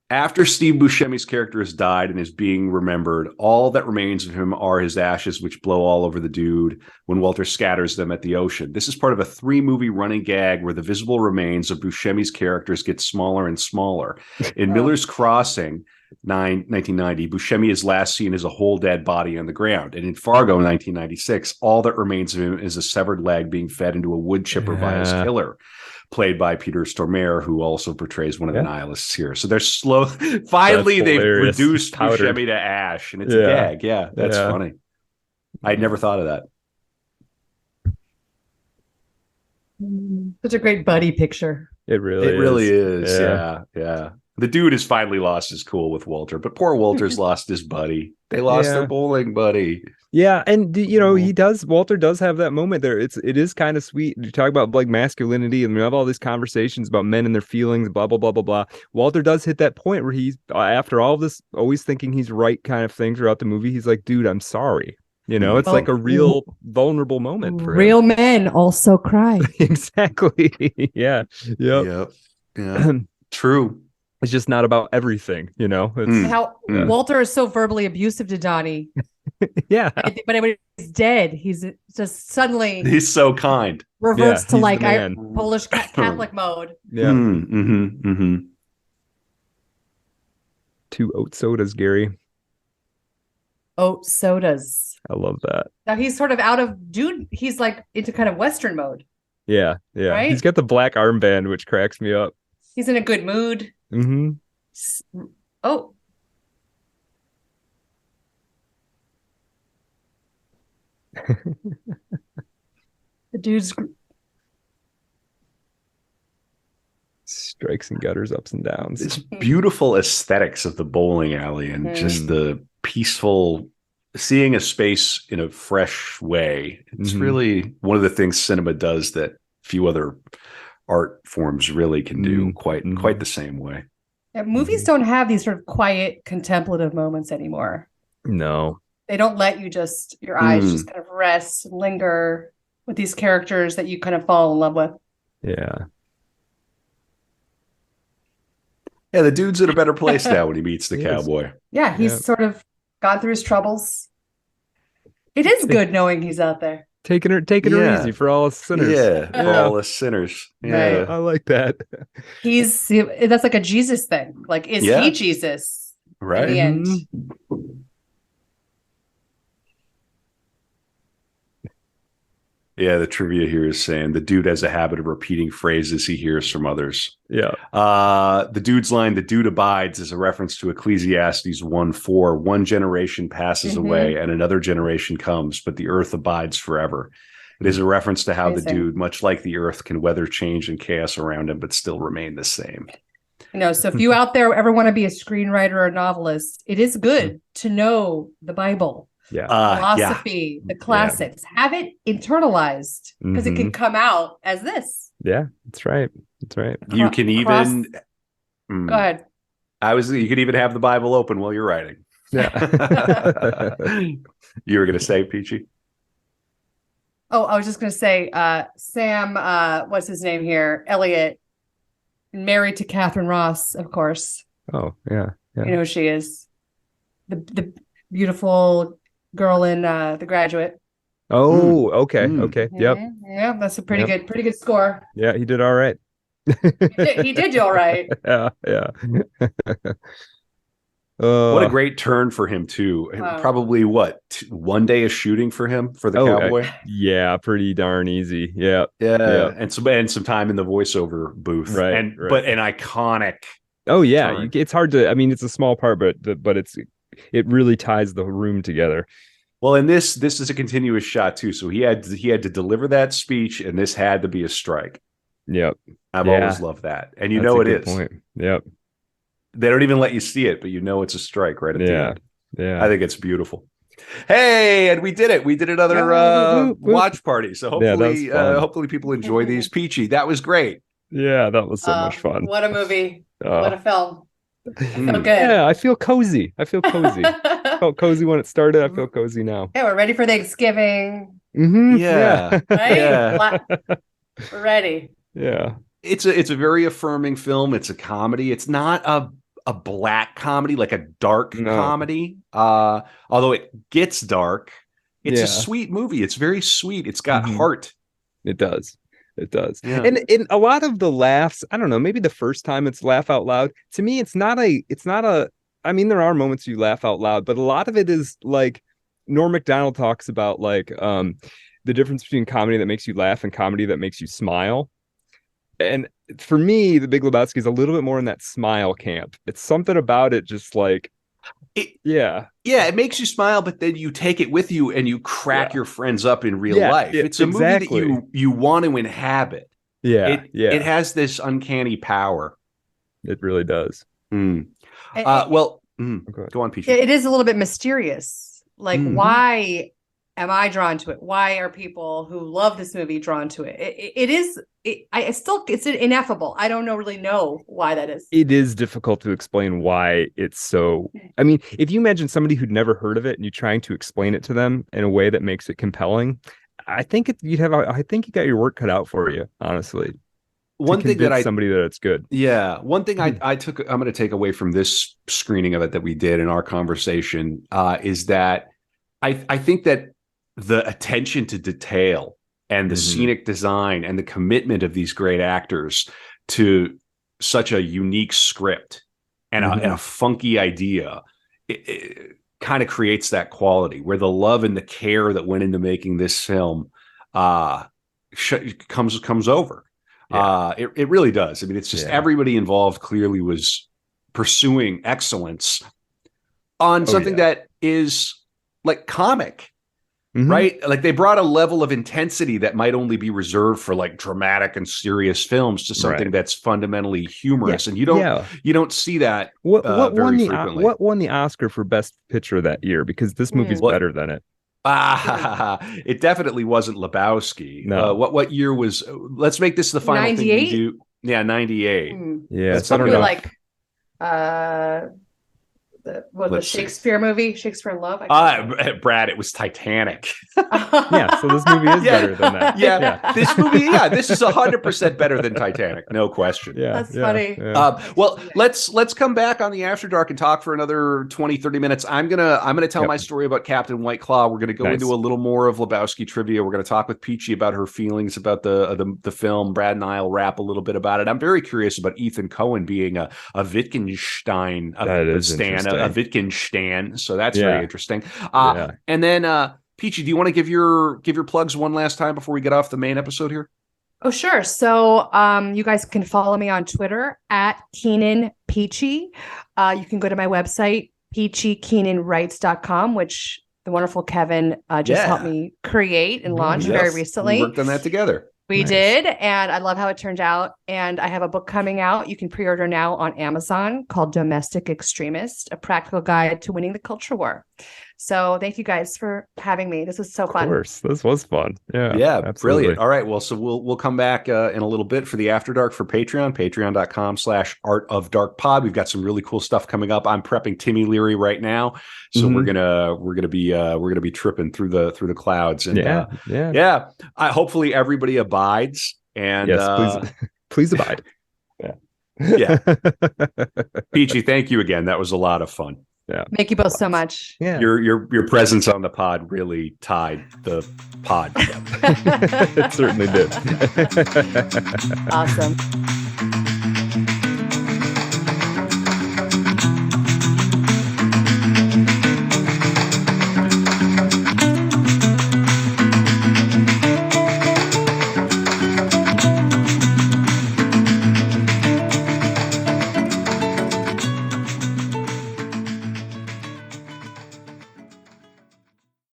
After Steve Buscemi's character has died and is being remembered, all that remains of him are his ashes, which blow all over the dude when Walter scatters them at the ocean. This is part of a 3-movie running gag where the visible remains of Buscemi's characters get smaller and smaller. In Miller's Crossing, 1990, Buscemi is last seen as a whole dead body on the ground. And in Fargo, 1996, all that remains of him is a severed leg being fed into a wood chipper by his killer, played by Peter Stormare, who also portrays one of the nihilists here. So they're slow. Finally, they've reduced Buscemi to ash, and it's a gag. Yeah, that's funny. I'd never thought of that. Such a great buddy picture. It really is. Yeah. The dude has finally lost his cool with Walter, but poor Walter's lost his buddy. They lost their bowling buddy. Yeah, and Walter does have that moment there. It is kind of sweet. You talk about like masculinity, and we have all these conversations about men and their feelings, blah blah blah blah blah. Walter does hit that point where he's after all of this, always thinking he's right kind of thing throughout the movie. He's like, dude, I'm sorry. It's like a real vulnerable moment for real him. men also cry. Exactly. Yeah. True. It's just not about everything, It's, how Walter is so verbally abusive to Donnie. But when he's dead, he's just suddenly he's so kind. Reverts to like Polish Catholic mode. Yeah. 2 oat sodas, Gary. Oat sodas. I love that. Now he's sort of he's like into kind of Western mode. Yeah. Right? He's got the black armband, which cracks me up. He's in a good mood. Oh. The dude's strikes and gutters, ups and downs. It's beautiful aesthetics of the bowling alley and just the peaceful seeing a space in a fresh way. It's really one of the things cinema does that few other art forms really can do quite the same way. Yeah, movies don't have these sort of quiet contemplative moments anymore. No. They don't let you your eyes just kind of rest, linger with these characters that you kind of fall in love with. Yeah. Yeah, the dude's in a better place now when he meets the cowboy. Yeah, he's sort of gone through his troubles. It is good knowing he's out there. Taking her easy for all us sinners. Yeah, for all us sinners. Yeah. Right. I like that. That's like a Jesus thing. Like, is he Jesus? Right. In the end. Yeah, the trivia here is saying the dude has a habit of repeating phrases he hears from others. Yeah. The dude's line, "The dude abides," is a reference to Ecclesiastes 1:4. One generation passes away and another generation comes, but the earth abides forever. It is a reference to how the dude, much like the earth, can weather change and chaos around him, but still remain the same. So if you out there ever want to be a screenwriter or a novelist, it is good to know the Bible. Philosophy, the classics, have it internalized because it can come out as this. Yeah, that's right. You can even go ahead. You could even have the Bible open while you're writing. Yeah. You were going to say, Peachy? Oh, I was just going to say, Sam, what's his name here? Elliot. Married to Catherine Ross, of course. Oh, yeah. You know who she is. The beautiful girl in The Graduate. Oh, okay. Okay. Yep. Yeah, that's a pretty good score. Yeah, he did all right. He did do all right. Yeah, yeah. What a great turn for him too. Wow. Probably what, 1 day of shooting for him for the Cowboy. Yeah, pretty darn easy. Yeah, yeah, and some time in the voiceover booth, right? But an iconic. Oh yeah, turn. it's hard to. I mean, it's a small part, but it really ties the room together. Well, and this is a continuous shot too. So he had to deliver that speech, and this had to be a strike. Yep, I've always loved that, and That's a it good is. Point. Yep. They don't even let you see it, but it's a strike right at the end. Yeah. I think it's beautiful. Hey, and we did it. We did another watch party. So hopefully people enjoy these. Peachy, that was great. Yeah, that was so much fun. What a movie. What a film. Felt good. Yeah, I feel cozy. Felt cozy when it started. I feel cozy now. Yeah, we're ready for Thanksgiving. Mm-hmm. Yeah. Right? Yeah. We're ready. Yeah. It's a very affirming film. It's a comedy. It's not a black comedy, like a dark comedy. Although it gets dark, it's a sweet movie. It's very sweet. It's got heart. It does. Yeah. And in a lot of the laughs, I don't know, maybe the first time it's laugh out loud. To me, it's not a I mean, there are moments you laugh out loud, but a lot of it is like Norm Macdonald talks about like the difference between comedy that makes you laugh and comedy that makes you smile. And for me, The Big Lebowski is a little bit more in that smile camp. It's something about it, just like, it makes you smile, but then you take it with you and you crack your friends up in real life. It's a movie that you want to inhabit. It has this uncanny power. It really does. Go on, Peachy. It is a little bit mysterious. Like, why am I drawn to it? Why are people who love this movie drawn to it? It's ineffable. I don't really know why that is. It is difficult to explain why it's so. I mean, if you imagine somebody who'd never heard of it and you're trying to explain it to them in a way that makes it compelling, I think you got your work cut out for you, honestly. One thing that somebody that it's good. Yeah. One thing I'm going to take away from this screening of it that we did in our conversation is that I think that the attention to detail and the scenic design and the commitment of these great actors to such a unique script and a funky idea, it kind of creates that quality where the love and the care that went into making this film comes over. Yeah. It really does. I mean, it's just everybody involved clearly was pursuing excellence on something that is like comic. Right? Like they brought a level of intensity that might only be reserved for like dramatic and serious films to something that's fundamentally humorous. And you don't see that very frequently. What won the Oscar for Best Picture that year? Because this movie's better than it. It definitely wasn't Lebowski. No. What year was, let's make this the final 98? thing we do. Yeah, 98. Yeah. That's probably like the Shakespeare movie, Shakespeare in Love? Brad, it was Titanic. Yeah, so this movie is better than that. Yeah. This movie, this is 100% better than Titanic, no question. Yeah, that's funny. Yeah. Well, let's come back on the After Dark and talk for another 20-30 minutes. I'm gonna tell my story about Captain White Claw. We're gonna go into a little more of Lebowski trivia. We're gonna talk with Peachy about her feelings about the film. Brad and I'll rap a little bit about it. I'm very curious about Ethan Coen being a Wittgenstein a Wittgenstein, so that's very interesting. And then Peachy, do you want to give your plugs one last time before we get off the main episode here? Oh, sure. So you guys can follow me on Twitter at Keenan Peachy. You can go to my website, peachykeenanwrites.com, which the wonderful Kevin just helped me create and launch very recently. We worked on that together. We did, and I love how it turned out. And I have a book coming out. You can pre-order now on Amazon called Domestic Extremist, a practical guide to winning the culture war. So thank you guys for having me. This was so fun. Of course, this was fun. Yeah, absolutely. Brilliant. All right, well, so we'll come back in a little bit for the After Dark for Patreon, patreon.com/artofdarkpod. We've got some really cool stuff coming up. I'm prepping Timmy Leary right now, so we're gonna be tripping through the clouds. And hopefully everybody abides. And yes, please abide. Yeah. Yeah. Peachy, thank you again. That was a lot of fun. Yeah. Thank you both so much. Yeah. Your presence on the pod really tied the pod together. It certainly did. Awesome.